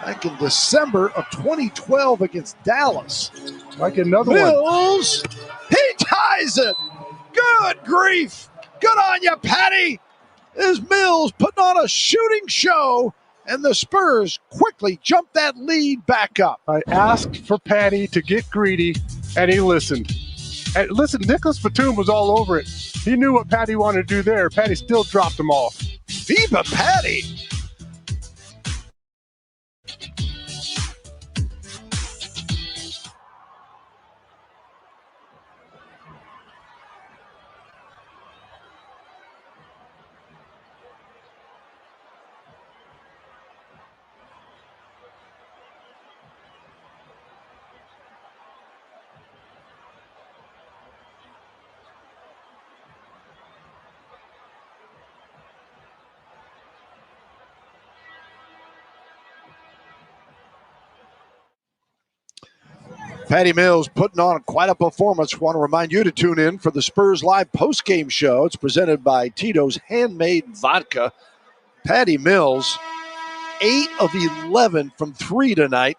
back in December of 2012 against Dallas. Like another Mills, he ties it. Good grief. Good on you, Patty. Is Mills putting on a shooting show, and the Spurs quickly jump that lead back up. I asked for Patty to get greedy, and he listened. And listen, Nicholas Batum was all over it. He knew what Patty wanted to do there. Patty still dropped him off. Viva Patty. Patty Mills putting on quite a performance. Want to remind you to tune in for the Spurs Live postgame show. It's presented by Tito's Handmade Vodka. Patty Mills, 8 of 11 from 3 tonight.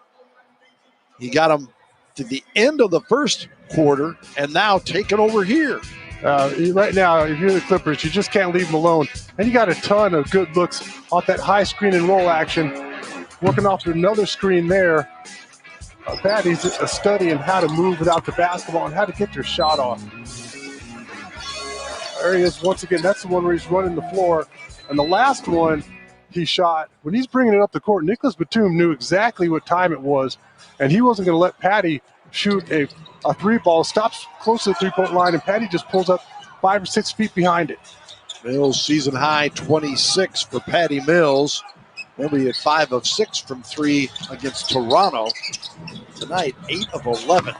He got him to the end of the first quarter and now taking over here. Right now, if you're the Clippers, you just can't leave them alone. And you got a ton of good looks off that high screen and roll action. Working off another screen there. Patty's a study in how to move without the basketball and how to get your shot off. There he is once again. That's the one where he's running the floor. And the last one he shot, when he's bringing it up the court, Nicholas Batum knew exactly what time it was, and he wasn't going to let Patty shoot a 3 ball, stops close to the 3-point line, and Patty just pulls up 5 or 6 feet behind it. Mills season high 26 for Patty Mills. He'll be at 5 of 6 from 3 against Toronto. Tonight, 8 of 11.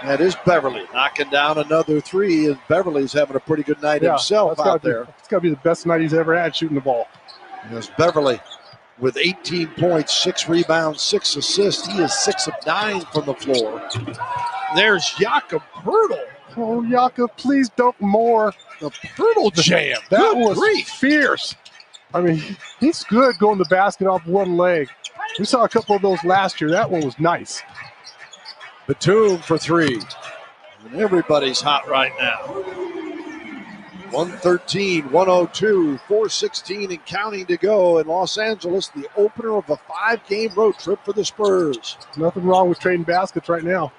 That is Beverly knocking down another 3, and Beverly's having a pretty good night himself out there. It's got to be the best night he's ever had shooting the ball. There's Beverly with 18 points, 6 rebounds, 6 assists. He is 6 of 9 from the floor. There's Jakob Pirtle. Oh, Jakob, please don't more. The Pirtle jam. That was fierce. I mean, he's good going the basket off one leg. We saw a couple of those last year. That one was nice. Batum for 3. And everybody's hot right now. 113, 102, 416 and counting to go in Los Angeles, the opener of a 5-game road trip for the Spurs. Nothing wrong with trading baskets right now.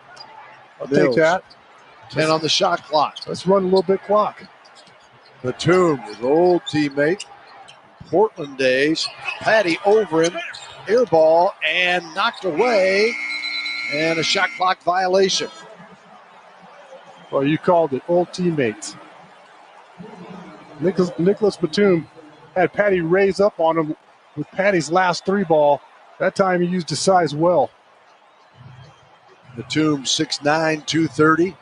I'll take that. 10 on the shot clock. Let's run a little bit clock. Batum, his old teammate, Portland days. Patty over him, air ball, and knocked away, and a shot clock violation. Well, you called it old teammates. Nicholas Batum had Patty raise up on him with Patty's last 3 ball. That time he used his size well. Batum, 6'9", 230.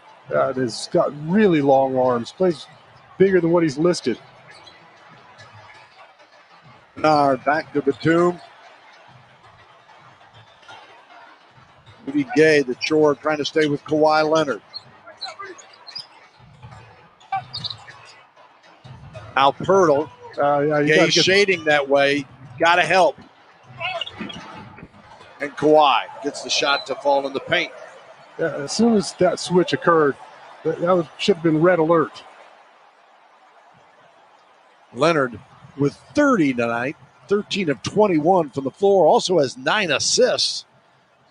He's got really long arms. Plays bigger than what he's listed. Back to Batum. Rudy Gay, the chore, trying to stay with Kawhi Leonard. Now Pirtle. Gay shading that way. Got to help. And Kawhi gets the shot to fall in the paint. Yeah, as soon as that switch occurred, that should have been red alert. Leonard with 30 tonight, 13 of 21 from the floor, also has 9 assists.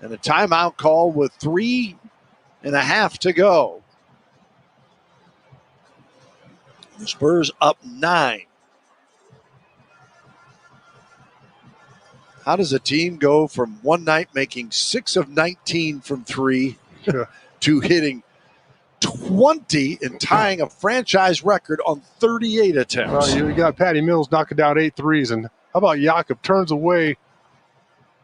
And a timeout call with 3.5 to go. The Spurs up 9. How does a team go from one night making 6 of 19 from 3 to hitting 20 and tying a franchise record on 38 attempts? Well, you got Patty Mills knocking down 8 threes. And how about Jakob turns away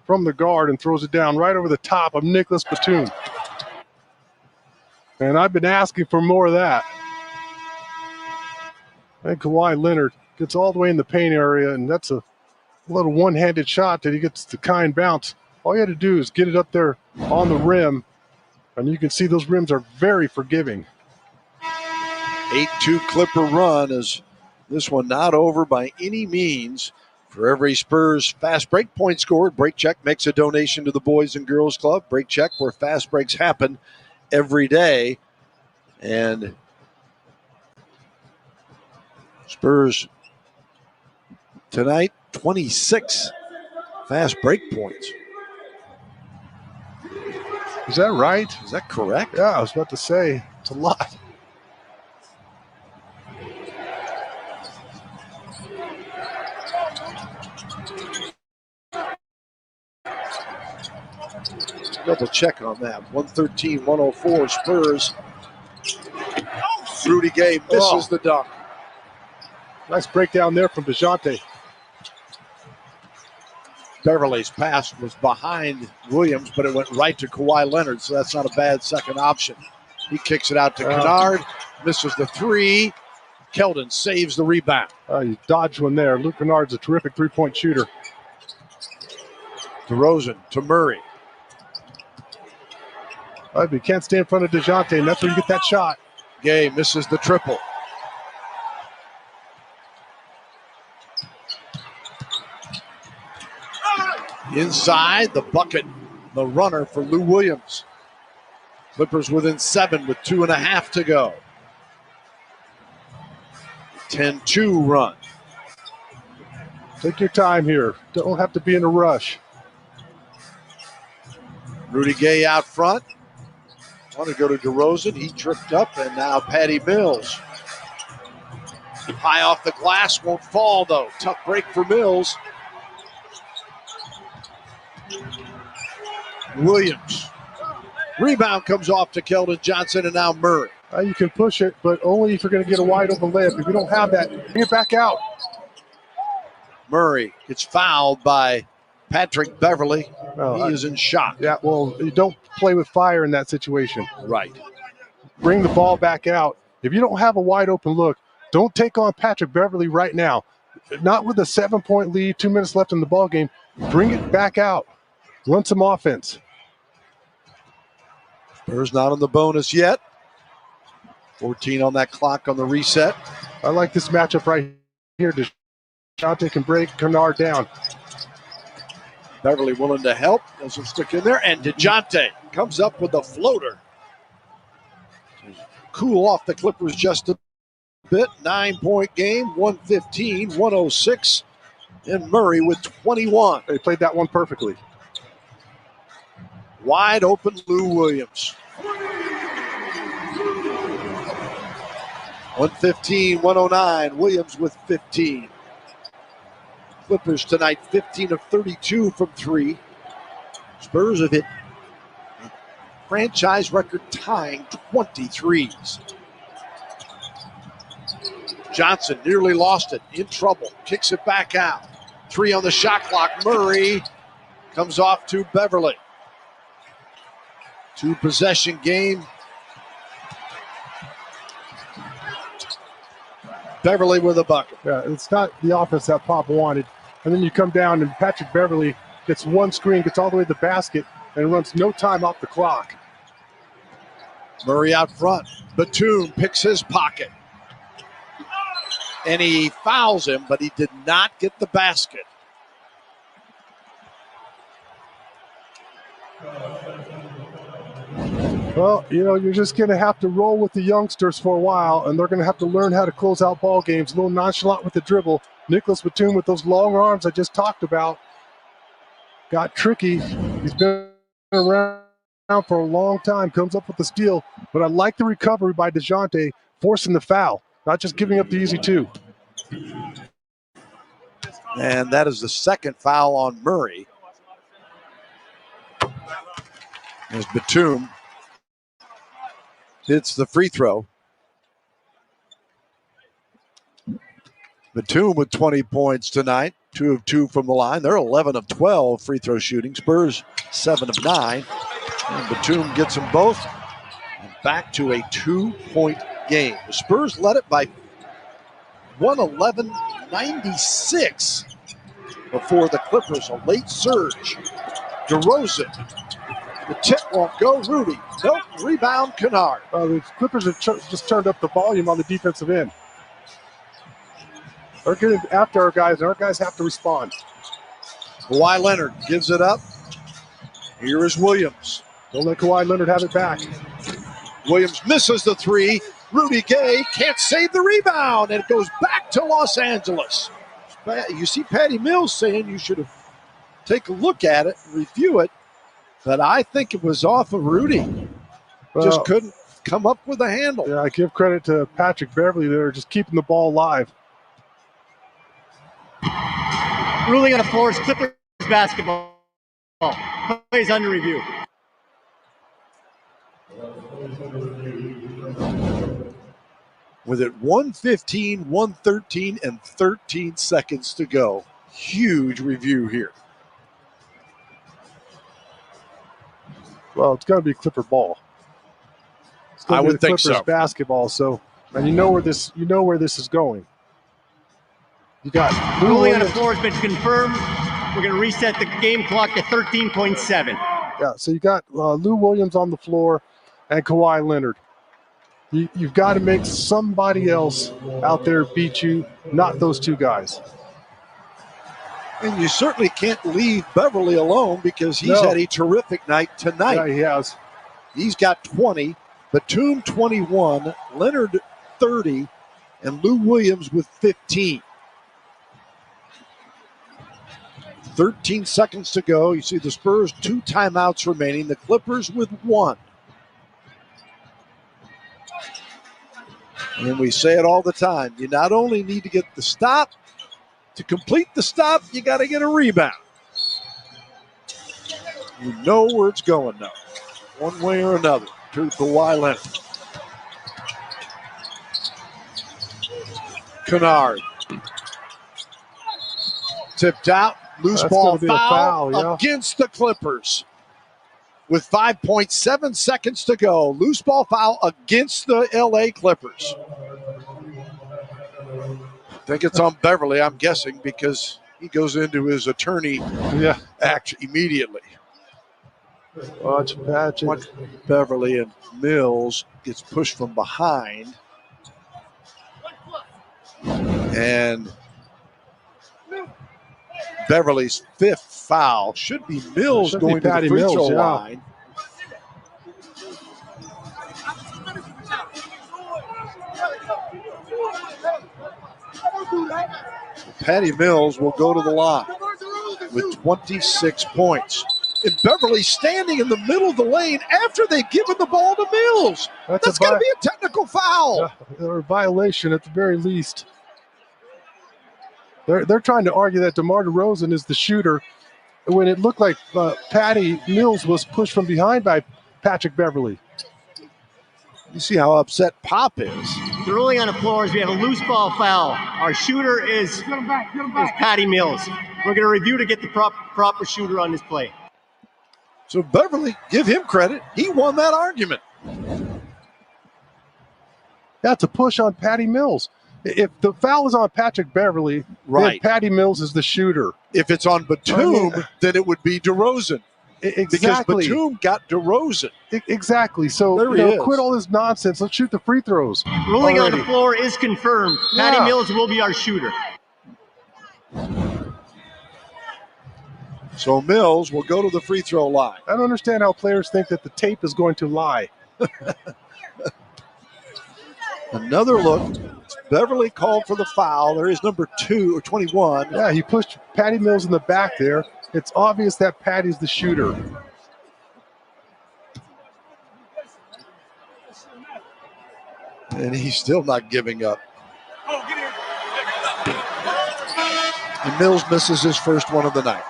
from the guard and throws it down right over the top of Nicholas Batum. And I've been asking for more of that. And Kawhi Leonard gets all the way in the paint area, and that's a little one-handed shot that he gets the kind bounce. All you had to do is get it up there on the rim, and you can see those rims are very forgiving. 8-2 Clipper run is this one not over by any means. For every Spurs fast break point scored, Break Check makes a donation to the Boys and Girls Club. Break Check, where fast breaks happen every day. And Spurs tonight, 26 fast break points. Is that right? Is that correct? Yeah, I was about to say, it's a lot. Double check on that. 113-104 Spurs. Rudy Gay misses the dunk. Nice breakdown there from DeJounte. Beverly's pass was behind Williams, but it went right to Kawhi Leonard, so that's not a bad second option. He kicks it out to Kennard, misses the 3. Keldon saves the rebound. You dodged one there. Luke Kennard's a terrific three-point shooter. DeRozan to Murray. But you can't stay in front of DeJounte, and that's where you get that shot. Gay misses the triple. Inside the bucket, the runner for Lou Williams. Clippers within 7 with 2.5 to go. 10-2 run. Take your time here. Don't have to be in a rush. Rudy Gay out front. Want to go to DeRozan. He tripped up, and now Patty Mills. High off the glass, won't fall though. Tough break for Mills. Williams. Rebound comes off to Keldon Johnson, and now Murray. You can push it, but only if you're going to get a wide open layup. If you don't have that, bring it back out. Murray gets fouled by Patrick Beverly. He is in shock. Yeah, well, you don't play with fire in that situation. Right. Bring the ball back out. If you don't have a wide open look, don't take on Patrick Beverly right now. Not with a 7-point lead, 2 minutes left in the ball game. Bring it back out. Run some offense. Spurs not on the bonus yet. 14 on that clock on the reset. I like this matchup right here. DeJounte can break Kennard down. Beverly willing to help. Doesn't stick in there. And DeJounte comes up with a floater. Cool off the Clippers just a bit. 9-point game. 115-106. And Murray with 21. They played that one perfectly. Wide open Lou Williams. 115-109. Williams with 15. Clippers tonight 15 of 32 from 3. Spurs have hit franchise record tying 23s. Johnson nearly lost it, in trouble, kicks it back out. 3 on the shot clock. Murray comes off to Beverly. 2-possession game. Beverly with a bucket. Yeah, it's not the offense that Pop wanted. And then you come down and Patrick Beverly gets one screen, gets all the way to the basket, and runs no time off the clock. Murray out front. Batum picks his pocket. And he fouls him, but he did not get the basket. Well, you're just going to have to roll with the youngsters for a while, and they're going to have to learn how to close out ball games. A little nonchalant with the dribble. Nicholas Batum with those long arms I just talked about got tricky. He's been around for a long time, comes up with the steal. But I like the recovery by DeJounte, forcing the foul, not just giving up the easy 2. And that is the second foul on Murray. As Batum hits the free throw. Batum with 20 points tonight, 2 of 2 from the line. They're 11 of 12 free throw shooting. Spurs 7 of 9. And Batum gets them both. And back to a 2-point game. The Spurs led it by 111-96 before the Clippers. A late surge. DeRozan. The tip won't go. Rudy. Nope. Rebound, Kennard. The Clippers have just turned up the volume on the defensive end. They're getting after our guys, and our guys have to respond. Kawhi Leonard gives it up. Here is Williams. Don't let Kawhi Leonard have it back. Williams misses the 3. Rudy Gay can't save the rebound, and it goes back to Los Angeles. You see Patty Mills saying you should have take a look at it, review it, but I think it was off of Rudy. Just couldn't come up with a handle. Yeah, I give credit to Patrick Beverly there, just keeping the ball alive. Ruling on the floor is Clippers basketball. Plays under review. With it 1:15, 1:13, and 13 seconds to go. Huge review here. Well, it's going to be Clipper ball. It's going I to be would the think Clippers so. Basketball. So, and you know where this is going. You got ruling on the floor has been confirmed. We're going to reset the game clock to 13.7. Yeah. So you got Lou Williams on the floor and Kawhi Leonard. You've got to make somebody else out there beat you, not those two guys. And you certainly can't leave Beverly alone because he's had a terrific night tonight. Yeah, he has. He's got 20, Batum 21, Leonard 30, and Lou Williams with 15. 13 seconds to go. You see the Spurs 2 timeouts remaining. The Clippers with 1. And we say it all the time. You not only need to get the stop, to complete the stop, you got to get a rebound. You know where it's going now, one way or another, to Kawhi Leonard. Kennard. Tipped out. Loose ball foul against the Clippers. With 5.7 seconds to go. Loose ball foul against the LA Clippers. I think it's on Beverly, I'm guessing, because he goes into his attorney act immediately. Watch Beverly, and Mills gets pushed from behind. And Beverly's 5th foul. Should be Mills going to the free throw line. Patty Mills will go to the line with 26 points. And Beverly standing in the middle of the lane after they've given the ball to Mills. That's got to be a technical foul. Or a violation at the very least. They're trying to argue that DeMar DeRozan is the shooter when it looked like Patty Mills was pushed from behind by Patrick Beverly. You see how upset Pop is. The ruling on the floor is we have a loose ball foul. Our shooter is Patty Mills. We're going to review to get the proper shooter on this play. So Beverly, give him credit. He won that argument. That's a push on Patty Mills. If the foul is on Patrick Beverly, then Patty Mills is the shooter. If it's on Batum, then it would be DeRozan. Exactly. Because Batum got DeRozan. Exactly. So quit all this nonsense. Let's shoot the free throws. Ruling on the floor is confirmed. Patty Mills will be our shooter. So Mills will go to the free throw line. I don't understand how players think that the tape is going to lie. Another look. Beverly called for the foul. There is number 21. Yeah, he pushed Patty Mills in the back there. It's obvious that Patty's the shooter. And he's still not giving up. And Mills misses his first one of the night.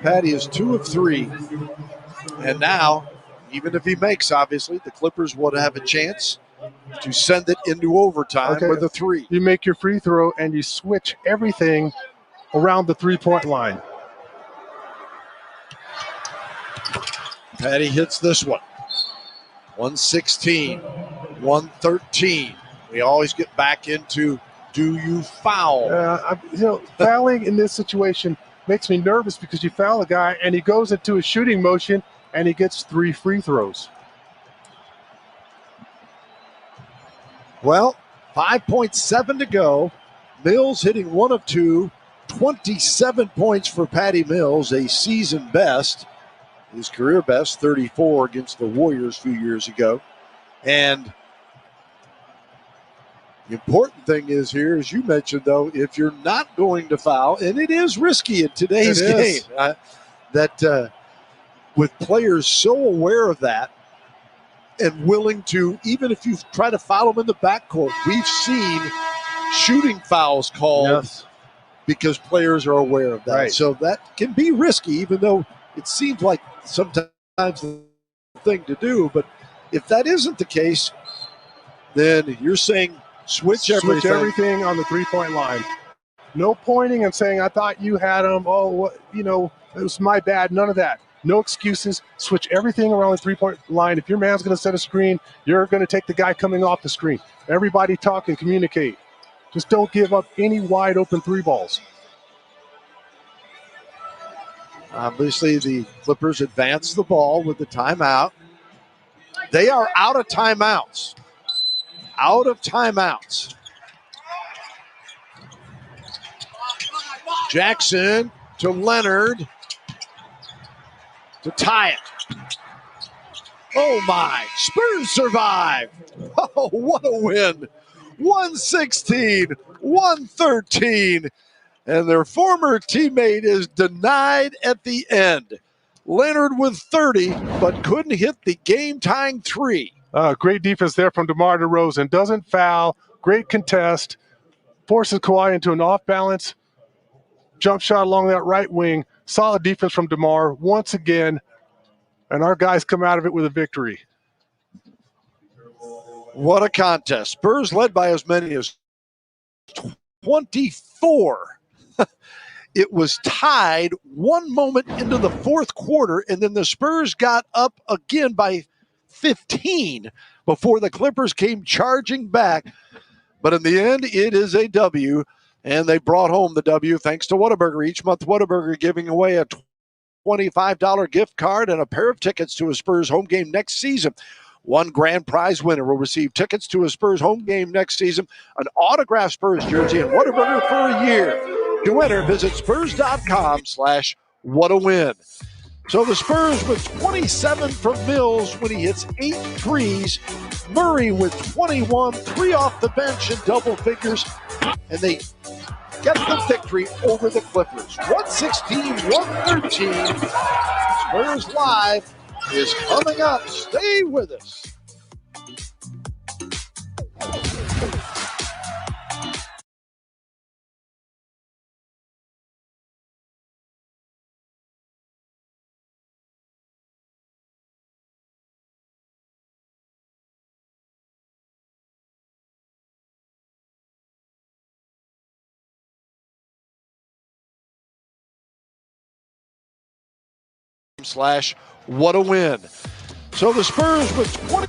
Patty is 2 of 3. And now, even if he makes, obviously, the Clippers would have a chance to send it into overtime with a 3. You make your free throw and you switch everything around the three-point line. Patty hits this one. 116, 113. We always get back into, do you foul? Fouling in this situation makes me nervous because you foul a guy and he goes into a shooting motion and he gets 3 free throws. Well, 5.7 to go. Mills hitting 1 of 2. 27 points for Patty Mills, a season best. His career best, 34 against the Warriors a few years ago. And the important thing is here, as you mentioned, though, if you're not going to foul, and it is risky in today's game, with players so aware of that and willing to, even if you try to foul them in the backcourt, we've seen shooting fouls called because players are aware of that. Right. So that can be risky, even though it seems like sometimes the thing to do. But if that isn't the case, then you're saying switch everything on the three-point line. No pointing and saying, I thought you had him. Oh, it was my bad. None of that. No excuses. Switch everything around the three-point line. If your man's going to set a screen, you're going to take the guy coming off the screen. Everybody talk and communicate. Just don't give up any wide-open 3 balls. Obviously, the Clippers advance the ball with the timeout. They are out of timeouts. Out of timeouts. Jackson to Leonard to tie it. Oh, my. Spurs survive. Oh, what a win. 116-113. And their former teammate is denied at the end. Leonard with 30, but couldn't hit the game-tying 3. Great defense there from DeMar DeRozan. Doesn't foul. Great contest. Forces Kawhi into an off-balance jump shot along that right wing. Solid defense from DeMar once again. And our guys come out of it with a victory. What a contest. Spurs led by as many as 24. It was tied one moment into the fourth quarter, and then the Spurs got up again by 15 before the Clippers came charging back. But in the end, it is a W, and they brought home the W thanks to Whataburger. Each month, Whataburger giving away a $25 gift card and a pair of tickets to a Spurs home game next season. One grand prize winner will receive tickets to a Spurs home game next season, an autographed Spurs jersey, and Whataburger for a year. To enter, visit spurs.com/whatawin. So the Spurs with 27 from Mills when he hits 8 threes. Murray with 21, 3 off the bench in double figures. And they get the victory over the Clippers. 116-113. Spurs Live is coming up. Stay with us. Slash what a win. So the Spurs with 20.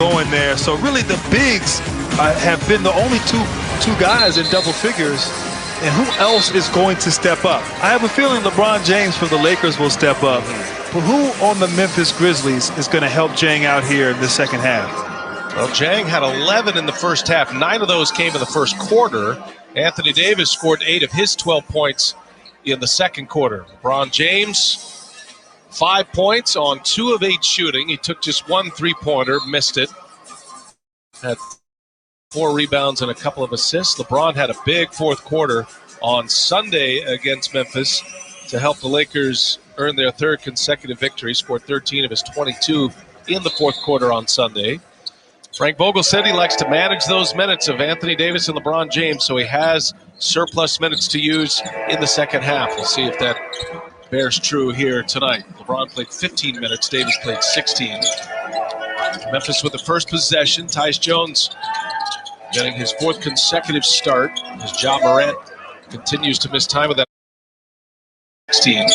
Going there. So really the bigs have been the only two guys in double figures. And who else is going to step up? I have a feeling LeBron James for the Lakers will step up. But who on the Memphis Grizzlies is going to help Jang out here in the second half? Well, Jang had 11 in the first half. 9 of those came in the first quarter. Anthony Davis scored 8 of his 12 points in the second quarter. LeBron James, 5 points on 2 of 8 shooting. He took just 1 3-pointer, missed it. Had 4 rebounds and a couple of assists. LeBron had a big fourth quarter on Sunday against Memphis to help the Lakers earn their 3rd consecutive victory. Scored 13 of his 22 in the fourth quarter on Sunday. Frank Vogel said he likes to manage those minutes of Anthony Davis and LeBron James, so he has surplus minutes to use in the second half. We'll see if that bears true here tonight. LeBron played 15 minutes. Davis played 16. Memphis with the first possession. Tyus Jones getting his 4th consecutive start as Ja Morant continues to miss time with that 16.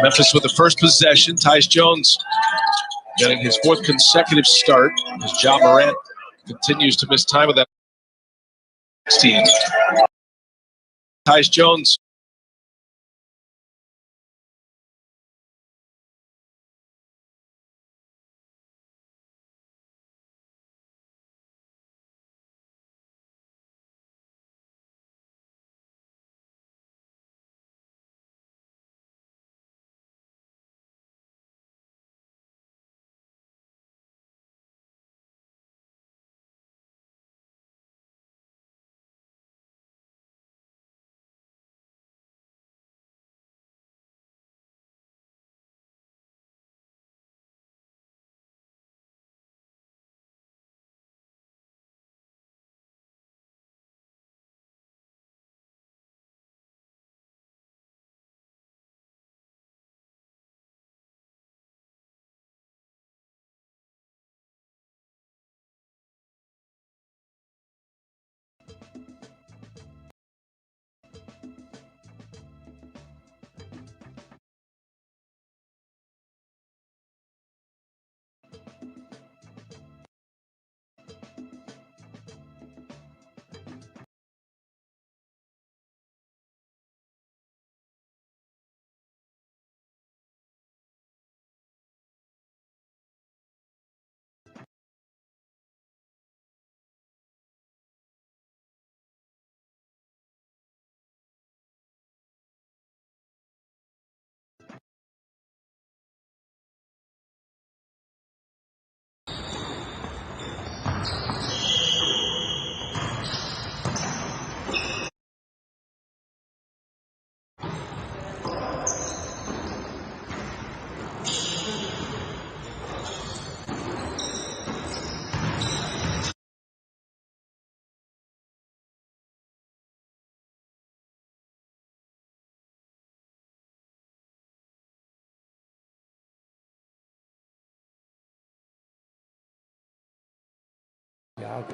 Memphis with the first possession. Tyus Jones getting his 4th consecutive start as Ja Morant continues to miss time with that 16. Tyus Jones.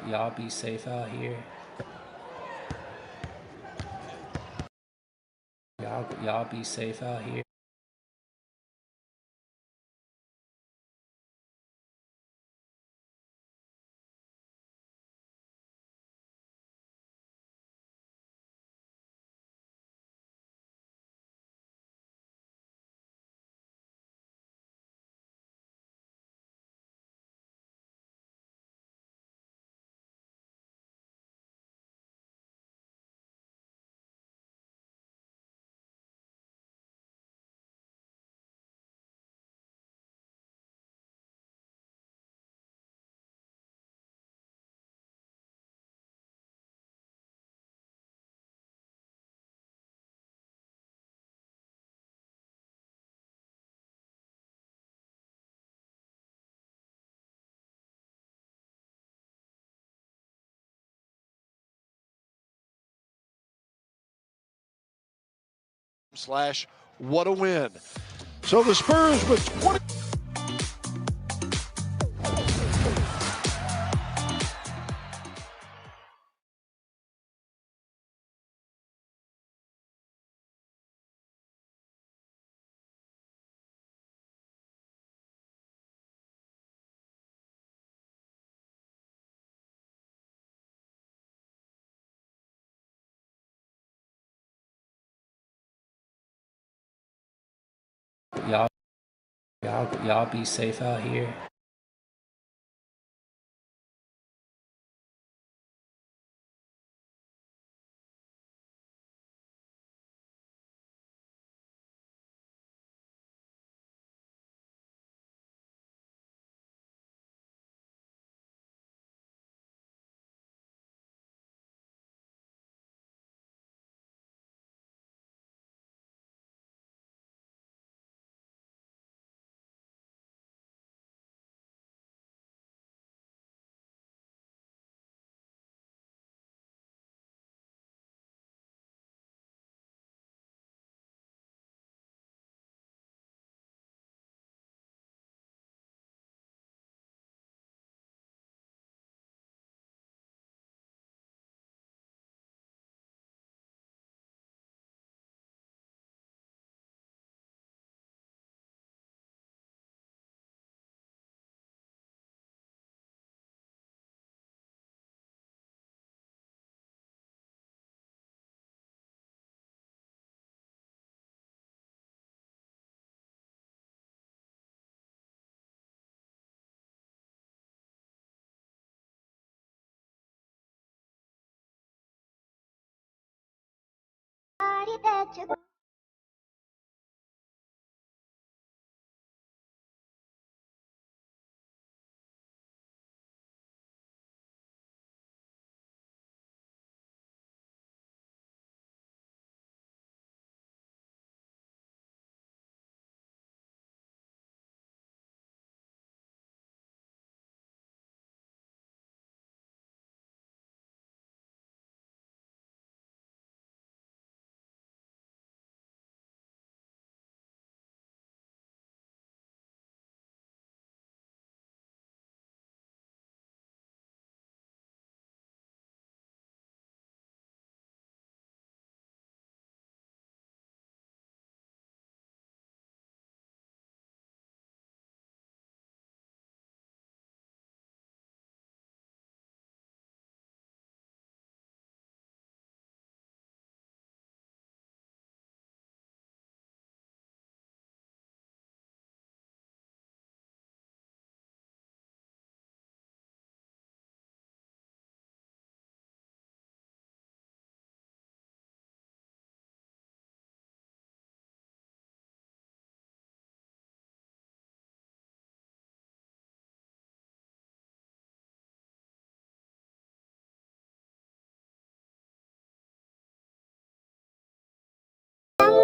Y'all be safe out here. Y'all be safe out here. What a win. So the Spurs with 20. Y'all be safe out here.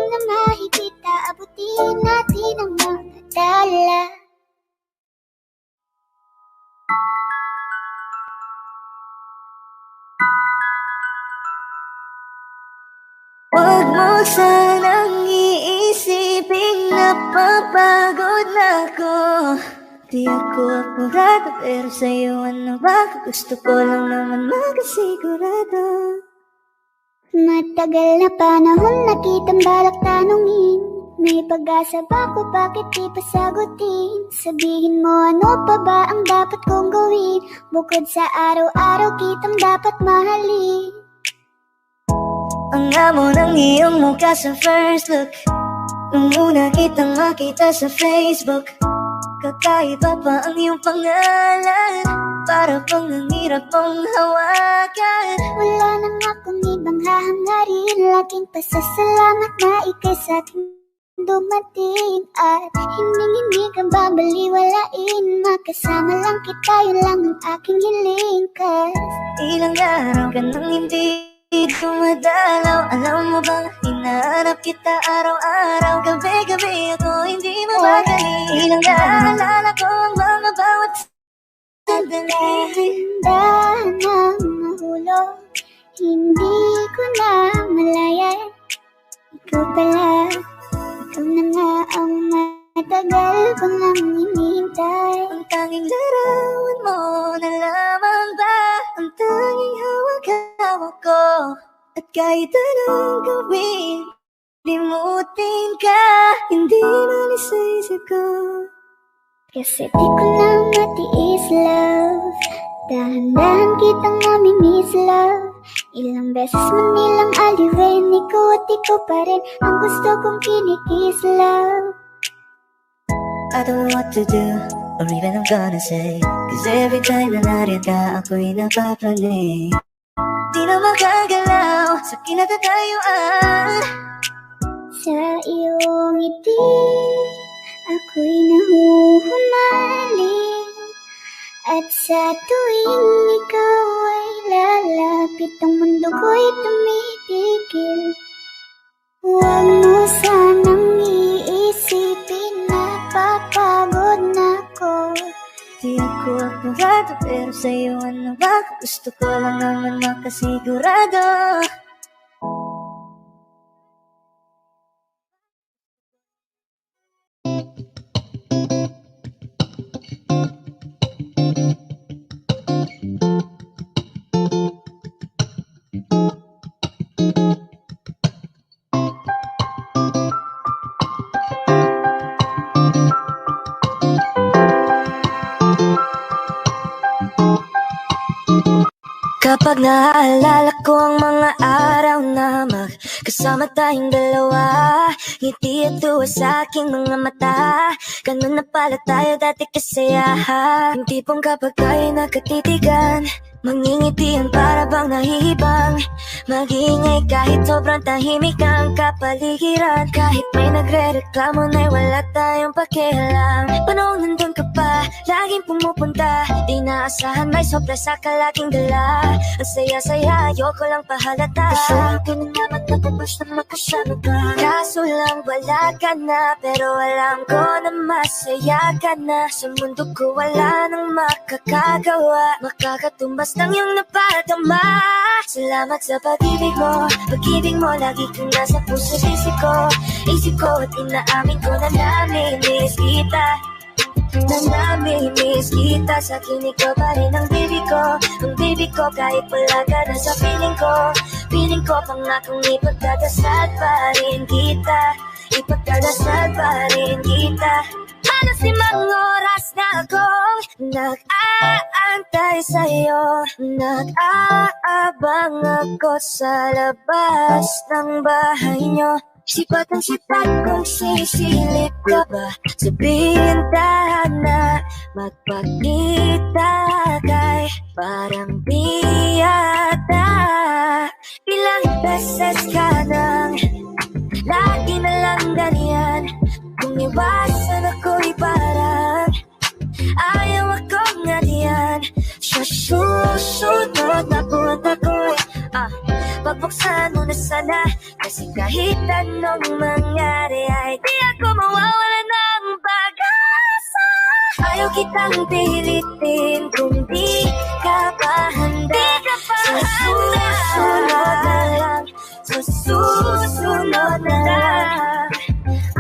Na makikita, abutin natin ang magdala. Huwag mo sanang iisipin napapagod na ako. Di ako apurado, pero sa'yo ano ba? Gusto ko lang naman makasigurado. Matagal na panahon na kitang balak tanungin. May pag-asa ba ko, bakit di pa sagutin? Sabihin mo ano pa ba ang dapat kong gawin? Bukod sa araw-araw kitang dapat mahalin. Ang amo ng iyong mukha sa first look, nung una kitang makita sa Facebook. Kakaiba pa ang iyong pangalan, para bang ang hirap mong hawakan. Wala nang akong ibang hahangarin, laking pasasalamat na ika'y sa'kin dumating. At hindi kang babaliwalain, makasama lang kita, yun lang ang aking hiling. Cause ilang araw ka nang hindi dumadalaw. Alam mo bang hinahanap kita araw-araw, gabi-gabi ako hindi mabagaling. Ilang naalala ko ang mga bawat sandali. Handa na mahulog, hindi ko na malayan, ikaw pala. tagal ko nang hinihintay. Ang tanging larawan mo na lamang ba ang tanging hawak-hawak ko. At kahit anong gawin, limutin ka, hindi malis sa isip ko. Kasi di ko na matiis, love. Dahan-dahan kitang namimiss, love. Ilang beses man nilang aliwin, ikaw at ikaw pa rin ang gusto kong kinikis, love. I don't know what to do, or even I'm gonna say, cause every time na nariyan ka, ako'y napapanig. Di na magagalaw sa kinatatayuan. Sa iyong ngiti, ako'y nahuhumaling. At sa tuwing ikaw ay lalapit, ang mundo ko'y tumitigil. Huwag mo sanang iisipin na papagod na ko. Di ako akbado, pero sa'yo ano ba? Gusto ko lang naman makasigurado. Kapag naaalala ko ang mga araw na magkasama tayong dalawa, ngiti at tuwa sa aking mga mata. Ganun na pala tayo dati kasayahan. Yung tipong kapag tayo nagkatitigan, mangingitian para bang nahihibang. Mag-iingay kahit sobrang tahimik ang kapaligiran. Kahit may nagre-reklamo na'y wala tayong pakialam. Panong nandun ka pa, laging pumupunta. Di naasahan may sorpresa ka laging dala. Ang saya-saya, ayoko lang pahalata. Pasaya ka na naman napapas na makasama ka. Kaso lang wala ka na, pero alam ko na masaya ka na. Sa mundo ko wala nang makakagawa. Makakatumbas ng iyong napadama. Salamat sa pag-ibig mo lagi kang nasa puso isip ko at inaamin ko na namimiss kita. Na namimiss kita, sa akin ikaw pa rin ang baby ko, kahit wala ka na sa piling ko, pangakong ipagdadasal pa rin kita, ipagdadasal pa rin kita. Halos 5 oras na akong nag-aantay sa'yo, nag-aabang ako sa labas ng bahay nyo. Sipat ang sipat kung sisilip ka ba sa bintana, magpakita kay parang biyata. Ilang beses ka nang lagi na lang ganyan, kung iwasan ako'y parang ayaw akong nga diyan. Sa susunod na buwan ako'y pagbuksan mo na sana, kasi kahit anong mangyari ay di ako mawawala ng pag-asa. Ayaw kitang pilitin kung di ka pa handa. Sa susunod na lang, sa susunod na lang.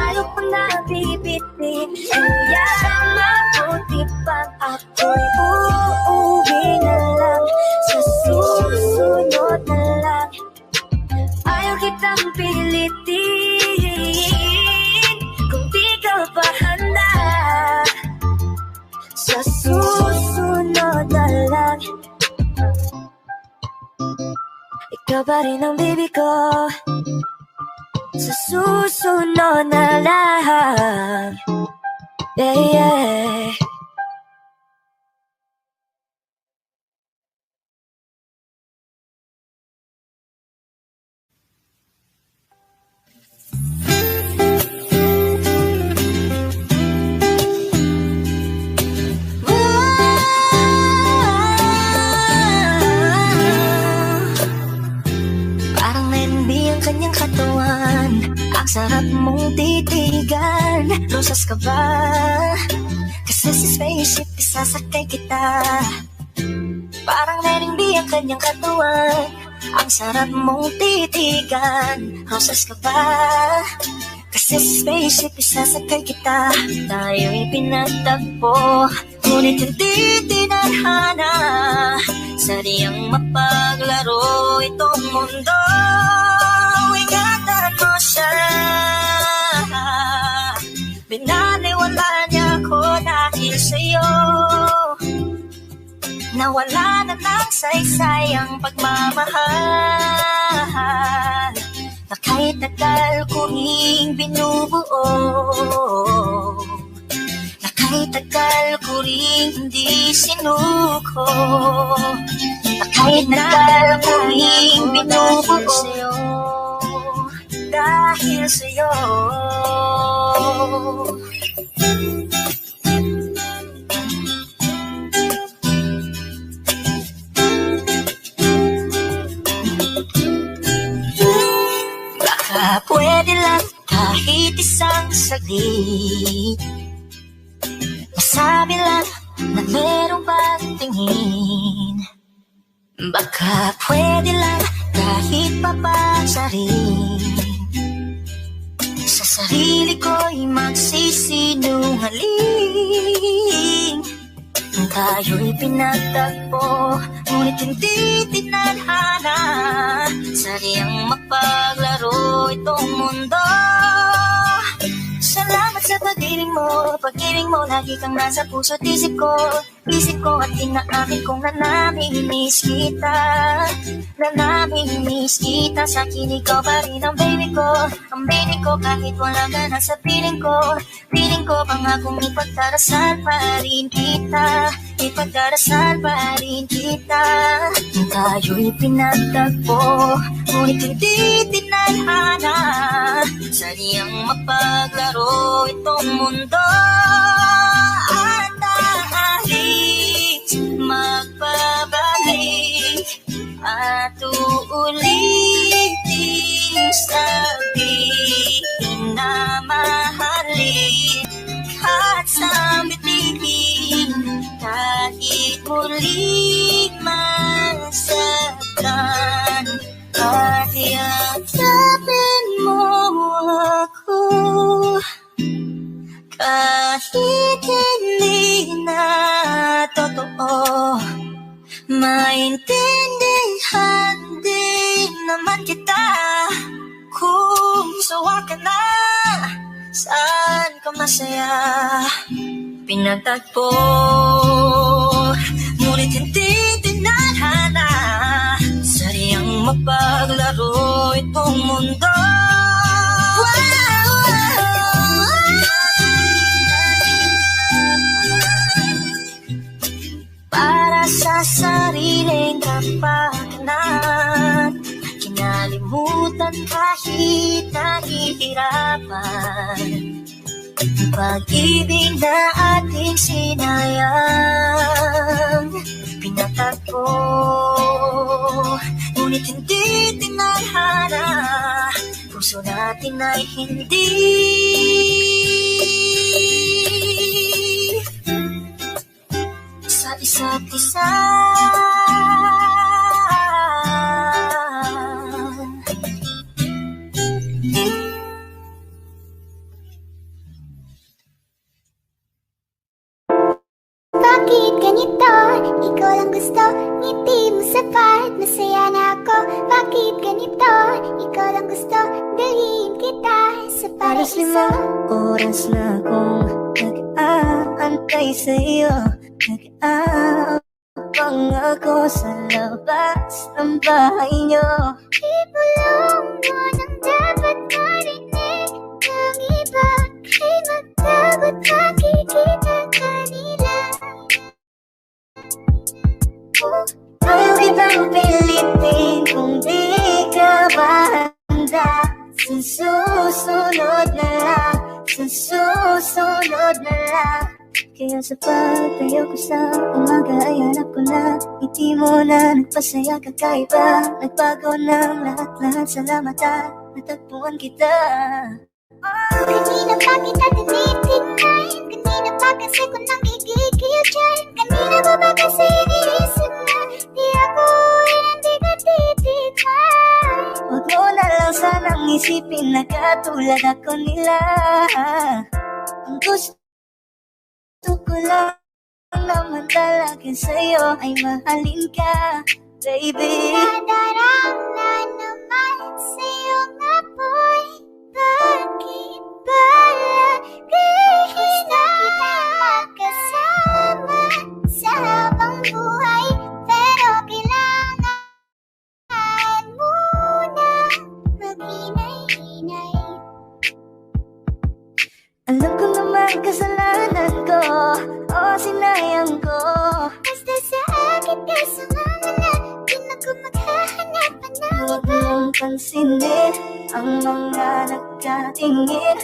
Ayaw ko na bibitin, kaya mabuti pang ako'y uuwi na lang. Sa susunod na lang, ayaw kitang pilitin kung di ka pa handa. Sa susunod na lang, ikaw pa rin ang baby ko. Sa susunod na lang, yeah, yeah. Kanyang katawan, ang sarap mong titigan. Rosas ka ba? Kasi sa spaceship isasakay kita. Parang naringbi ang kanyang katawan, ang sarap mong titigan. Rosas ka ba? Kasi sa spaceship isasakay kita, tayo'y pinagtagpo, ngunit hindi tinadhana. Sadyang mapaglaro itong mundo, ingatan mo siya. Binaliwala niya ko dahil sa'yo, nawala na ng saysay ang pagmamahal na kahit tagal ko ring binubuo, na kahit tagal ko ring hindi sinuko, na kahit tagal ko ring binubuo dahil sa'yo. Baka pwede lang kahit isang saglit, masabi lang na merong pagtingin. Baka pwede lang kahit papasarin, sa sarili ko'y magsisinungaling. Tayo'y pinagtagpo, ngunit hindi tinadhana. Sadyang mapaglaro itong mundo. Salamat sa pag-ibig mo, lagi kang nasa puso't isip ko at inaamin kong nanamimiss kita, sa akin ikaw pa rin ang baby ko, kahit wala ka na sa piling ko, pangakong ipagdarasal pa rin kita, tayo'y pinagtagpo, ngunit hindi tinadhana. Sadyang mapaglaro itong mundo, at aalis, magbabalik, at uulitin sabihin na mahalin, at sambitin kahit muling masaktan, at yakapin mo ako kahit hindi na totoo. Maintindihan din naman kita kung sawa ka na, saan ka masaya. Pinagtagpo, ngunit hindi tinadhana. Sadyang mapaglaro itong mundo. Para sa sariling kapakanan, kinalimutan kahit nahihirapan. Pag-ibig na ating sinayang, pinatagpo, ngunit hindi tinadhana. Puso natin ay hindi sa isa't isa. Bakit ganito? Ikaw lang gusto, ngiti mo sapat, masaya na ako. Bakit ganito? Ikaw lang gusto, dalhin kita sa paraiso. 5 oras na akong nag-aantay sa'yo, nag-aabang ako sa labas ng bahay nyo. Ibulong mo nang dapat marinig ng iba, kay magtagot makikita kanila. Ayaw kitang pilitin kung di ka ba handa. Sa susunod na lang, kaya sa pagtayo ko sa umaga ay hanap ko na ngiti mo na nagpasaya kakaiba. Nagbago ng lahat-lahat, salamat at natagpuan kita. Kanina pa kita tinitingnan, kanina pa kasi ko nang gigigil dyan. Kanina mo ba kasi iniisip na di ako hindi ka titignan. Huwag mo na lang sanang isipin na katulad ako nila. Ang gusto ko lang naman talaga sa'yo ay mahalin ka, baby. Nadarang na naman sa'yo nga po'y bakit ba lagi na kita magkasama sa habang buhay? Pero kailangan muna maghinay-hinay. Alam ko naman kasalanan ko, o sinayang ko. Basta sa akin ka sumama na, di na ko maghahanap pa ng Huwag iba. mong pansinin ang mga nagkatingin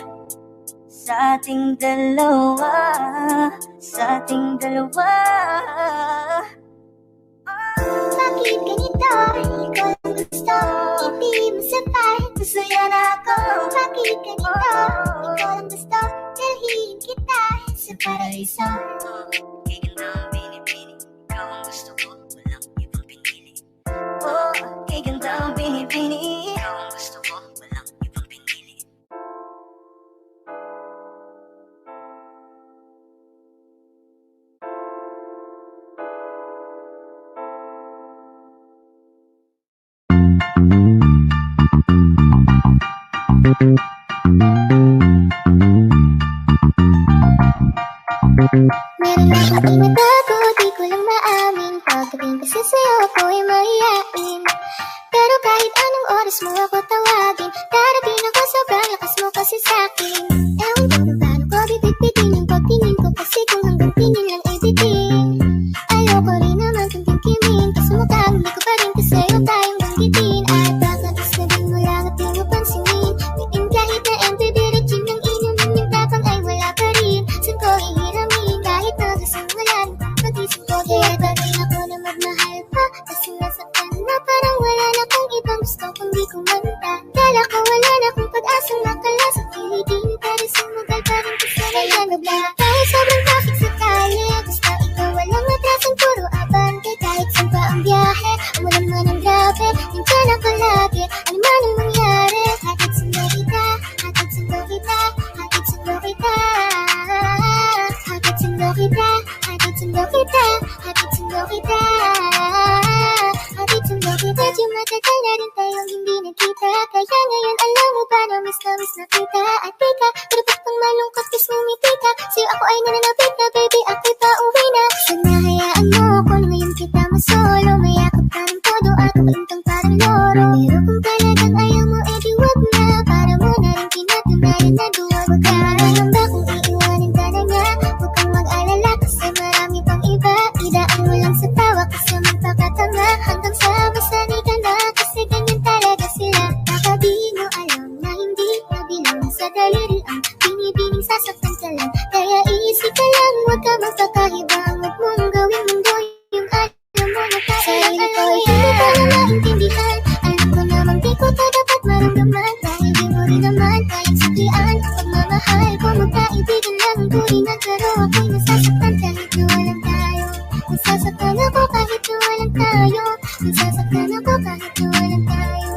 sa ating dalawa, sa ating dalawa. Bakit ganito? Ikaw ang gusto, hindi mo sapat. Masaya na ako. Bakit ganito? Ikaw ang gusto, dalhin kita sa paraiso. Kay ganda ang binibini, ikaw ang gusto ko, walang ibang pinili. Oh, kay ganda ang binibini, ikaw ang gusto ko, walang ibang pinili. Meron akong tinatago, di ko lang maamin. Pagdating kasi sa'yo, ako'y mahihain. Pero kahit anong oras mo ako tawagin, darating ako, sobrang lakas mo kasi sa'kin. Ewan ko kung paano ko bibit-bitin yung pagtingin ko, kasi kung hanggang tingin lang ay bitin. Ayoko rin naman kung tingkimin, kasi mukhang hindi ko pa rin kasi yung tayong banggitin. At baka isnabing mo lang at di mo pansinin, bitin kahit na MPB regime ng inumin, yung tapang ay wala pa rin. Saan ko ihiramin kahit na lasing wala rin pag-isip ko. Kaya bagay ako na magmahal pa, kasi nasaktan na parang wala na kung ibang gusto kundi kumanta. Kala ko wala na kung pag-asang makala sa piligin, pero sumugal pa rin kasi nalanabla. Kahit sobrang traffic sa kalye, basta ikaw walang matrasan, puro abante. Kahit saan pa ang biyahe, umulan man ang grabe, nandiyan ako lagi, ano man ang mangyari. Hatid sundo kita, hatid sundo kita, hatid sundo kita. Hatid sundo kita, hatid sundo kita, hatid sundo kita. Hatid sundo kita, medyo matagal na rin tayong hindi nagkita. Kaya ngayon alam mo ba na miss na kita. At tika, pero ba't pang malungkot kas ngumiti ka? Sa'yo ako ay nananapit na, baby, ako'y pauwi na. Sana hayaan mo ako na ngayon kita masolo. Mayakap ka ng todo at kapaintang parang loro. Pero kung talagang ayaw mo, edi wag na. Para mo na rin pinatunayan na duwag ka. Alam ba kung iiwanin ka na nga? Huwag kang mag-alala kasi marami pang iba. Idaan mo lang sa tawa kasi magpapatanga. Hanggang sa masani ka na kasi ganyan talaga sila. Baka di mo alam na hindi na bilang sa daliri ang binibining sasaktan ka lang. Kaya iisip ka lang, huwag ka magpakahibang. Huwag mong gawin mundo yung alam mo na sarili ko ay hindi ko na maintindihan. Alam ko namang di ko to dapat maramdaman, dahil di mo rin naman kayang saklian ang pagmamahal ko. Magkaibigan lang ang turingan, pero ako'y nasasaktan kahit na walang tayo. Nasasaktan ako kahit na walang tayo. Nasasaktan ako kahit na walang tayo.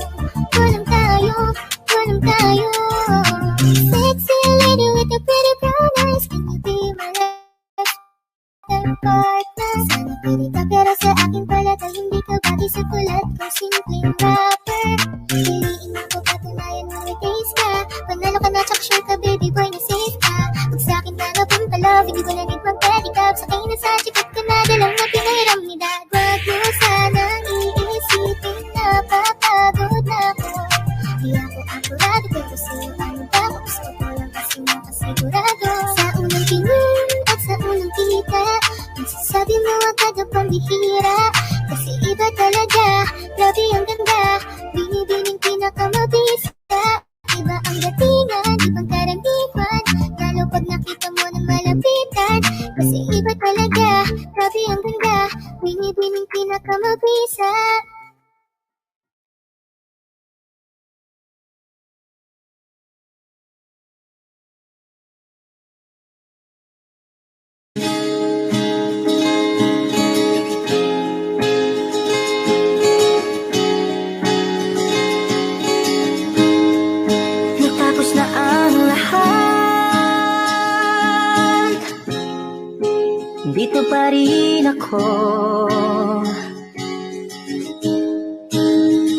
Walang tayo, walang tayo. Sexy lady with the pretty brown eyes, can you be my left partner? Sana pwede ka pero sa akin pala tayo hindi ka bagay sa tulad kong simpleng rapper. Piliin ako patunayan na may taste ka. Panalo ka na tsaka sure ka baby boy na safe ka. Pag sa akin ka napunta love, hindi ko na need mag-pedicab. Sa kayo na sa chikot ka na dalang na pinahiram ni dad. Wag mo sanang iisipin na papagod na ako. Di ako apurado pero sa'yo ano ba? Gusto ko lang kasi makasigurado. Sa unang tingin at sa unang kita, masasabi mo agad na pambihira. Kasi iba talaga, grabe ang ganda, binibining pinakamabisa. Iba ang datingan, ibang karaniwan, lalo pag nakita mo na malapitan. Kasi iba talaga, grabe ang ganda, binibining pinakamabisa. ako.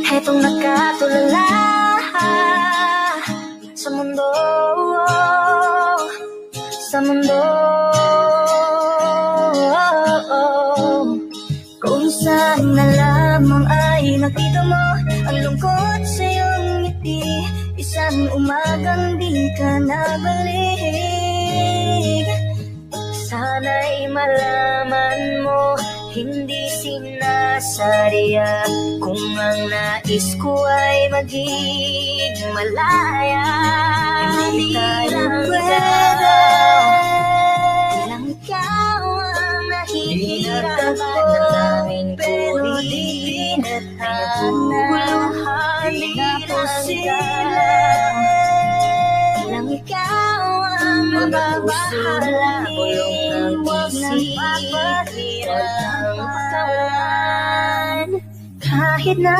Hetong nakatulala sa mundo, sa mundo. Kung saan na lamang ay nakita mo ang lungkot sa iyong ngiti, isang umagang di ka nabalik. Sana'y malaman mo, hindi sinasadya, kung ang nais ko ay maging malaya. Hindi tayo pwede, ilang ikaw ang nahihirapan na namin ko pinaghahanap. Di na posible, ilang ikaw ang mababahala, bulong ng isip, kahit na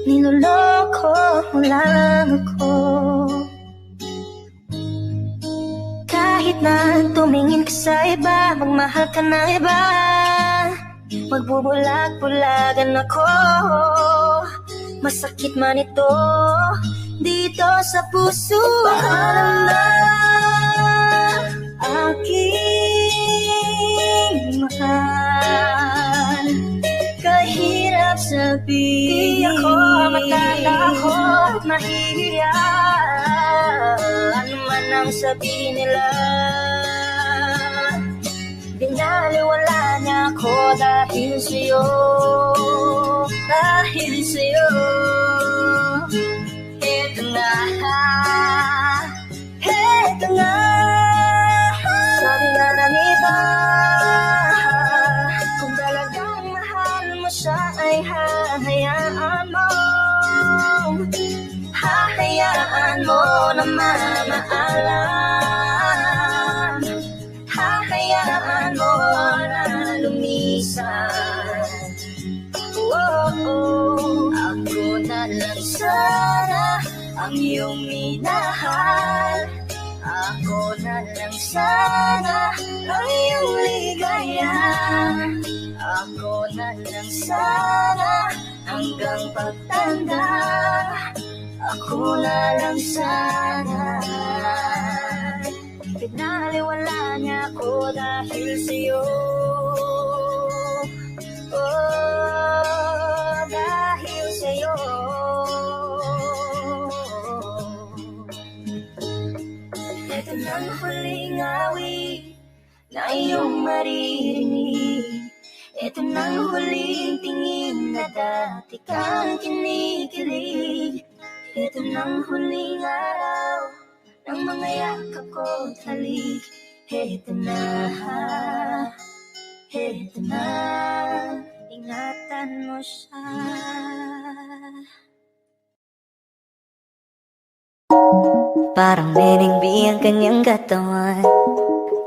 niloloko mo lang ako, kahit na tumingin ka sa iba, magmahal ka na iba, magbubulag-bulagan ako. Masakit man ito dito sa puso, alam na aking mahal. Kahirap sabihin, di ako matatakot, mahihiya, ano man ang sabihin nila. Binaliwala niya ako dahil sa'yo, dahil sa'yo. Eto na, eto na. Sabi nga ng iba, kung talagang mahal mo siya ay hahayaan mo, hahayaan mo na mamaalam, hahayaan mo na lumisan. Ako na lang sana ang iyong minahal, ako na lang sana ang iyong ligaya, ako na lang sana hanggang pagtanda, ako na lang sana. Pinaliwala niya ako dahil sa'yo, oh, dahil sa'yo. Ito nang huling awit na iyong maririnig, ito nang huling tingin na dati kang kinikilig, ito nang huling araw ng mga yakap ko't halik. Ito na, ingatan mo siya. Parang meningbi ang kanyang katawan,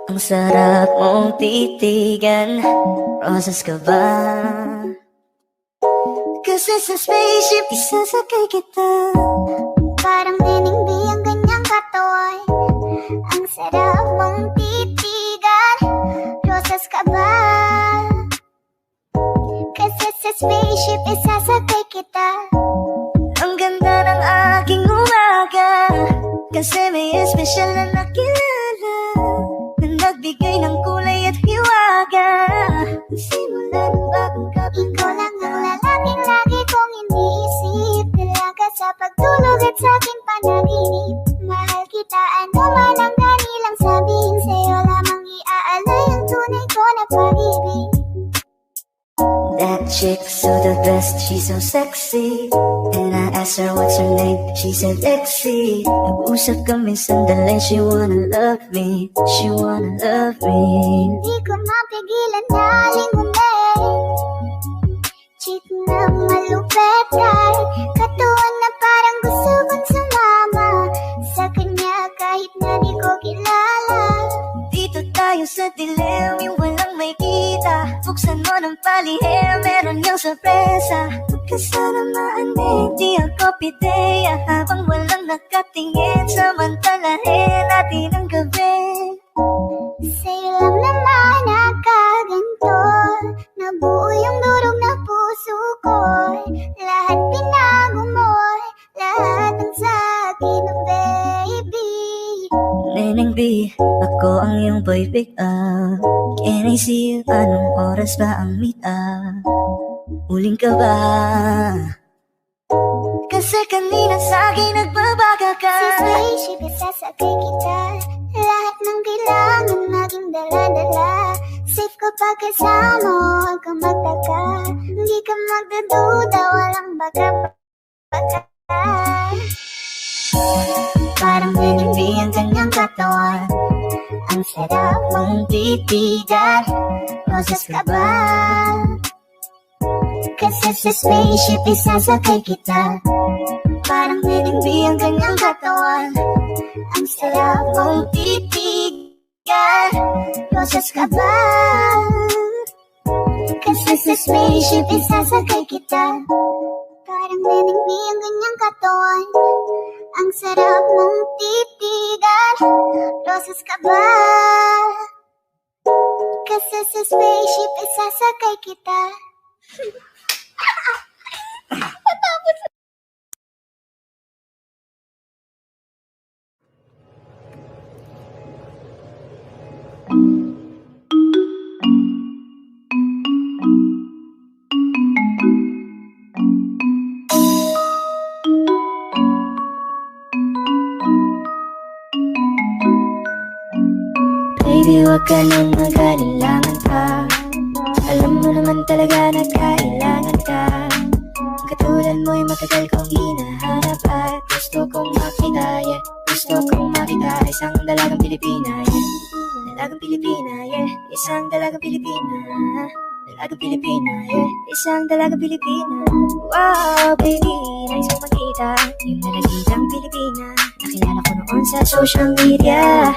ang sarap mong titigan. Roses ka ba? Kasi sa spaceship isasakay kita. Parang meningbi ang kanyang katawan, ang sarap mong titigan. Roses ka ba? Kasi sa spaceship isasakay kita. Ang ganda ng aking umaga, kasi may espesyal na nakilala, na nagbigay ng kulay at hiwaga. Simula ng bagong gabi, ikaw lang ang lalaking lagi kong iniisip. Dalaga sa pagtulog at sa aking panaginip. Mahal kita, ano man ang kanilang sabihin. Sa'yo lamang iaalay ang tunay ko na pag-ibig. That chick's so the best, she's so sexy. And I asked her what's her name, she said Lexi. Nag-usap kami sandali, she wanna love me, she wanna love me. Di ko mapigilan na lingunin. Chick na malupet ay katuwan na parang gusto kong sumama sa kanya kahit na di ko kilala. Dito tayo sa dilim, yung walang may kita. Buksan mo ng palihim, meron yung sorpresa. Huwag ka sana maanig, di ako pideya. Habang walang nakatingin, samantalahin natin ang gabi. Sa'yo lang na baby, ako ang iyong boy pick up. Can I see you? Anong oras ba ang meet up? Uling ka ba? Kasi kanina sa'kin nagbabaga ka. Sa spaceship, isasakay kita. Lahat ng kailangan naging dala-dala. Safe kapag kasama, huwag kang magtaka. Hindi ka magdaduda, walang baka-baka. Parang binibi ang kanyang katawan. Ang sarap mong titigan. Roses ka ba? Kasi sa spaceship, isasakay kita. Parang binibi ang kanyang katawan. Ang sarap mong titigan. Roses ka ba? Kasi sa spaceship, isasakay kita. Parang binibi ang kanyang katawan. Ang sarap mong titigan. Roses ka ba? Kasi sa spaceship, isasakay kita. Baby, wag ka nang mag-alilangan pa. Alam mo naman talaga na kailangan ka. Katulad mo'y matagal kong hinahanap at gusto kong makita, yeah. Gusto kong makita isang dalagang Pilipina, yeah. Dalagang Pilipina, yeah. Isang dalagang Pilipina. Dalagang Pilipina, yeah. Isang dalagang Pilipina. Wow, baby, nais kong makita yung dalagang Pilipina. Nakilala ko noon sa social media.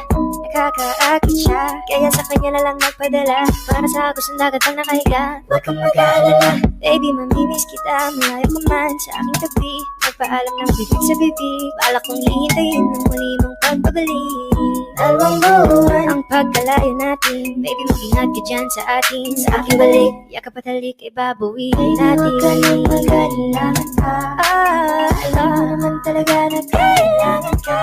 Nakakaakit siya, kaya sa kanya na lang nagpadala. Para sa kusang dagat ang nakahiga. Huwag kang mag-aalala, baby, mamimiss kita. Malayo ka man sa aking tabi. Magpaalam ng bibig sa bibig. Balak kong hihintayin ng muli mong pagbabalik. Dalawang buwan ang pagkalayo natin. Baby, mag-ingat ka dyan sa atin. Sa aking balik, yakap at halik ay babawiin natin. Huwag ka nang mag-alilangan pa. Alam mo naman talaga na kailangan ka.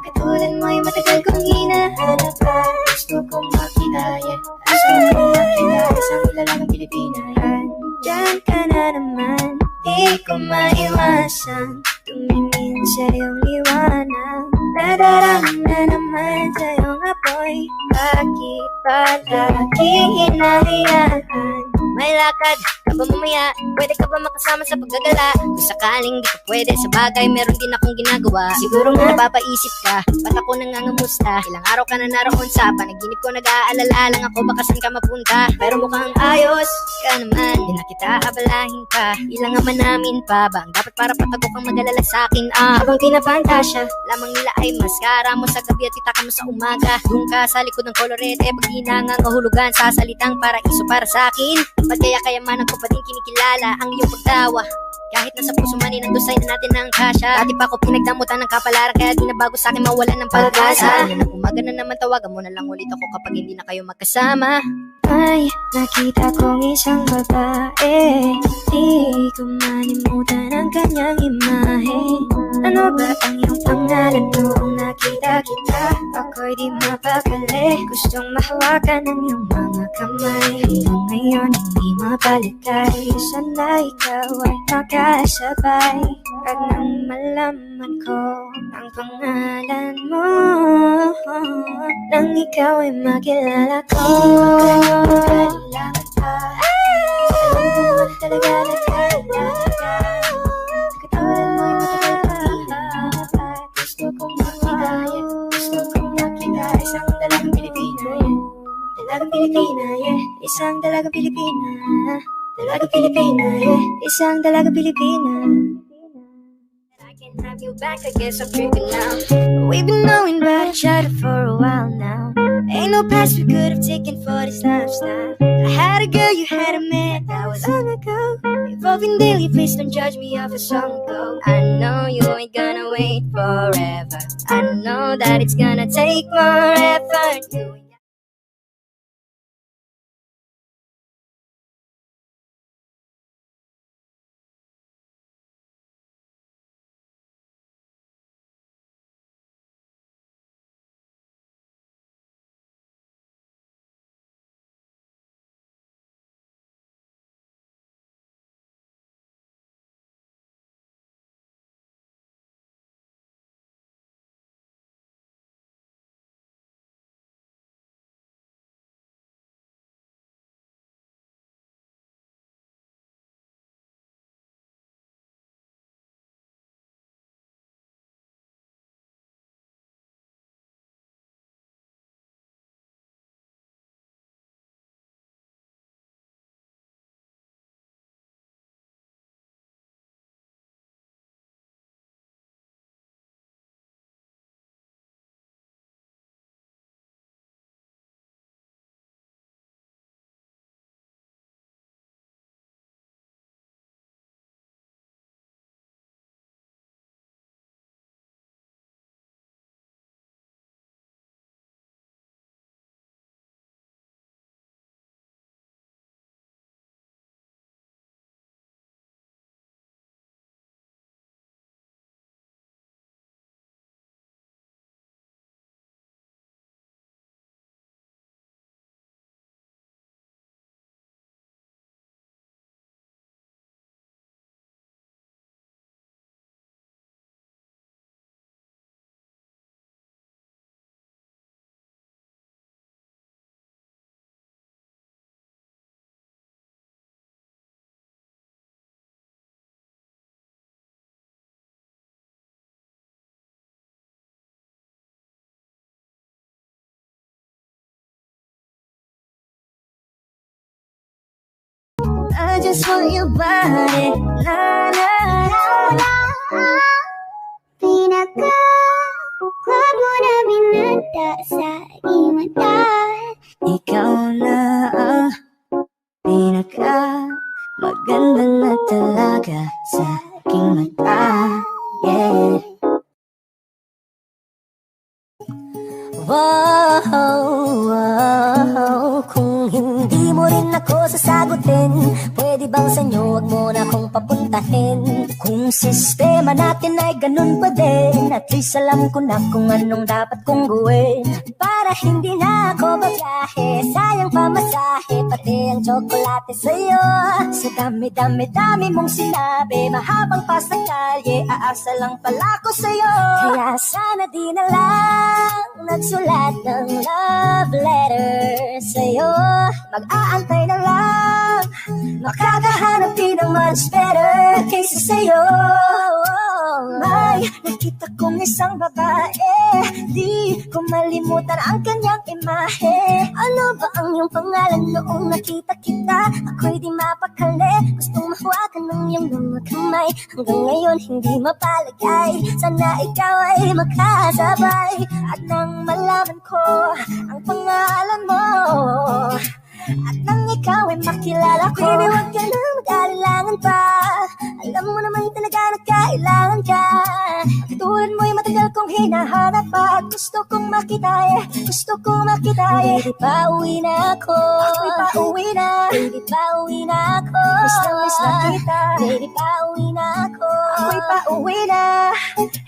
Katulad mo'y matagal kong hinahanap ka. Gusto kong makita, yeah. Gusto kong makita isang lalagang Pilipina, yeah. Diyan ka na naman, di ko maiwasan tumingin sa iyong liwanag. Nadarama na naman sa iyong apoy. Bakit ba lagi hinahayaan? May lakad ka ba mamaya? Pwede ka ba makasama sa paggagala? Kung sakaling di ka pwede sa bagay, meron din akong ginagawa. Siguro nga napapaisip ka, ba't ako nangangamusta? Ilang araw ka na naroon sa panaginip ko, nag-aalala lang ako baka saan ka mapunta. Pero mukhang ayos ka naman, di na kita abalahin pa. Ilang naman namin pa ba ang dapat para patago kang mag-alala sa'kin? Habang pinapantasya, lamang nila ay maskara mo sa gabi at itaka mo sa umaga. Doon ka sa likod ng kolorete, pag hinangang kahulugan sa salitang paraiso para sa'kin. Ba't kaya kayamanan ko pa din kinikilala ang iyong pagtawa? Kahit nasa puso man inandusay na natin ng kasya. Dati pa ako pinagdamutan ng kapalaran, kaya di na bago sa'kin mawalan ng pag-asa. Ng umaga na naman, tawagan mo na lang ulit ako kapag hindi na kayo magkasama. May nakita kong isang babae, di ko manimutan ang kanyang imahe. Ano ba ang iyong pangalan noong nakita kita? Ako'y di mapakali, gustong mahawakan ng iyong mga kamay. Hanggang ngayon hindi mapalitay, sana ikaw ay makasabay. Pag nang malaman ko ang pangalan mo, nang ikaw ay makilala ko. Kailangan pa, alam ko naman talaga na kailangan ka. Katulad mo'y matagal pa hinahanap at gusto kong makita, yeah. Gusto kong makita isang dalagang Pilipina, yeah. Dalagang Pilipina, yeah. Isang dalagang Pilipina. Dalagang Pilipina, yeah. Isang dalagang Pilipina. I can't have you back, I guess I'm tripping now. We've been knowing about each other for a while now. Ain't no past we could have taken for this lifestyle. I had a girl, you had a man, that was long ago. Evolving daily, please don't judge me off a song ago. I know you ain't gonna wait forever. I know that it's gonna take more effort. You just want your body. Na na na. Pinaka wag mo na binata sa aking mata. Ikaw na ang pinaka maganda na talaga sa aking mata. Yeah. Wow, kung hindi mo rin ako sasagutin, pwede bang sa inyo wag mo na akong papuntahin? Kung sistema natin ay ganun pa din, at least alam ko na kung anong dapat kong gawin. Para hindi na ako babiyahe, sayang pamasahe, pati ang tsokolate sa'yo. Sa dami-dami-dami mong sinabi, mahabang pa sa kalye, aasa lang pala ko sa'yo. Kaya sana di na lang nagsulat ng love letter sa'yo. Mag-aantay na lang, makakahanap din ng much better kaysa sa'yo. May nakita kong isang babae, di ko malimutan ang kanyang imahe. Ano ba ang iyong pangalan noong nakita kita? Ako'y di mapakali, gustong mahawakan ng iyong mga kamay. Hanggang ngayon hindi mapalagay, sana ikaw ay makasabay. At nang malaman ko ang pangalan mo, at nang ikaw ay makilala ko, baby, wag ka na mag-aalilangan pa. Alam mo naman talaga na kailangan ka. Tulad mo'y matagal kong hinahanap pa. At gusto kong makita gusto kong makita Baby, pauwi na ako. Ako'y pauwi na. Baby, pauwi na ako. Miss na kita. Baby, pauwi na ako. Ako'y pauwi na.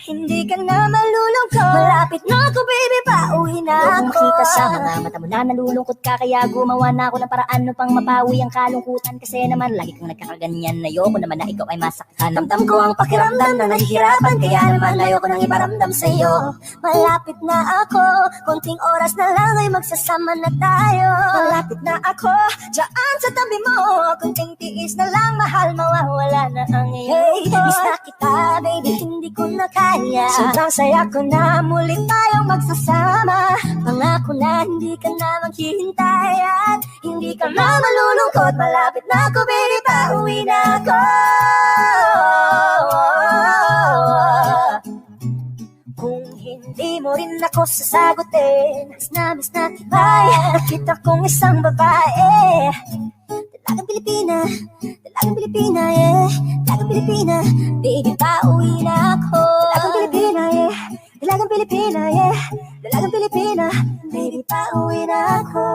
Hindi ka na malulungkot. Malapit na ako, baby, pauwi na ako. Makita sa mga mata mo na nalulungkot ka, kaya gumawa na ako ng paraan upang mapawi ang kalungkutan. Kasi naman lagi kang nagkakaganyan. Ayoko naman na ikaw ay masaktan. Ramdam ko ang pakiramdam na nahihirapan, kaya naman ayoko nang iparamdam sa'yo. Malapit na ako, konting oras na lang ay magsasama na tayo. Malapit na ako, dyan sa tabi mo, konting tiis na lang, mahal, mawawala na ang iyong miss na kita, baby, hindi ko na kaya. Sobrang saya ko na muli tayong magsasama. Pangako na hindi ka na maghihintay at hindi ka na malulungkot. Malapit na ako, baby, pauwi na ako. Kung hindi mo rin ako sasagutin, miss na tibay, nakita kong isang babae. Dalagang Pilipina, yeah. Dalagang Pilipina, baby, pauwi na ako. Dalagang Pilipina, yeah. Dalagang Pilipina, yeah. Dalagang Pilipina, baby, pauwi na ako.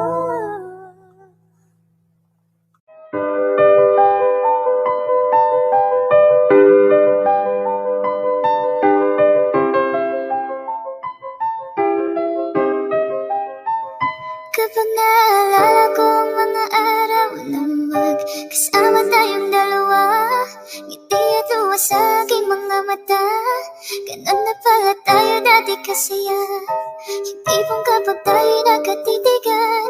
Kapag naalala ko ang mga araw na magkasama tayong dalawa, ngiti at uwa sa aking mga mata. Ganun na pala tayo dati kasaya. Hindi pong kapag tayo nagkatitigan,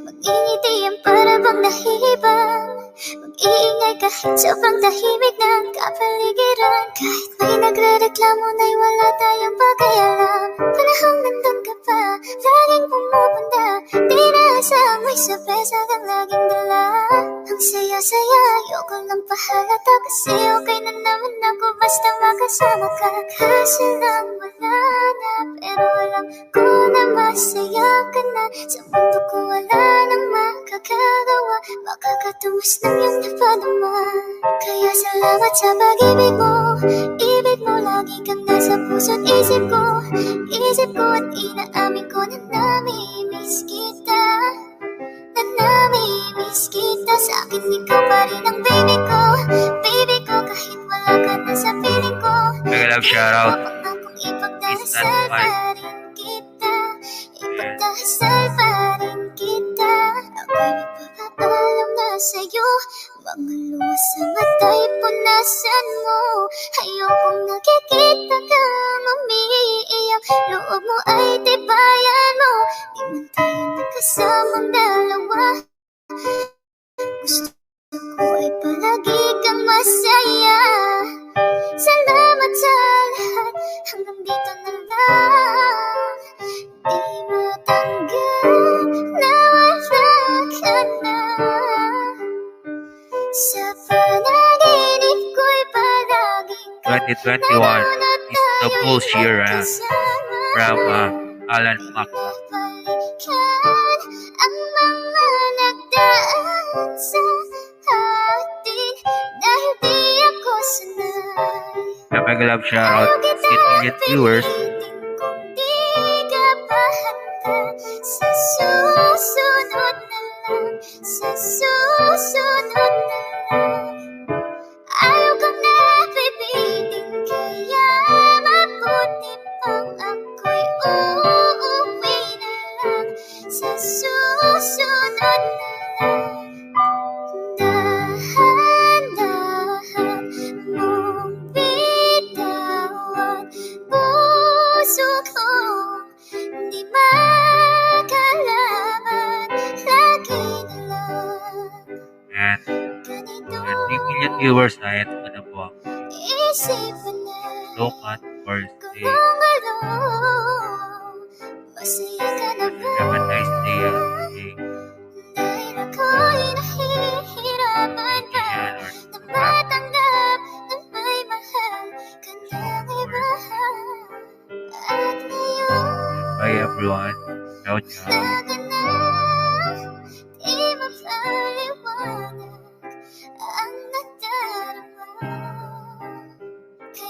mag-ingiti ang para bang nahihibang. Mag-iingay kahit sobrang tahimik ng kapaligiran. Kahit may nagre-reklamo na'y wala tayong pakialam. Panahong nandun ka pa, laging pumupunta. Di na asang may sorpresa kang laging dala. Ang saya-saya, ayoko lang pahalata, kasi okay na naman ako basta makasama ka. Kasi lang wala na, pero alam ko na masaya ka na. Sa mundo ko wala nang makakagawa, makakatumas ng iyong napadama. Kaya salamat sa pag-ibig mo, ibig mo lagi kang nasa puso't isip ko. Isip ko at inaamin ko na nami-miss kita. Na nami-miss kita. Sa akin ikaw pa rin ang baby ko. Baby ko kahit wala ka na sa piling ko. Tagalog shoutout. Ipagdasal pa rin kita. Ipagdasal pa rin kita. Ako'y magpapaalam na sa'yo. Mga luha sa mata'y punasan mo. Ayokong nakikita kang umiiyak. Loob mo ay tibayan mo. Di man tayo nagkasamang dalawa. Gusto ko ay palagi kang masaya. Salamat sa lahat, hanggang dito na lang. Di matanggap na wala ka na sa 21 is the Bullshit from Alan Mack. Ang mga nagdaan sa atin dahil di ako sanay. A mega love shout out to 8 million viewers. Di ka pa handa sa susunod na lang, sa susunod na lang. Ayaw kang napipiling kaya mabuti pang ako'y uuwi na lang sa susunod na lang. Dahan-dahan mong bitawan puso kong di makalaban, lagi na lang. And 3 million viewers na ito na po ako. Isipin na So much for staying. kung ano, masaya ka na ba? Have a nice day. Dahil ako'y nahihirapan pa na matanggap na may mahal ka ng iba. At ngayon Bye everyone. Ciao ciao.